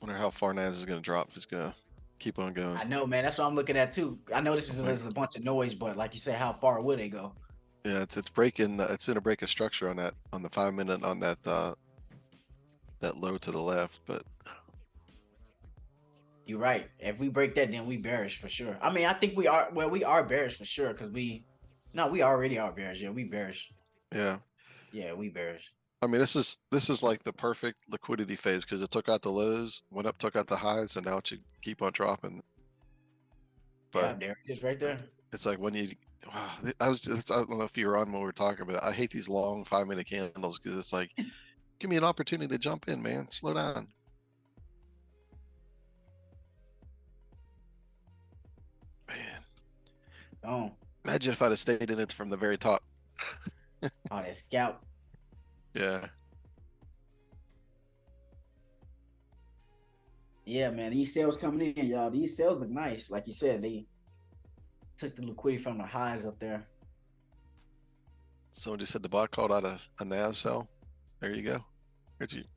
Wonder how far NAS is going to drop. If it's going to keep on going. I know, man. That's what I'm looking at too. I know this is a bunch of noise, but like you said, how far would they go? Yeah, it's breaking. It's going to break a structure on the 5 minute on that low to the left. But You're right. If we break that, then we bearish for sure. I mean, I think we are. Well, we are bearish for sure because we already are bearish. Yeah, we bearish. yeah, we bearish. I mean, this is like the perfect liquidity phase because it took out the lows, went up, took out the highs, and now it should keep on dropping. But yeah, there it is, right there. It's like when you, wow, I don't know if you were on when we were talking, but I hate these long 5 minute candles because it's like, give me an opportunity to jump in, man. Slow down. Man, Oh, imagine if I'd have stayed in it from the very top. oh, that scalp. Yeah. Yeah, man. These sales coming in, y'all. These sales look nice. Like you said, they took the liquidity from the highs up there. Someone just said the bot called out a NAS sell. There you go.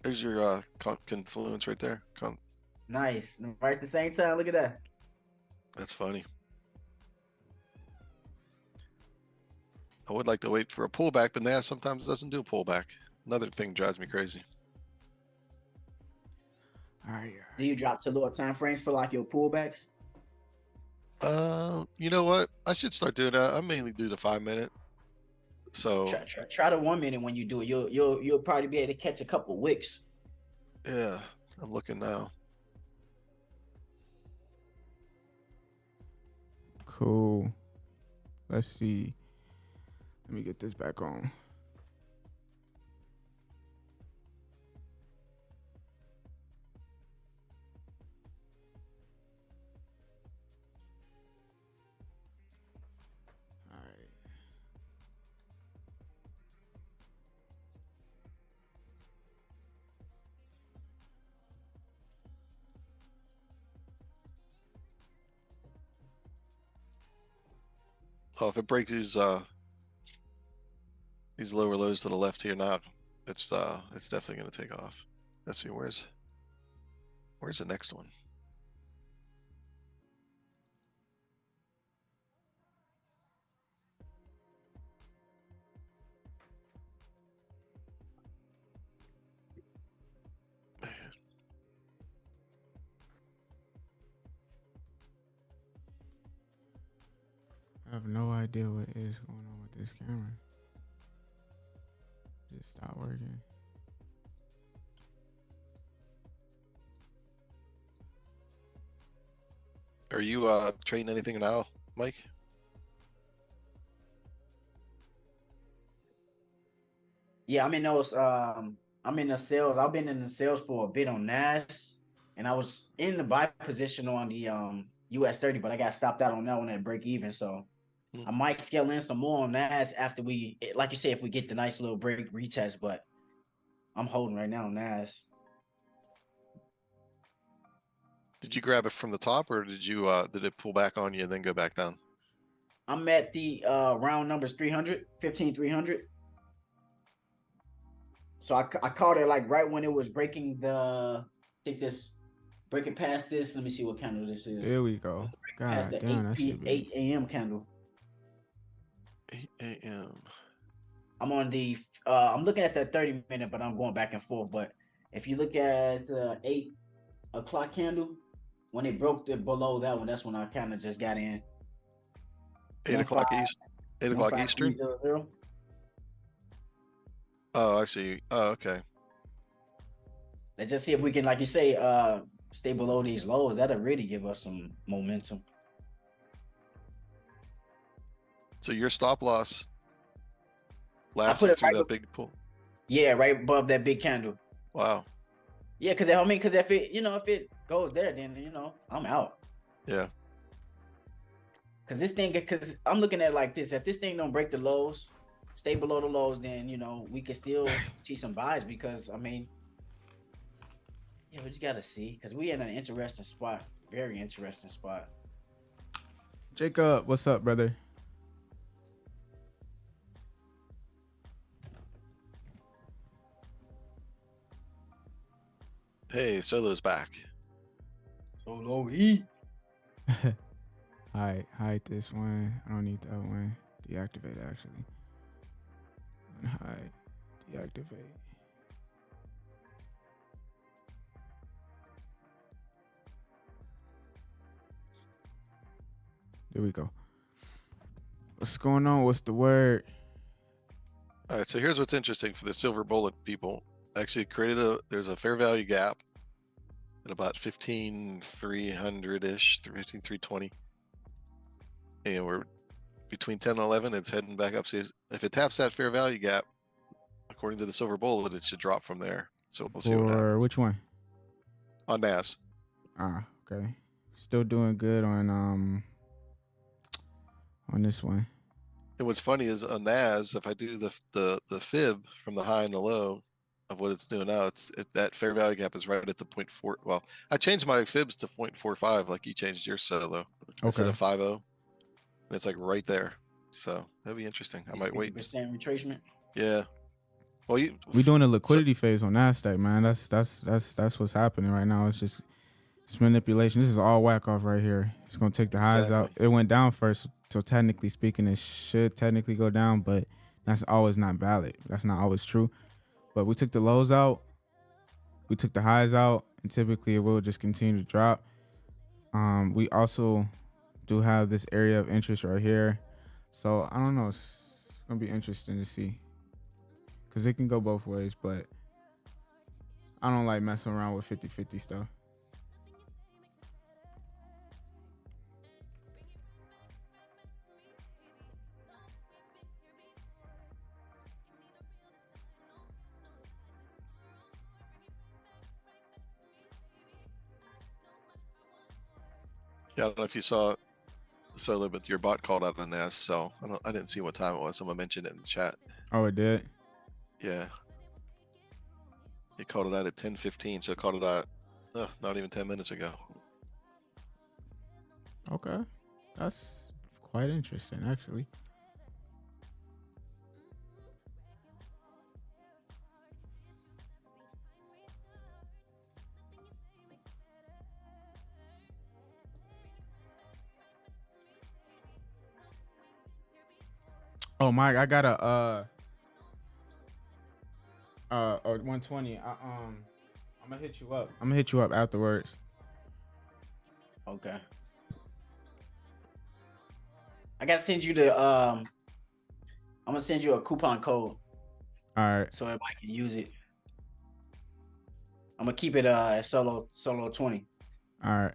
There's your confluence right there. Nice. Right at the same time. Look at that. That's funny. I would like to wait for a pullback, but NAS sometimes doesn't do a pullback. Another thing drives me crazy. All right. Do you drop to lower time frames for like your pullbacks? You know what? I should start doing that. I mainly do the 5 minute. So try the 1 minute when you do it. You'll probably be able to catch a couple wicks. Yeah, I'm looking now. Cool. Let's see. Let me get this back on. All right. Oh, if it breaks these lower lows to the left here now, it's definitely gonna take off. Let's see, where's the next one? I have no idea what is going on with this camera. Just stopped working. Are you trading anything now, Mike? Yeah, I'm in those. I'm in the sales. I've been in the sales for a bit on NAS, and I was in the buy position on the US30, but I got stopped out on that one at break even. So I might scale in some more on NAS after we, like you say, if we get the nice little break retest. But I'm holding right now on NAS. Did you grab it from the top, or did it pull back on you and then go back down? I'm at the round numbers 300, 15,300. So I caught it like right when it was breaking the, I think this, breaking past this. Let me see what candle this is. Here we go. Past God the damn, that should be 8 a.m. candle. 8 a.m. I'm on the, I'm looking at the 30-minute, but I'm going back and forth. But if you look at 8 o'clock candle, when it broke below that one, that's when I kind of just got in. 8 o'clock East. 8 o'clock Eastern. 15,300. Oh, I see. Oh, okay. Let's just see if we can, like you say, stay below these lows. That'll really give us some momentum. So your stop loss lasted through that big pull. Yeah, right above that big candle. Wow. Yeah, because I mean, if it, if it goes there, then I'm out. Yeah. Because this thing, because I'm looking at it like this. If this thing don't break the lows, stay below the lows, then we can still see some buys. Because I mean, yeah, we just gotta see. Because we in an interesting spot, very interesting spot. Jacob, what's up, brother? Hey, Solo's back. Solo E. Hide this one. I don't need that one. Deactivate actually. And hide. Deactivate. There we go. What's going on? What's the word? All right, so here's what's interesting for the silver bullet people. Actually there's a fair value gap at about 15,300-ish, 15,320. And we're between 10 and 11, it's heading back up. So if it taps that fair value gap, according to the silver bullet, it should drop from there. So we'll see what happens. Which one? On NAS. Ah, okay. Still doing good on this one. And what's funny is on NAS, if I do the fib from the high and the low of what it's doing now, that fair value gap is right at the 0.4. Well, I changed my fibs to 0.45 like you changed your Solo instead of 50. And it's like right there. So that'd be interesting. I might wait. Percent retracement. Yeah. Well, we doing a liquidity phase on NASDAQ, man. That's what's happening right now. It's manipulation. This is all whack off right here. It's gonna take the highs out. It went down first, so technically speaking, it should technically go down, but that's always not valid. That's not always true. But we took the lows out, we took the highs out, and typically it will just continue to drop. We also do have this area of interest right here, so I don't know. It's gonna be interesting to see, because it can go both ways, but I don't like messing around with 50-50 stuff. Yeah, I don't know if you saw Solo, but your bot called out on NAS, so I didn't see what time it was. Someone mentioned it in the chat. Oh, it did? Yeah. It called it out at 10:15, so it called it out not even 10 minutes ago. Okay. That's quite interesting, actually. Oh, Mike, I got a 120. I'm gonna hit you up. I'm gonna hit you up afterwards. Okay. I gotta send you the I'm gonna send you a coupon code All right. so everybody can use it. I'm gonna keep it at solo 20. All right.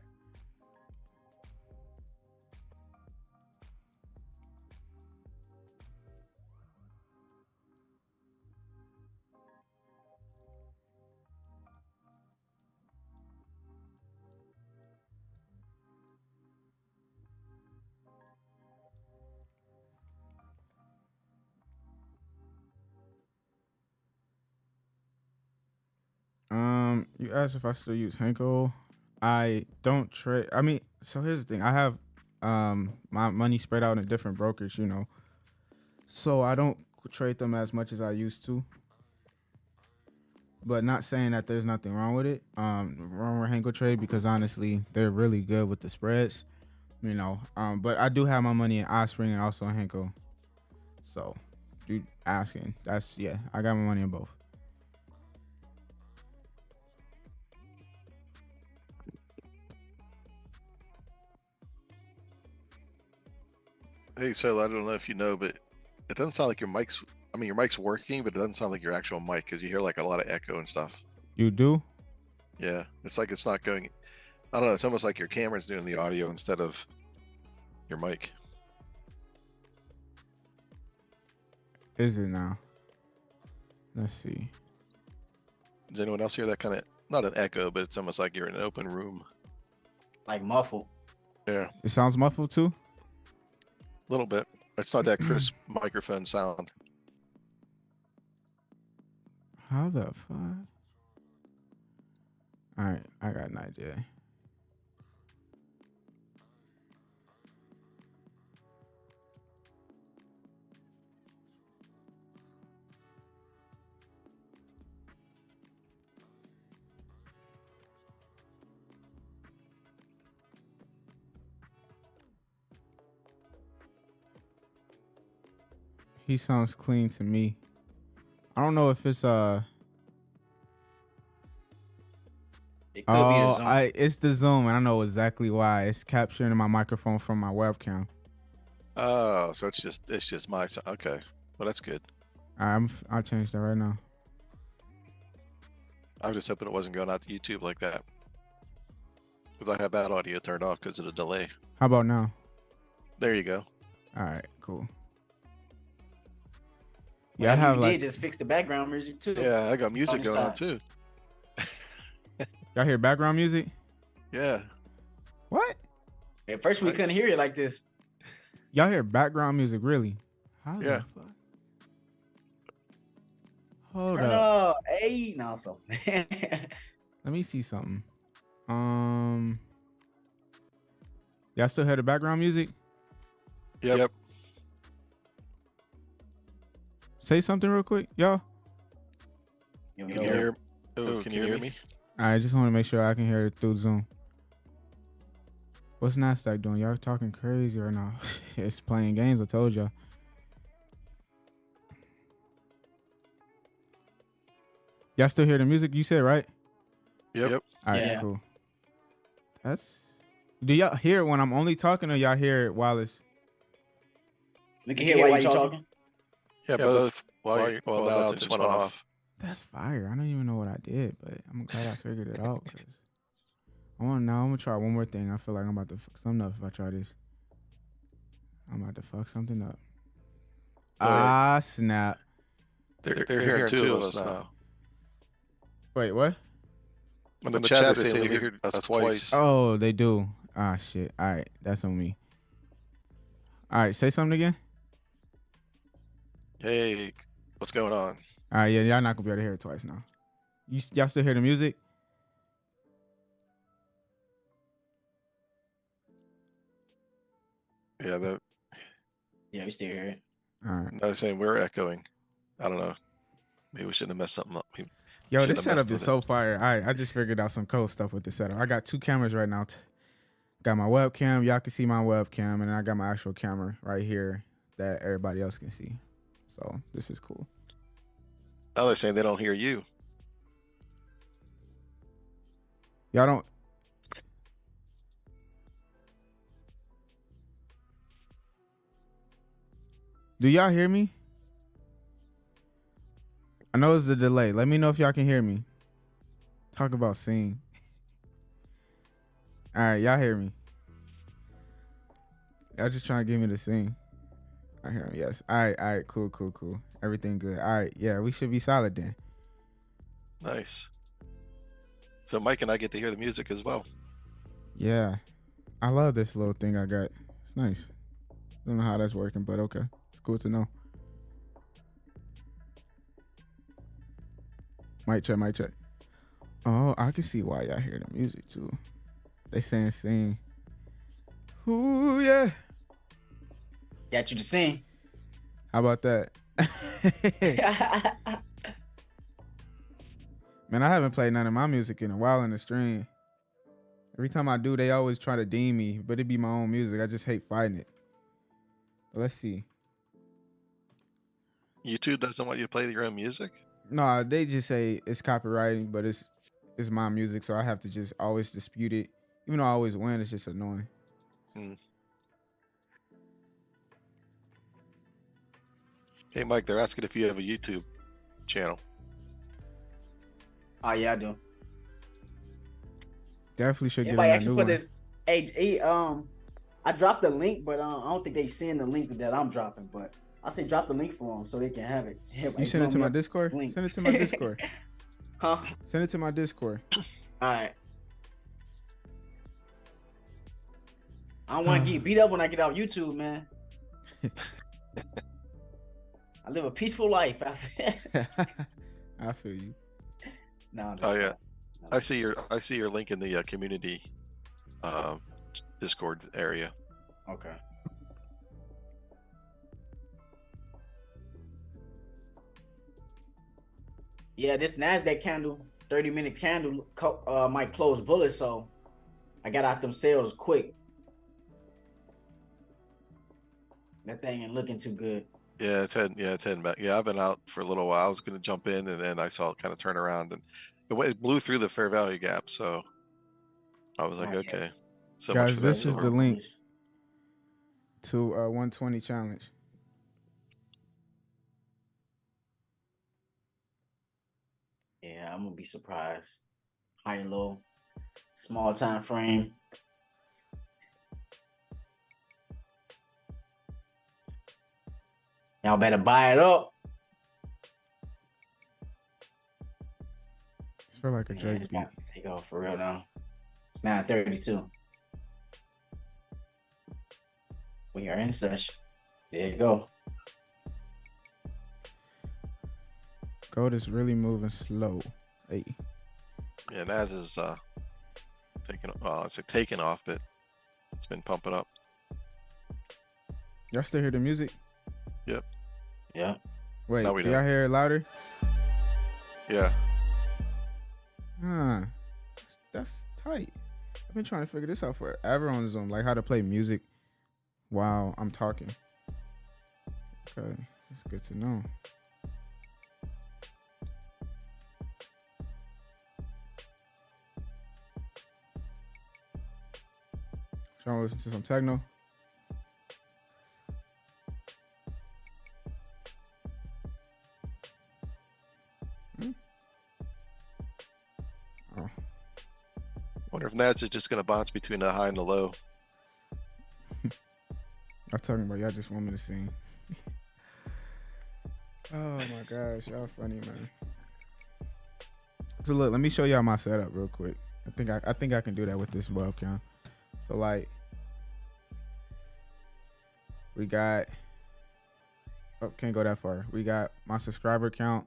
You asked if I still use Henko. I don't trade. I mean, so here's the thing. I have my money spread out in different brokers, you know. So I don't trade them as much as I used to. But not saying that there's nothing wrong with it. Wrong with Henko trade because honestly, they're really good with the spreads, you know. But I do have my money in Osprey and also in Henko. So, you asking? That's I got my money in both. Hey, so I don't know if you know, but it doesn't sound like your mic's. I mean, your mic's working, but it doesn't sound like your actual mic because you hear like a lot of echo and stuff. You do? Yeah, it's like it's not going. I don't know. It's almost like your camera's doing the audio instead of your mic. Is it now? Let's see. Does anyone else hear that kind of not an echo, but it's almost like you're in an open room? Like muffled. Yeah, It sounds muffled too? a little bit. It's not that crisp microphone sound. How the fuck? All right, I got an idea. He sounds clean to me. I don't know if it's It could be the zone. it's the Zoom, and I know exactly why. It's capturing my microphone from my webcam. Oh, so it's just my sound. Okay, well that's good. I'll change that right now. I was just hoping it wasn't going out to YouTube like that because I have that audio turned off because of the delay. How about now? There you go. All right, cool. Yeah, I have you like did just fix the background music too. Yeah, I got music the going on side. too. y'all hear background music? Yeah. What? At first we Nice. couldn't hear it like this. Y'all hear background music really? How the Yeah. fuck? Hold Turn up. up. Hey, no, so Let me see something. Y'all still hear the background music? Yep. Say something real quick, y'all. Yo, Can you hear? Oh, can you hear me? I just want to make sure I can hear it through Zoom. What's Nasdaq doing? Y'all talking crazy right now? It's playing games. I told y'all. Y'all still hear the music? You said right? Yep. All right, Yeah. cool. Do y'all hear it when I'm only talking, or y'all hear it while it's? We can hear while you talking. Yeah, both. Well, now it just went off. That's fire. I don't even know what I did, but I'm glad I figured it out. 'Cause I'm gonna try one more thing. I feel like I'm about to fuck something up if I try this. I'm about to fuck something up. Oh, Snap. They're hearing two of us now. Wait, what? In the chat, they say they heard us twice. Oh, they do. Shit. All right, that's on me. All right, say something again. Hey, what's going on? All right, yeah, y'all not gonna be able to hear it twice now. Y'all still hear the music? Yeah, Yeah, we still hear it. All right. I was saying we're echoing. I don't know. Maybe we shouldn't have messed something up. Yo, Shouldn't this have messed setup is with so it. fire. All right, I just figured out some cool stuff with the setup. I got 2 cameras right now. Got my webcam. Y'all can see my webcam, and then I got my actual camera right here that everybody else can see. So this is cool. Now they're saying they don't hear you. Y'all don't. Do y'all hear me? I know it's the delay. Let me know if y'all can hear me. Talk about sing. All right, y'all hear me. Y'all just trying to get me to sing. I hear him, yes. All right, cool. Everything good. All right, yeah, we should be solid then. Nice. So Mike and I get to hear the music as well. Yeah, I love this little thing I got. It's nice. Don't know how that's working, but okay. It's cool to know. Mic check. Oh, I can see why y'all hear the music too. They saying sing. Ooh, yeah. Got you to sing. How about that? Man, I haven't played none of my music in a while in the stream. Every time I do, they always try to deem me, but it be my own music. I just hate fighting it. But let's see. YouTube doesn't want you to play your own music? No, they just say it's copywriting, but it's my music, so I have to just always dispute it. Even though I always win, it's just annoying. Hey Mike, they're asking if you have a YouTube channel. Oh yeah, I do. Definitely should get on Anybody that actually new for one. this? Hey, I dropped the link, but I don't think they send the link that I'm dropping. But I say drop the link for them so they can have it. You send it to my Discord? Link. Send it to my Discord. Huh? Send it to my Discord. All right. I don't want to get beat up when I get off YouTube, man. I live a peaceful life. I feel you. No. Oh yeah, I see your link in the community Discord area. Okay. Yeah, this NASDAQ candle, 30-minute candle, might close bullet, so I got out them sales quick. That thing ain't looking too good. Yeah, it's heading back. Yeah, I've been out for a little while. I was going to jump in, and then I saw it kind of turn around, and it blew through the fair value gap. So I was like, okay. So guys, much for that. this is the link to 120 challenge. Yeah, I'm gonna be surprised. High and low, small time frame. Y'all better buy it up. It's for like a Drake beat. Take off for real now. It's 9:32. We are in session. There you go. Gold is really moving slow. Hey. Yeah, Naz is taking off, but it's been pumping up. Y'all still hear the music? Yep. Yeah. Wait, No, we do y'all don't. hear it louder? Yeah. Huh. That's tight. I've been trying to figure this out forever on Zoom, like how to play music while I'm talking. Okay, that's good to know. Trying to listen to some techno. Oh. Wonder if Naz is just going to bounce between the high and the low. I'm talking about y'all just want me to sing. Oh my gosh, y'all funny, man. So look, let me show y'all my setup real quick. I think I can do that with this webcam. So like, we got, can't go that far. We got my subscriber count.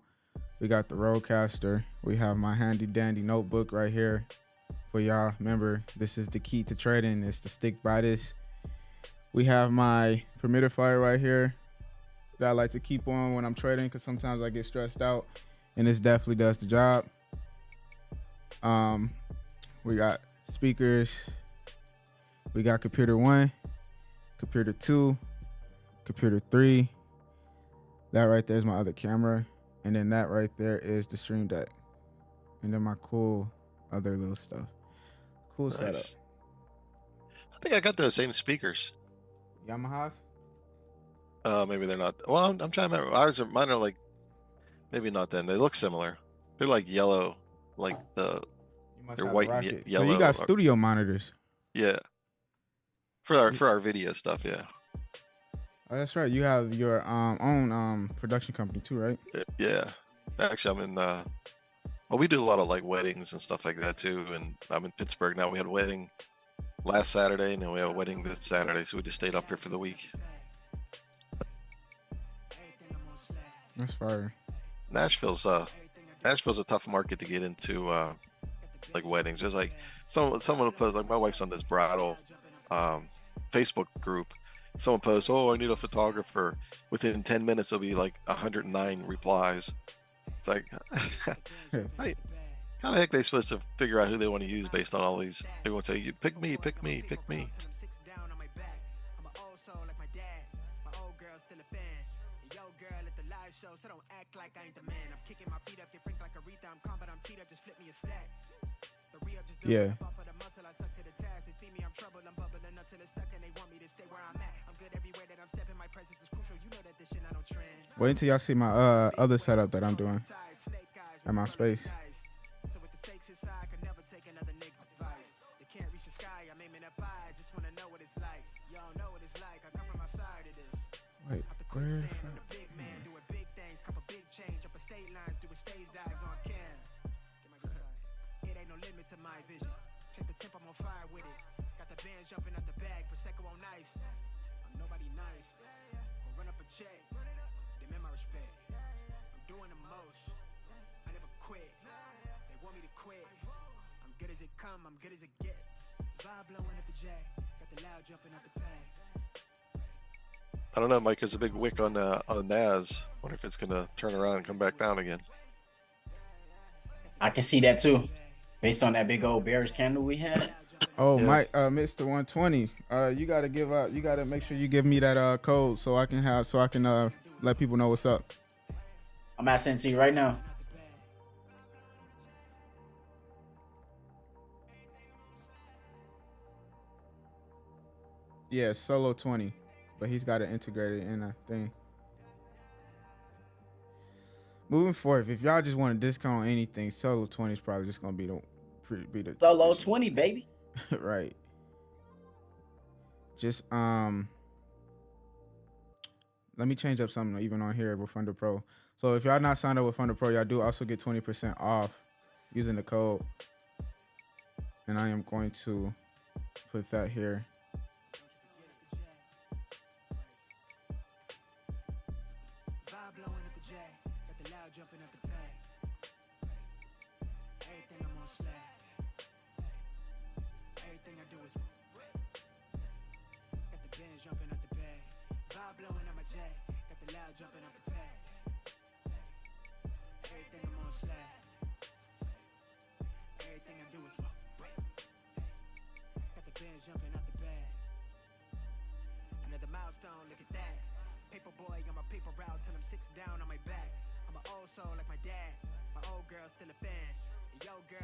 We got the Roadcaster. We have my handy dandy notebook right here for y'all. Remember, this is the key to trading, is to stick by this. We have my humidifier right here that I like to keep on when I'm trading because sometimes I get stressed out, and this definitely does the job. We got speakers. We got computer 1, computer 2, computer 3. That right there is my other camera, and then that right there is the stream deck, and then my cool other little stuff. Cool setup. Nice. I think I got those same speakers. Yamahas. Maybe they're not. Well, I'm trying to remember. Mine are like, maybe not then. They look similar. They're like yellow, like they're white and yellow. So you got studio monitors. Yeah. For our video stuff, yeah. Oh, that's right. You have your own production company too, right? Yeah. Actually, I'm in. Well, we do a lot of like weddings and stuff like that too. And I'm in Pittsburgh now. We had a wedding last Saturday, and then we have a wedding this Saturday, so we just stayed up here for the week. That's fire. Nashville's a tough market to get into, like weddings. There's like someone will post, like my wife's on this bridal Facebook group. Someone posts, "Oh, I need a photographer." Within 10 minutes, there'll be like 109 replies. It's like, how the heck are they supposed to figure out who they want to use based on all these? They won't say, "You pick me, pick me, pick me." Yeah. Wait until y'all see my other setup that I'm doing at my space. Wait, where? I'm good as it gets. Vibe blowing at the J. Got the loud jumping at the pay. I don't know, Mike. There's a big wick on NAS. Wonder if it's gonna turn around and come back down again. I can see that too, based on that big old bearish candle we had. Oh, Yeah. Mike, Mr. 120. You gotta give out. You gotta make sure you give me that code so I can let people know what's up. I'm at sending to you right now. Yeah, solo 20, but he's got to integrate it in a thing. Moving forward, if y'all just want to discount anything, solo 20 is probably just gonna be the Solo 20, baby. Right. Just let me change up something even on here with Thunder Pro. So if y'all not signed up with Thunder Pro, y'all do also get 20% off using the code. And I am going to put that here.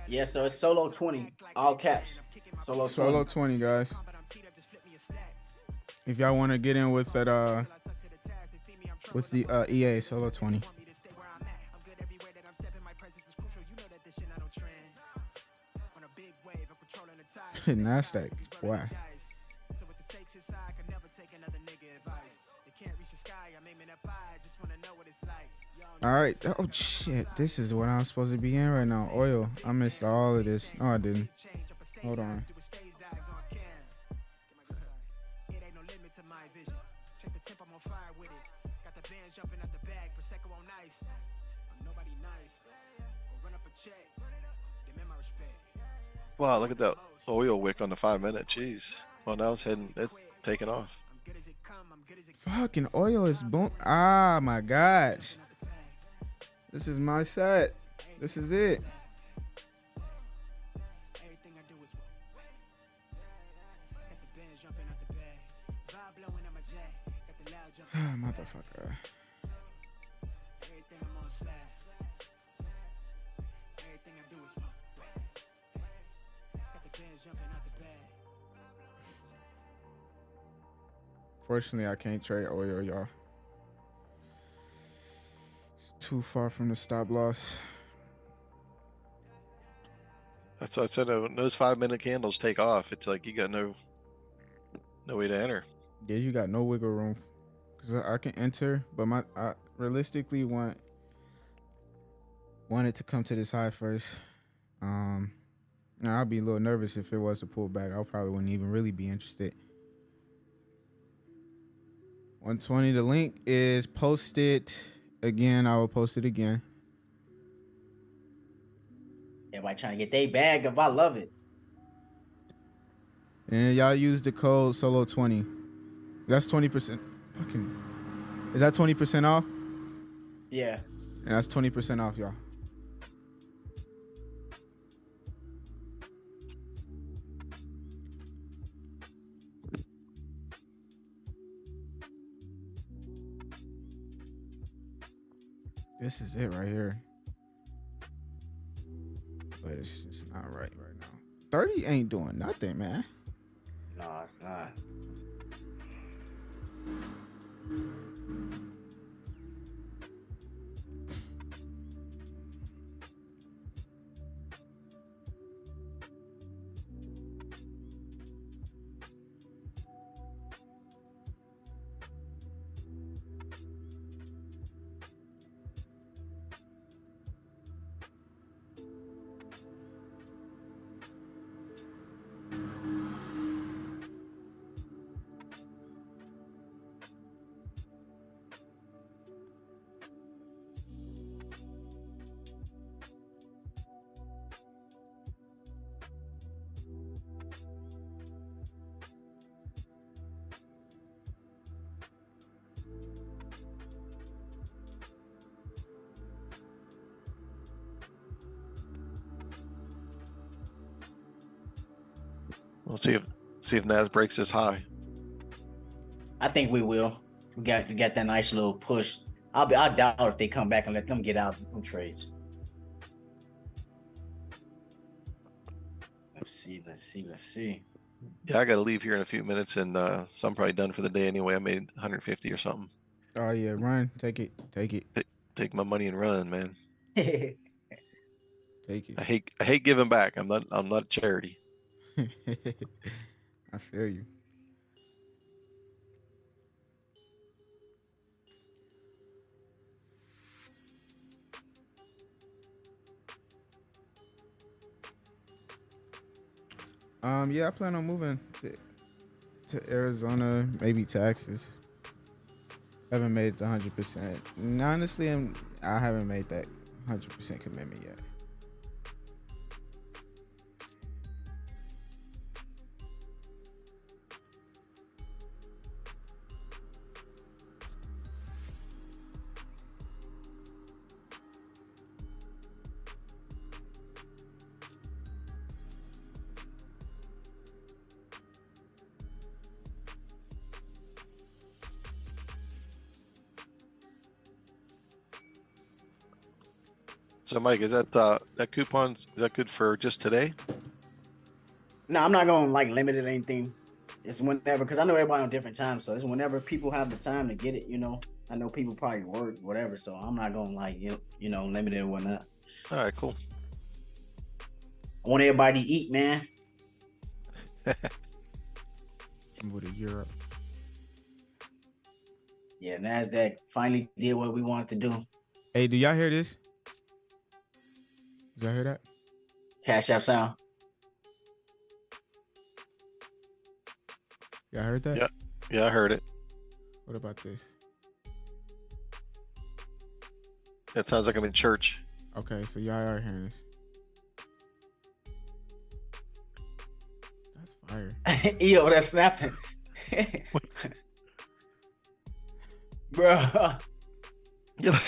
Yeah, so it's solo 20, all caps. Solo 20. Solo 20, guys. If y'all want to get in with that, with the EA solo 20. Nasdaq, why? All right. Oh shit, this is what I'm supposed to be in right now. Oil. I missed all of this. No, I didn't. Hold on. Wow, look at that oil wick on the 5 minute. Jeez. Well, now it's taking off. Fucking oil is boom. Ah, my gosh. This is my set. This is it. Everything I do is got the bands jumping out the bag. Vibe blowing on my jack. Got the loud jumping. Motherfucker. Everything I'm on slab. Everything I do is got the bands jumping out the bag. Fortunately, I can't trade oil, y'all. It's too far from the stop loss. That's what I said. When those 5-minute candles take off, it's like you got no way to enter. Yeah, you got no wiggle room. Cause I can enter, but I realistically want it to come to this high first. Now I'd be a little nervous if it was to pull back. I probably wouldn't even really be interested. 120. The link is posted again. I will post it again. Everybody trying to get their bag up. I love it. And y'all use the code SOLO20. That's 20%. Fucking. Is that 20% off? Yeah. And that's 20% off, y'all. This is it right here. But it's just not right now. 30 ain't doing nothing, man. No, it's not. We'll see if Nas breaks his high. I think we will. We got that nice little push. I doubt if they come back and let them get out of trades. Let's see. Yeah, I got to leave here in a few minutes, and so I'm probably done for the day anyway. I made 150 or something. Oh yeah, run. Take it. Take my money and run, man. Take it. I hate giving back. I'm not a charity. I feel you. Yeah, I plan on moving to Arizona, maybe Texas. Haven't made the 100%. And honestly, I haven't made that 100% commitment yet. So, Mike, is that coupon, is that good for just today? No, I'm not gonna like limit it or anything. It's whenever, because I know everybody on different times, so it's whenever people have the time to get it. I know people probably work, whatever, so I'm not gonna like limit it or whatnot. All right, cool. I want everybody to eat, man. Move to Europe. Yeah, NASDAQ finally did what we wanted to do. Hey, do y'all hear this? Did y'all hear that? Cash App sound. Y'all heard that? Yeah, I heard it. What about this? It sounds like I'm in church. Okay, so y'all are hearing this. That's fire. Yo, that's snapping. bro. Yeah.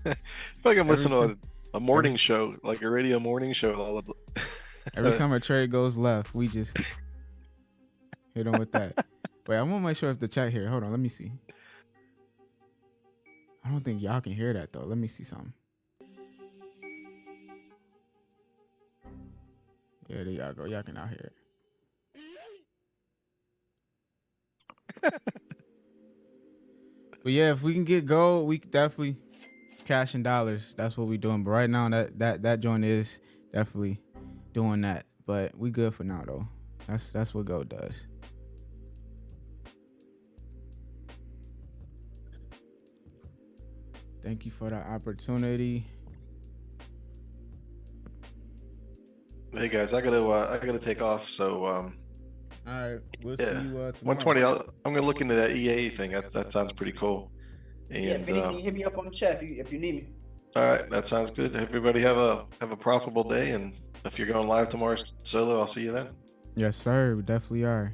If I can listen to a morning show, like a radio morning show, all of Every time a trade goes left, we just hit them with that. Wait, I want to make sure if the chat here. Hold on, let me see. I don't think y'all can hear that though. Let me see something. Yeah, there y'all go. Y'all can now hear it. But yeah, if we can get gold, we could definitely cash in dollars. That's what we doing. But right now, that joint is definitely doing that. But we good for now though. That's what gold does. Thank you for the opportunity. Hey guys, I gotta take off. So All right, we'll see you tomorrow. 120. I'm gonna look into that EA thing. That sounds pretty cool. And Yeah, if anything, hit me up on the chat if you need me. all right, that sounds good. Everybody have a profitable day, and if you're going live tomorrow solo, I'll see you then. Yes, sir. We definitely are.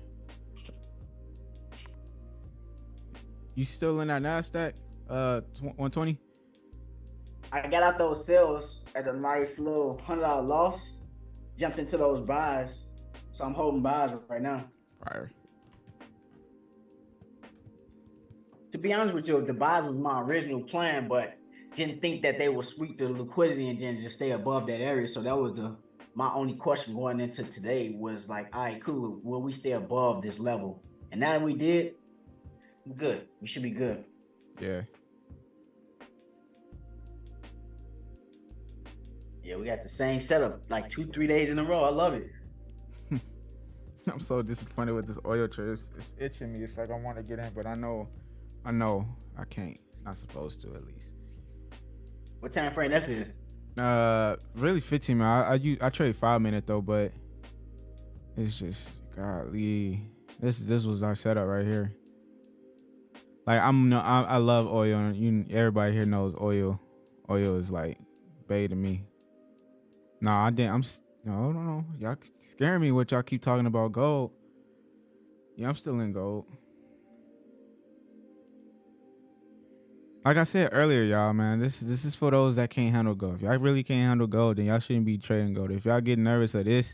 You still in that NASDAQ? 120? I got out those sales at a nice little $100 loss. Jumped into those buys, so I'm holding buys right now. Fire. To be honest with you, the buys was my original plan, but didn't think that they would sweep the liquidity and then just stay above that area. So that was my only question going into today was like, all right, cool. Will we stay above this level? And now that we did, we're good. We should be good. Yeah. Yeah, we got the same setup like 2-3 days in a row. I love it. I'm so disappointed with this oil trade. It's itching me. It's like I want to get in, but I know I can't. Not supposed to, at least. What time frame that's in? Really 15 minutes. I trade 5 minutes though, but it's just godly. This was our setup right here. Like I love oil. Everybody here knows oil. Oil is like bae to me. No, I didn't. I don't know. Y'all scaring me. What y'all keep talking about gold? Yeah, I'm still in gold. Like I said earlier, y'all, man, this is for those that can't handle gold. If y'all really can't handle gold, then y'all shouldn't be trading gold. If y'all get nervous of this,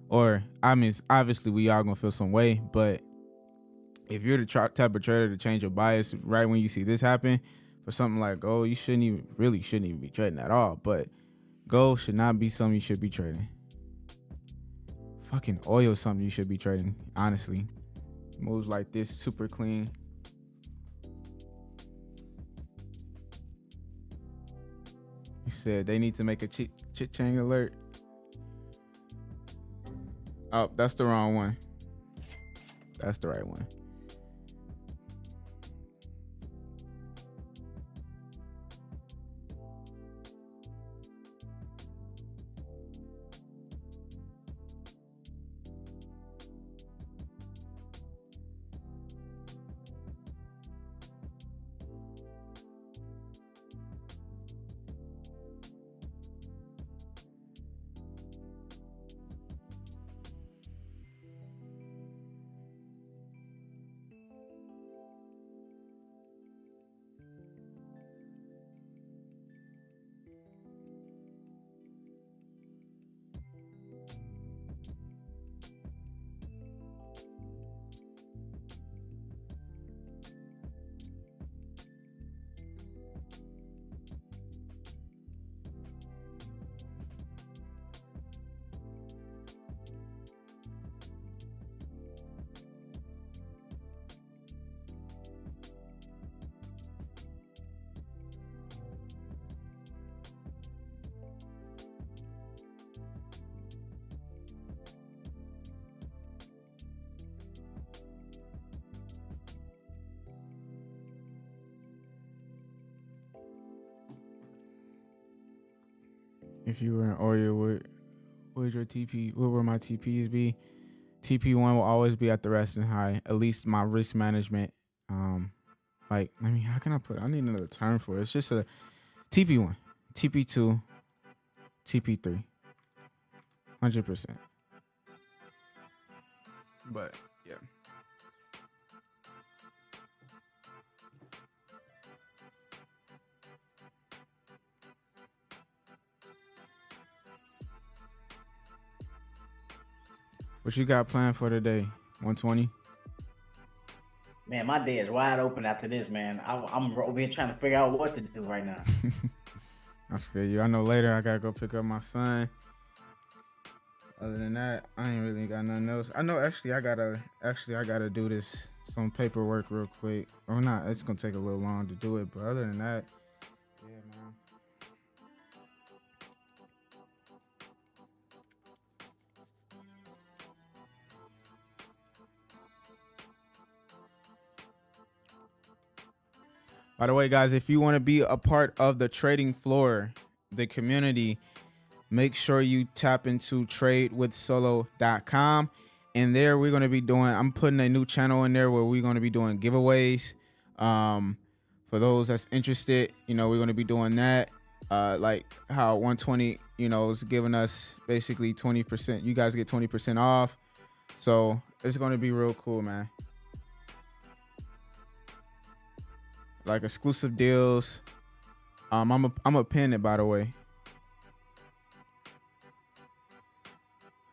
or I mean, obviously we all gonna feel some way, but if you're the type of trader to change your bias right when you see this happen for something like gold, you shouldn't even be trading at all. But gold should not be something you should be trading. Fucking oil is something you should be trading, honestly. Moves like this, super clean. He said they need to make a chit-chang alert. Oh, that's the wrong one. That's the right one. If you were in oil, what would your TP? What would my TPs be? TP1 will always be at the resting high. At least my risk management. Like, I mean, how can I put it? I need another term for it. It's just a TP1, TP2, TP3. 100%. But yeah. What you got planned for today? 120. Man, my day is wide open after this, man. I'm over here trying to figure out what to do right now. I feel you. I know later I gotta go pick up my son. Other than that, I ain't really got nothing else. I know actually I gotta do some paperwork real quick. Or not, it's gonna take a little long to do it, but other than that, yeah, man. By the way, guys, if you want to be a part of the trading floor, the community, make sure you tap into tradewithsolo.com. And there we're going to be doing, I'm putting a new channel in there where we're going to be doing giveaways. For those that's interested, we're going to be doing that. Like how 120, is giving us basically 20%. You guys get 20% off. So it's going to be real cool, man. Like exclusive deals. I'm a pin it, by the way.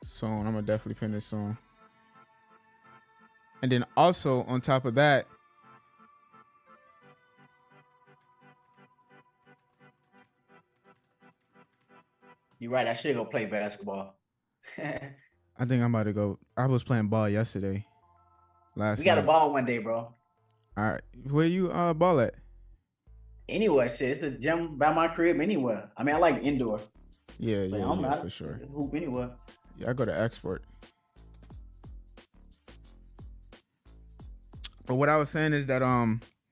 Soon, I'm gonna definitely pin this soon. And then also on top of that, You're right. I should go play basketball. I think I'm about to go. I was playing ball yesterday. We got night. a ball one day, bro. All right, where you ball at? Anywhere, shit. It's a gym by my crib. Anywhere. I mean, I like indoor. Yeah, But yeah, for sure. Hoop anywhere. Yeah, I go to Export. But what I was saying is that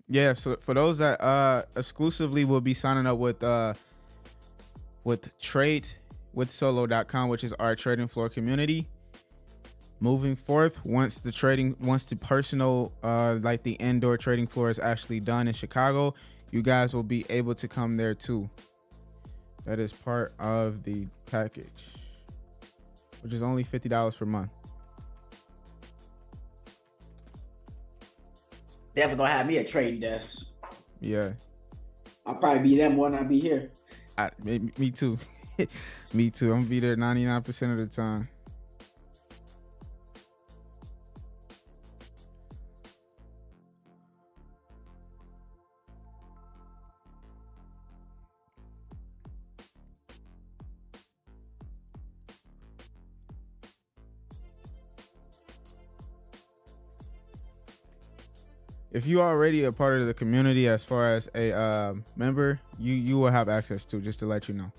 yeah, so for those that exclusively will be signing up with tradewithsolo.com, which is our trading floor community. Moving forth, once the personal like the indoor trading floor is actually done in Chicago, you guys will be able to come there too. That is part of the package, which is only $50 per month. Definitely gonna have me a trading desk. Yeah, I'll probably be there more than I'll be here. Me too. Me too. I'm gonna be there 99% of the time. If you are already a part of the community as far as a member, you will have access to, just to let you know.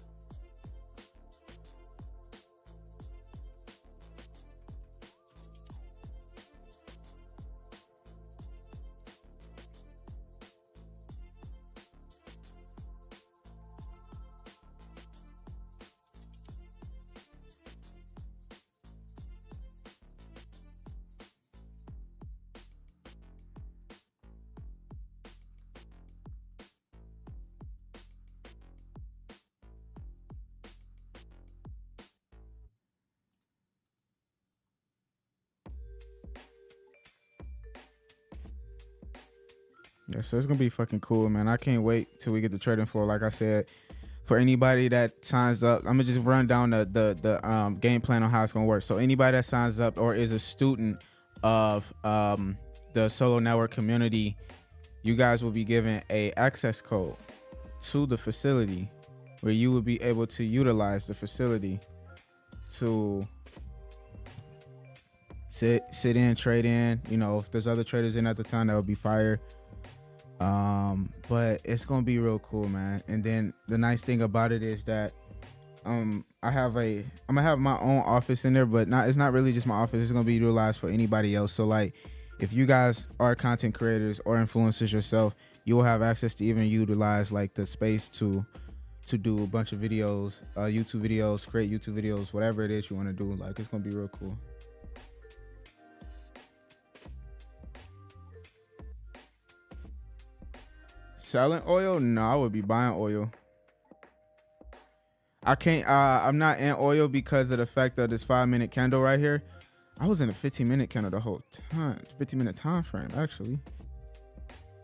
Yeah, so it's gonna be fucking cool, man. I can't wait till we get the trading floor. Like I said, for anybody that signs up, I'm gonna just run down the game plan on how it's gonna work. So anybody that signs up or is a student of the Solo Network community, you guys will be given a access code to the facility where you will be able to utilize the facility to sit in, trade in. If there's other traders in at the time, that would be fire. But it's gonna be real cool, man. And then the nice thing about it is that I'm gonna have my own office in there, but it's not really just my office. It's gonna be utilized for anybody else. So like, if you guys are content creators or influencers yourself, you will have access to even utilize like the space to do a bunch of videos, YouTube videos, create YouTube videos, whatever it is you want to do. Like, it's gonna be real cool. Selling oil? No, I would be buying oil. I can't. I'm not in oil because of the fact that this 5-minute candle right here. I was in a 15-minute candle the whole time. 15-minute time frame, actually.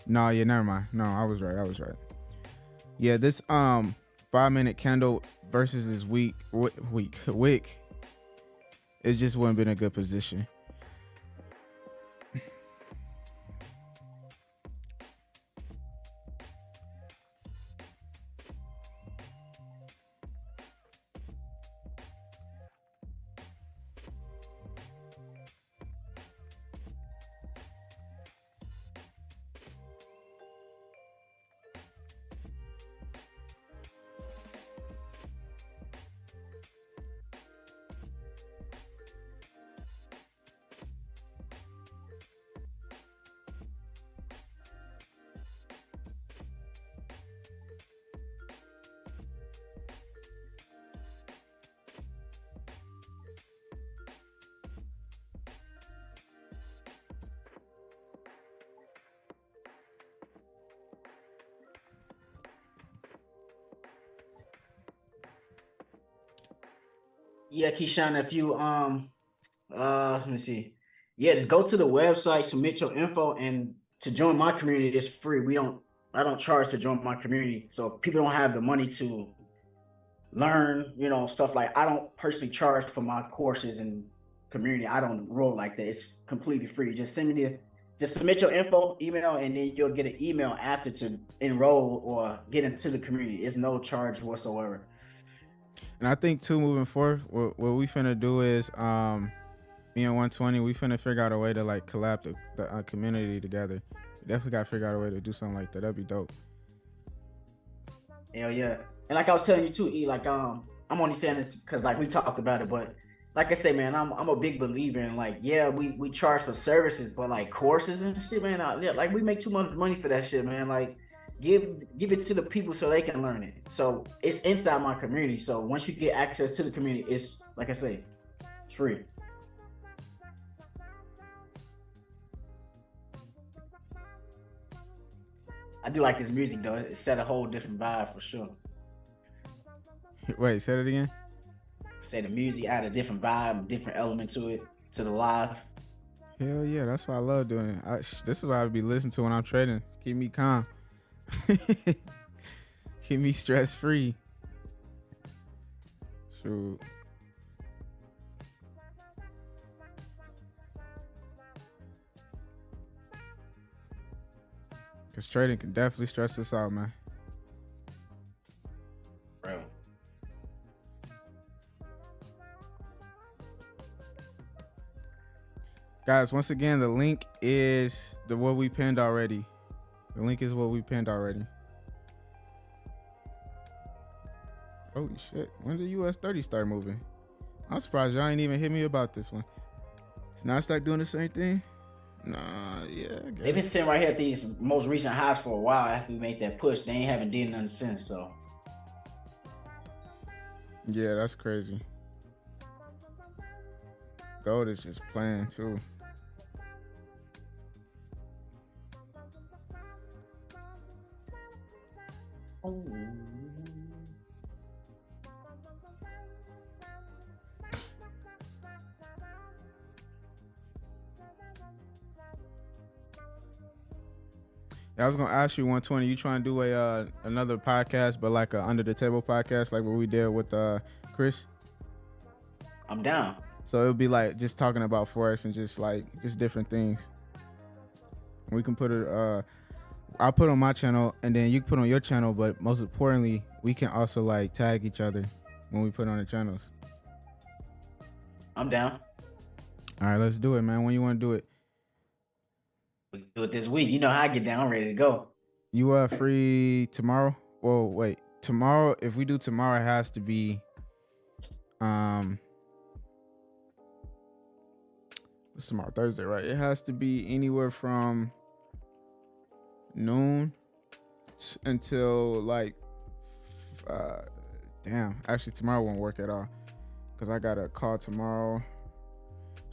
No, yeah, never mind. No, I was right. Yeah, this 5-minute candle versus this wick it just wouldn't been a good position. Yeah, Keyshawn, if you let me see. Yeah, just go to the website, submit your info, and to join my community, it's free. I don't charge to join my community. So if people don't have the money to learn, stuff like, I don't personally charge for my courses and community. I don't roll like that. It's completely free. Just submit your info, email, and then you'll get an email after to enroll or get into the community. It's no charge whatsoever. And I think too, moving forward, what we finna do is, me and 120, we finna figure out a way to like collab the community together. We definitely gotta figure out a way to do something like that. That'd be dope. Hell yeah. And like I was telling you too, E, like I'm only saying this because like we talked about it, but like I say, man, I'm a big believer in like, yeah, we charge for services, but like courses and shit, man, like we make too much money for that shit, man. Like give it to the people so they can learn it. So it's inside my community. So once you get access to the community, it's like I say, it's free. I do like this music though. It set a whole different vibe for sure. Wait, say it again. Say the music add a different vibe, different element to it, to the live. Hell yeah, that's why I love doing it. This is what I would be listening to when I'm trading. Keep me calm. Keep me stress free. Shoot. Cause trading can definitely stress us out, man. Bro. Guys, once again, the link is what we pinned already. The link is what we pinned already. Holy shit. When did US30 start moving? I'm surprised y'all ain't even hit me about this one. Is Nasdaq doing the same thing? Nah, yeah. They've been sitting right here at these most recent highs for a while after we made that push. They haven't did nothing since, so. Yeah, that's crazy. Gold is just playing too. I was gonna ask you 120. You trying to do another podcast, but like a under the table podcast, like what we did with Chris? I'm down. So it would be like just talking about Forex and just different things. We can put it. I'll put it on my channel, and then you can put it on your channel. But most importantly, we can also like tag each other when we put on the channels. I'm down. All right, let's do it, man. When you want to do it? We can do it this week. You know how I get down. I'm ready to go. You free tomorrow? Well, wait. Tomorrow, if we do tomorrow, it has to be what's tomorrow? Thursday, right? It has to be anywhere from noon until like damn. Actually, tomorrow won't work at all because I got a call tomorrow.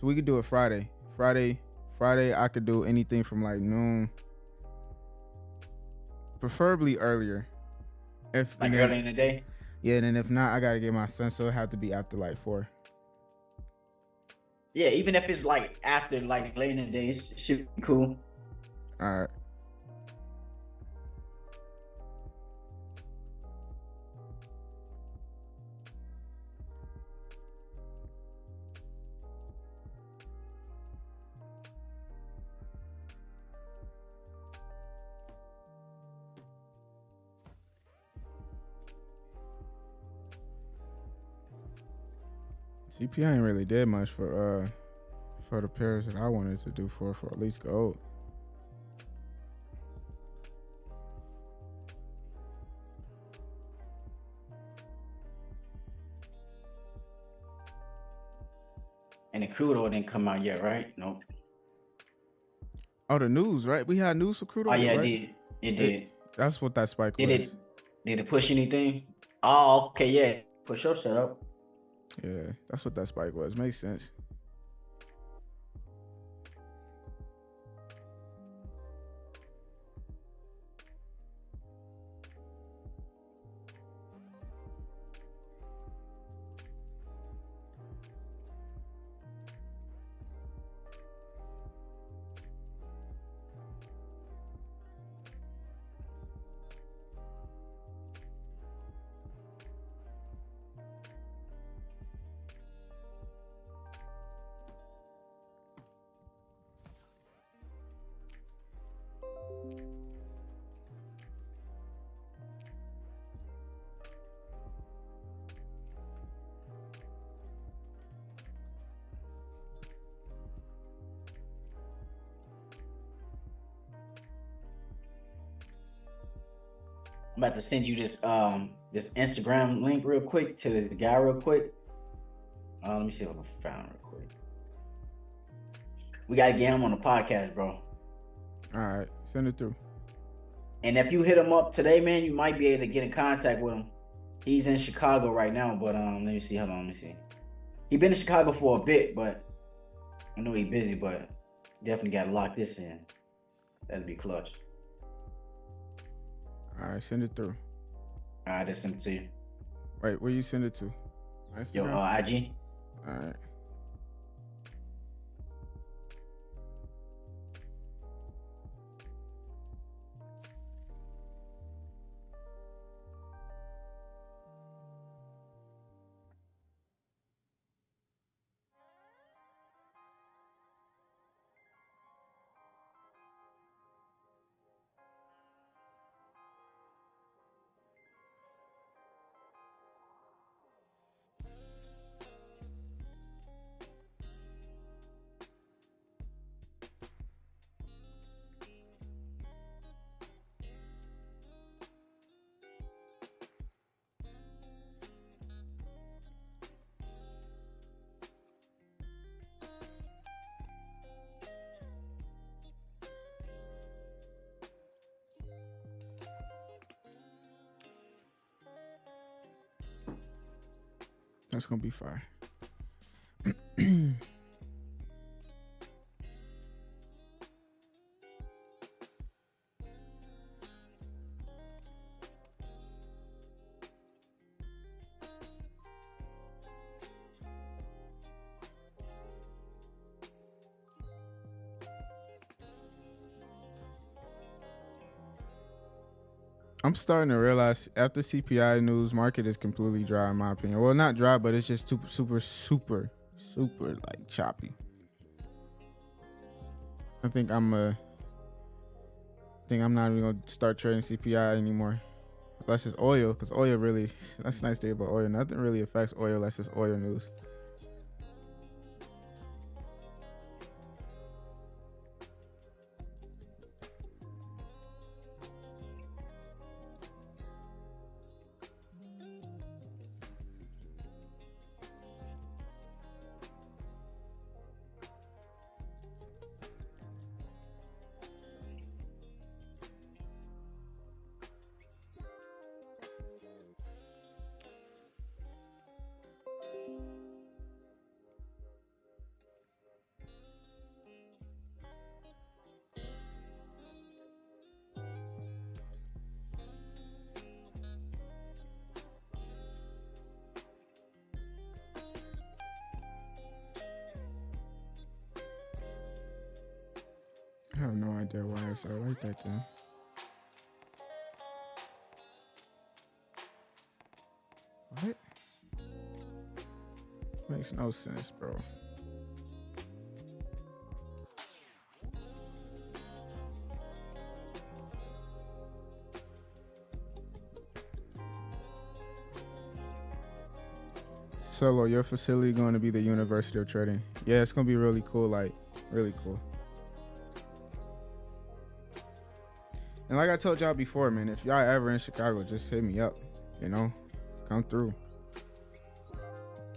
So we could do it Friday. Friday, I could do anything from like noon, preferably earlier. Like early in the day? Yeah, and then if not, I gotta get my son, so it have to be after like 4. Yeah, even if it's like after like late in the day, it should be cool. All right. CPI ain't really did much for the pairs that I wanted to do for at least gold. And the crude oil didn't come out yet, right? Nope. Oh, the news, right? We had news for crude oil. Oh yeah, right? it did. That's what that spike Did was. Did it push anything? Oh, okay, yeah. Push your setup. Yeah, that's what that spike was. Makes sense. I'm about to send you this this Instagram link real quick to this guy real quick. Let me see if I can find it real quick. We gotta get him on the podcast, bro. All right, send it through. And if you hit him up today, man, you might be able to get in contact with him. He's in Chicago right now, but let me see. Hold on, let me see. He been in Chicago for a bit, but I know he's busy, but definitely gotta lock this in. That'd be clutch. All right, send it through. All right, that's sent to you. Wait, where you send it to? Yo, Instagram? IG. All right. That's gonna be fire. I'm starting to realize after CPI news, market is completely dry in my opinion. Well, not dry, but it's just super like choppy. I think I'm not even gonna start trading CPI anymore, unless it's oil, because oil really, that's the nice thing about oil. Nothing really affects oil unless it's oil news. I have no idea why I said like that then. What? Makes no sense, bro. Marcelo, your facility going to be the University of Trading. Yeah, it's going to be really cool, like, really cool. And like I told y'all before, man, if y'all ever in Chicago, just hit me up, you know, come through.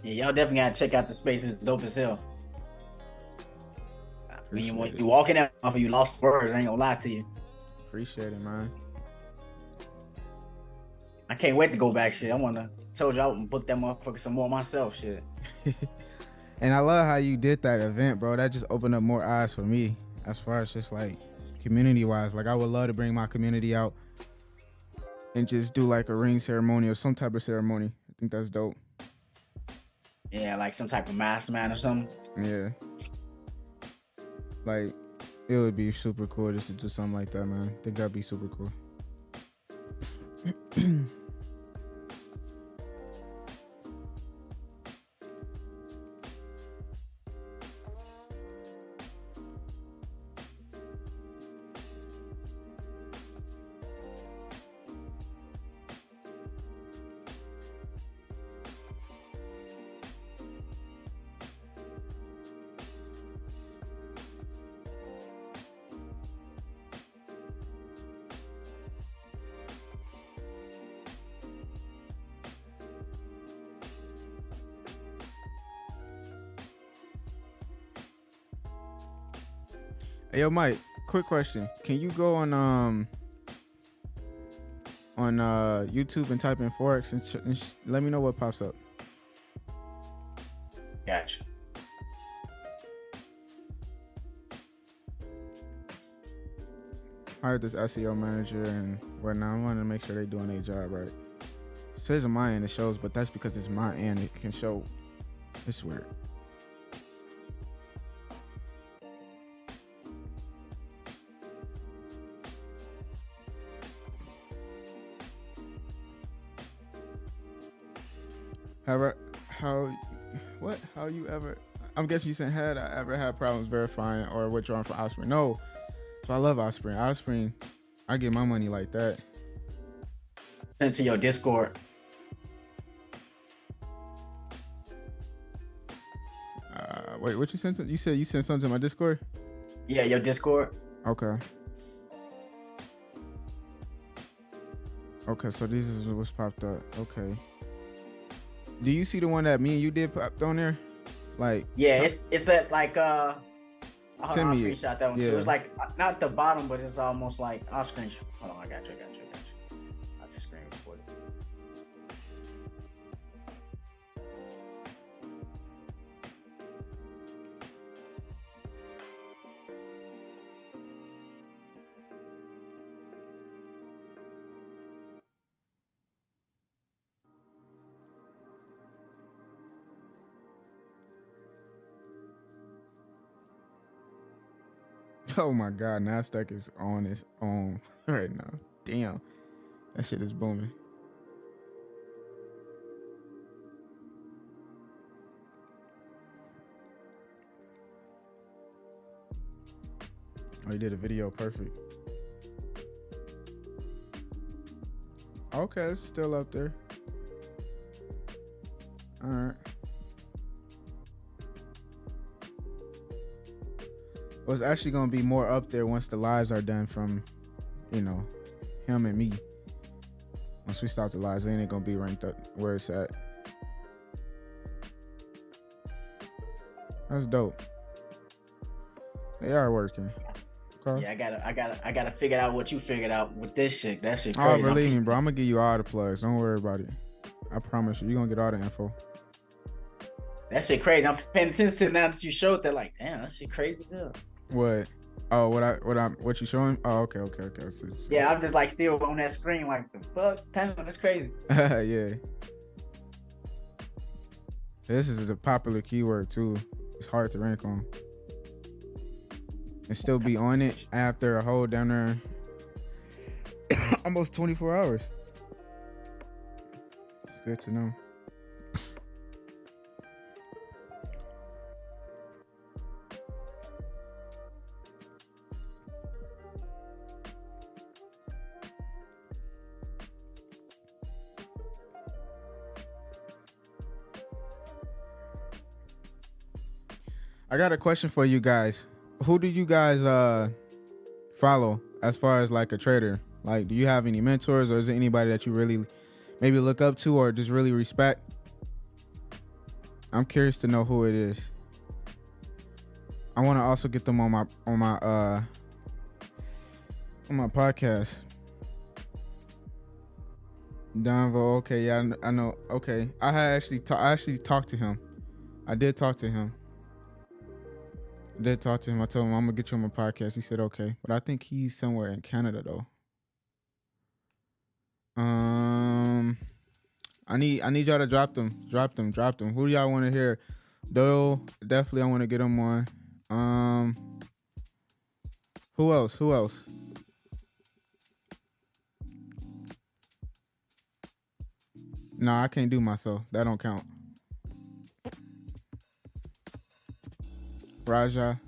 Yeah, y'all definitely gotta check out the space. It's dope as hell. When you walk in there, you lost words. I ain't gonna lie to you. Appreciate it, man. I can't wait to go back. Shit, I wanna told you I would book that motherfucker some more myself. Shit. And I love how you did that event, bro. That just opened up more eyes for me as far as just like community wise. Like I would love to bring my community out and just do like a ring ceremony or some type of ceremony. I think that's dope. Yeah, like some type of master man or something. Yeah. Like it would be super cool just to do something like that, man. I think that'd be super cool. Hey, yo, Mike, quick question. Can you go on YouTube and type in Forex and let me know what pops up? Gotcha. Hired this SEO manager and whatnot. I wanted to make sure they're doing their job right. It says on my end it shows, but that's because it's my end. It can show. It's weird. How you ever? I'm guessing you said had I ever had problems verifying or withdrawing from Osprey? No. So I love Osprey. Osprey, I get my money like that. Send to your Discord. Wait, what you sent? You said you sent something to my Discord? Yeah, your Discord. Okay. Okay, so this is what's popped up. Okay. Do you see the one that me and you did popped on there? Like yeah, it's at like I'll screenshot that one yeah. too. It's like not the bottom, but it's almost like I'll screenshot. Hold on, I got you. I'll just screen record it. Oh my God, Nasdaq is on its own right now. Damn, that shit is booming. Oh, you did a video, perfect. Okay, it's still up there. All right. Well, it's actually gonna be more up there once the lives are done from, him and me. Once we stop the lives, then it's gonna be ranked up where it's at. That's dope. They are working. Okay. Yeah, I gotta figure out what you figured out with this shit. That shit Oh, crazy. believe me, bro. I'm gonna give you all the plugs. Don't worry about it. I promise you. You're gonna get all the info. That shit crazy. I'm paying attention now that you showed that. Like, damn, that shit crazy too. What? Oh, what you showing? Oh, okay. I see. Yeah, I'm just like still on that screen, like the fuck. Damn, that's crazy. Yeah. This is a popular keyword too. It's hard to rank on. And still be on it after a whole down there almost 24 hours. It's good to know. I got a question for you guys. Who do you guys follow as far as like a trader? Like, do you have any mentors, or is there anybody that you really maybe look up to or just really respect? I'm curious to know who it is. I want to also get them on my podcast. Donvo, okay, yeah, I know. Okay, I actually talked to him. I did talk to him. I told him I'm gonna get you on my podcast. He said okay, but I think he's somewhere in Canada though. I need y'all to drop them. Who do y'all want to hear? Doyle, definitely I want to get him on. Who else? Nah, I can't do myself. That don't count. Raja.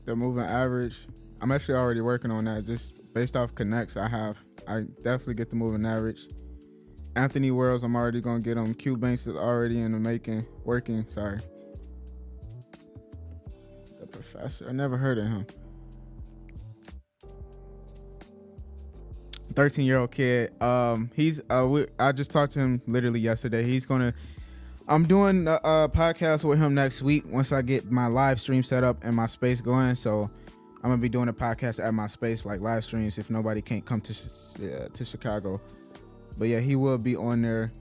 The moving average. I'm actually already working on that. Just based off connects I definitely get the moving average. Anthony Worlds, I'm already gonna get him. Q Banks is already in the working. Sorry. The professor. I never heard of him. 13-year-old kid. I just talked to him literally yesterday. I'm doing a podcast with him next week once I get my live stream set up and my space going. So I'm gonna be doing a podcast at my space, like live streams, if nobody can't come to Chicago. But yeah, he will be on there.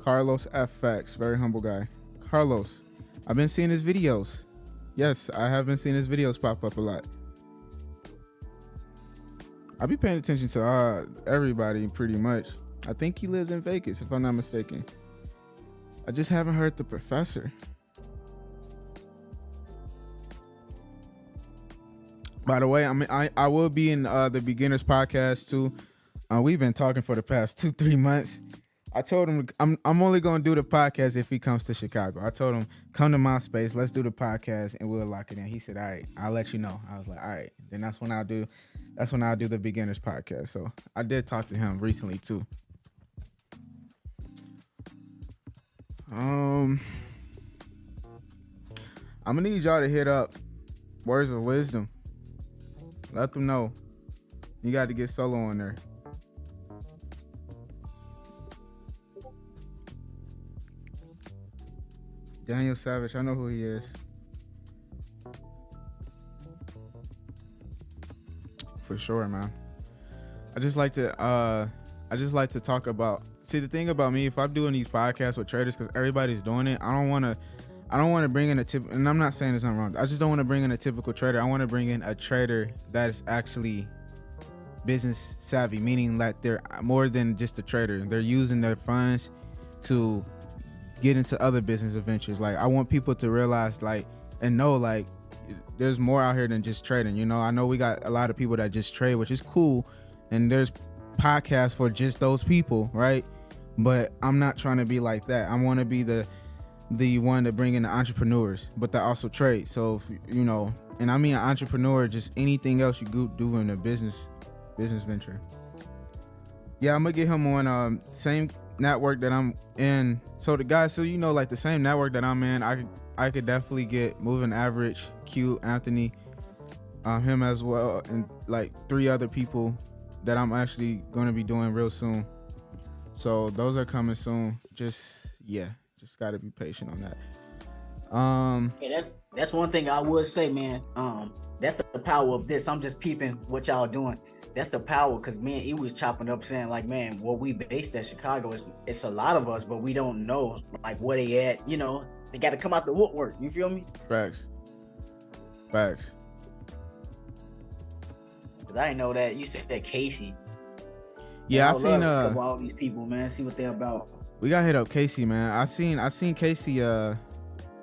Carlos FX, very humble guy. Carlos, I've been seeing his videos. Yes, I have been seeing his videos pop up a lot. I be paying attention to everybody pretty much. I think he lives in Vegas, if I'm not mistaken. I just haven't heard the professor. By the way, I will be in the beginners podcast too. We've been talking for the past 2-3 months. I told him I'm only gonna do the podcast if he comes to Chicago. I told him come to my space, let's do the podcast, and we'll lock it in. He said, "All right, I'll let you know." I was like, "All right." Then that's when I'll do the beginners podcast. So I did talk to him recently too. I'm gonna need y'all to hit up Words of Wisdom. Let them know you got to get solo on there. Daniel Savage, I know who he is. For sure, man. I just like to talk about. See, the thing about me, if I'm doing these podcasts with traders, because everybody's doing it, I don't want to bring in and I'm not saying there's nothing wrong. I just don't want to bring in a typical trader. I want to bring in a trader that is actually business savvy, meaning that they're more than just a trader. They're using their funds to get into other business ventures. Like, I want people to realize, like, and know, like, there's more out here than just trading. You know, I know we got a lot of people that just trade, which is cool, and there's podcasts for just those people, right? But I'm not trying to be like that. I want to be the one to bring in the entrepreneurs, but that also trade. So, you know, and I mean an entrepreneur, just anything else you do in a business venture. Yeah, I'm gonna get him on same network that I'm in. So the guys, so you know, like the same network that I'm in, I could definitely get Moving Average, Q, Anthony, him as well, and like 3 other people that I'm actually gonna be doing real soon. So those are coming soon. Just gotta be patient on that. Yeah, that's one thing I would say, man. That's the power of this. I'm just peeping what y'all doing. That's the power, because man, he was chopping up saying like, man, what we based at Chicago it's a lot of us, but we don't know like where they at. You know, they got to come out the woodwork. You feel me? Facts. Cause I didn't know that. You said that Casey. Yeah, I seen all these people, man. See what they're about. We gotta hit up Casey, man. I seen Casey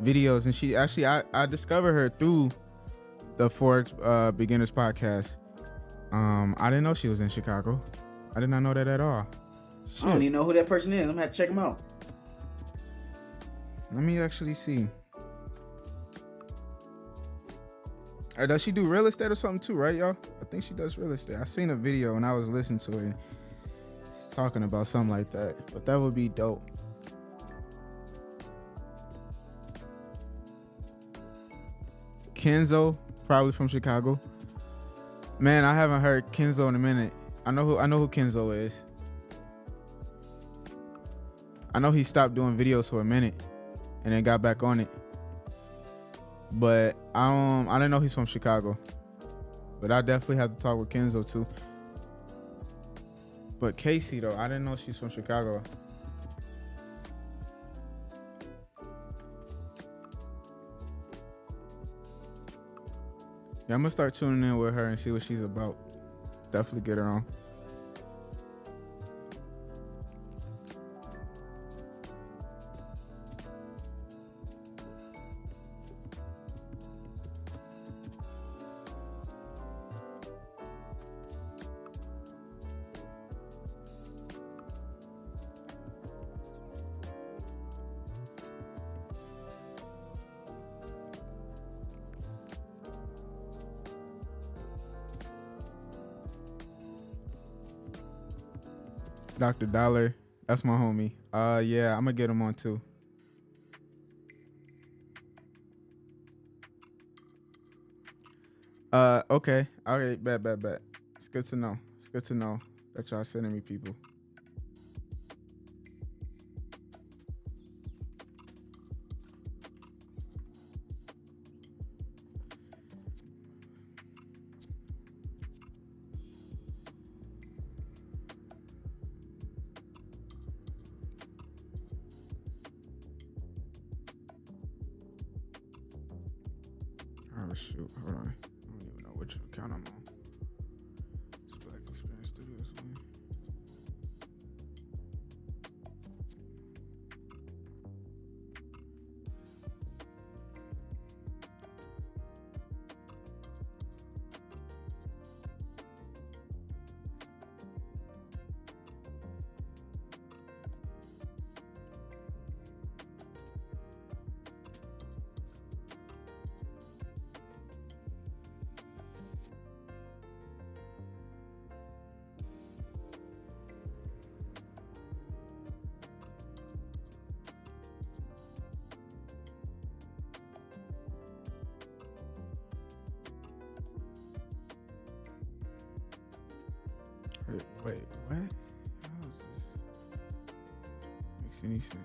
videos, and she actually I discovered her through the Forex beginners podcast. I didn't know she was in Chicago. I did not know that at all. I don't Shit. even know who that person is. I'm gonna have to check him out. Let me actually see. Does she do real estate or something too, right, y'all? I think she does real estate. I seen a video and I was listening to it, talking about something like that. But that would be dope. Kenzo, probably from Chicago. Man, I haven't heard Kenzo in a minute. I know who Kenzo is. I know he stopped doing videos for a minute and then got back on it. But I didn't know he's from Chicago. But I definitely have to talk with Kenzo too. But Casey though, I didn't know she's from Chicago. Yeah, I'm gonna start tuning in with her and see what she's about. Definitely get her on. Dr. Dollar, that's my homie. Yeah, I'm gonna get him on too. Okay. All right, bet. It's good to know. It's good to know that y'all sending me people. Oh shoot, hold on. I don't even know which account I'm on. It's Black Experience Studios. Man. Wait, what? How is this? Makes any sense?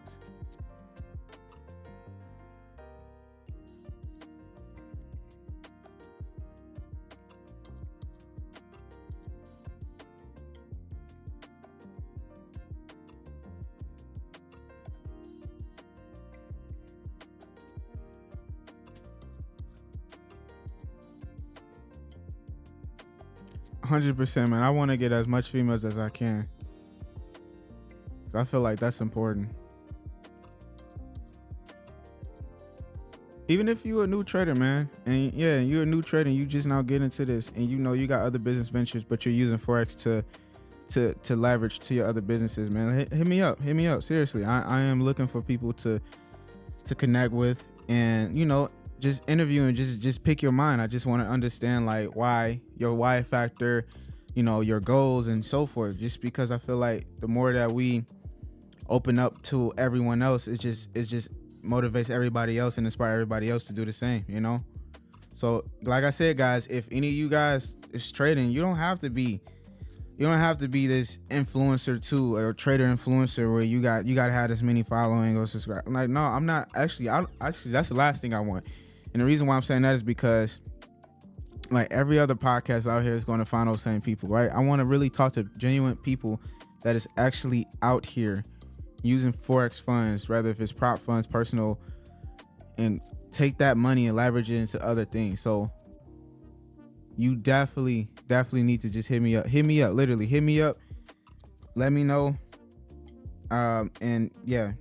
%, man. I want to get as much females as I can. I feel like that's important. Even if you're a new trader, man, and yeah, you're a new trader and you just now get into this and you know you got other business ventures, but you're using Forex to leverage to your other businesses, man. Hit me up. Seriously, I am looking for people to connect with, and you know, just interview and just pick your mind. I just want to understand like why your why factor, you know, your goals and so forth. Just because I feel like the more that we open up to everyone else, it just motivates everybody else and inspire everybody else to do the same, you know. So like I said, guys, if any of you guys is trading, you don't have to be this influencer too, or trader influencer where you got to have this many following or subscribe. Like, no, I'm not actually. Actually, that's the last thing I want. And the reason why I'm saying that is because like every other podcast out here is going to find those same people, right? I want to really talk to genuine people that is actually out here using Forex funds, rather if it's prop funds, personal, and take that money and leverage it into other things. So you definitely need to just hit me up, literally hit me up, let me know. And yeah.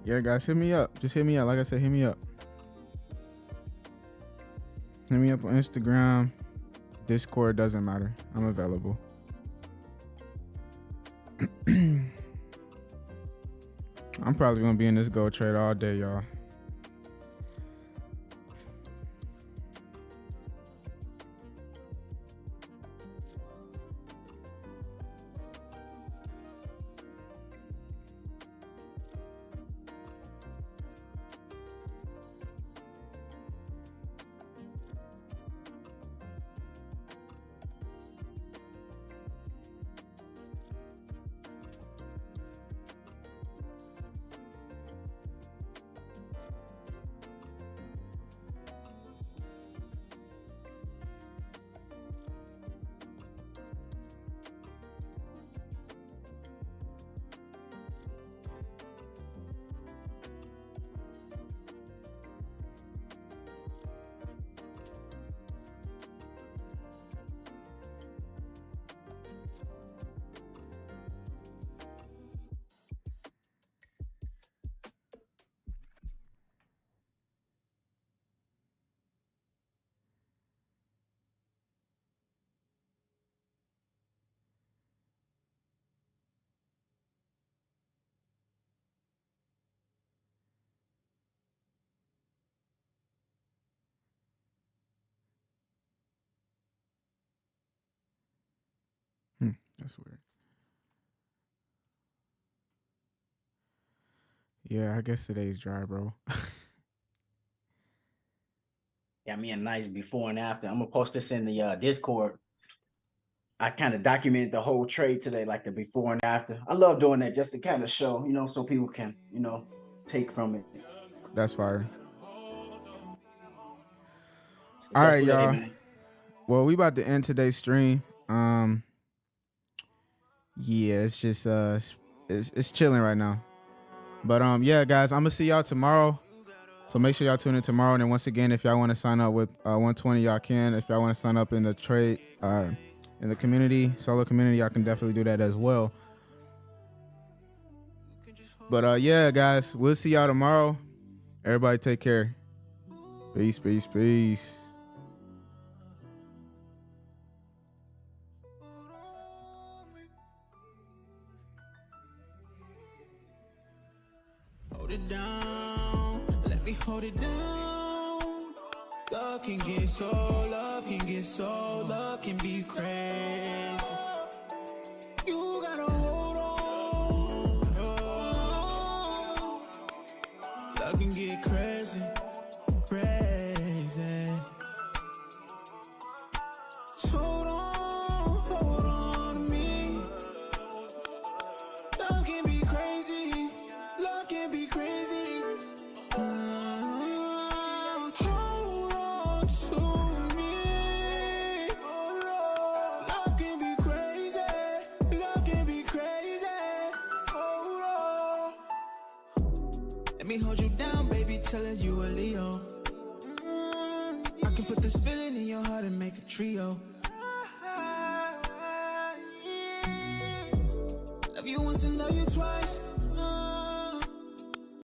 Yeah, guys, hit me up. Just hit me up. Like I said, hit me up. Hit me up on Instagram. Discord, doesn't matter. I'm available. I'm probably gonna be in this gold trade all day, y'all. That's weird. Yeah, I guess today's dry, bro. Got me a nice before and after. I'm gonna post this in the Discord. I kind of documented the whole trade today, like the before and after. I love doing that just to kind of show, so people can, take from it. That's fire. So All that's right, what it is, y'all. man. Well, we about to end today's stream. Yeah, it's just it's chilling right now. But yeah, guys, I'm gonna see y'all tomorrow. So make sure y'all tune in tomorrow. And then once again, if y'all want to sign up with 120, y'all can. If y'all want to sign up in the trade, in the community, solo community, y'all can definitely do that as well. But yeah, guys, we'll see y'all tomorrow. Everybody take care. Peace, peace, peace. Hold it down, let me hold it down. Love can get so, love can be crazy. You gotta hold on. Love can get crazy, crazy. Just hold on to me. Love can be crazy, love can be crazy. Hold on to me. Love can be crazy, love can be crazy. Hold on. Let me hold you down, baby, tell her you a Leo. I can put this feeling in your heart and make a trio. Love you once and love you twice.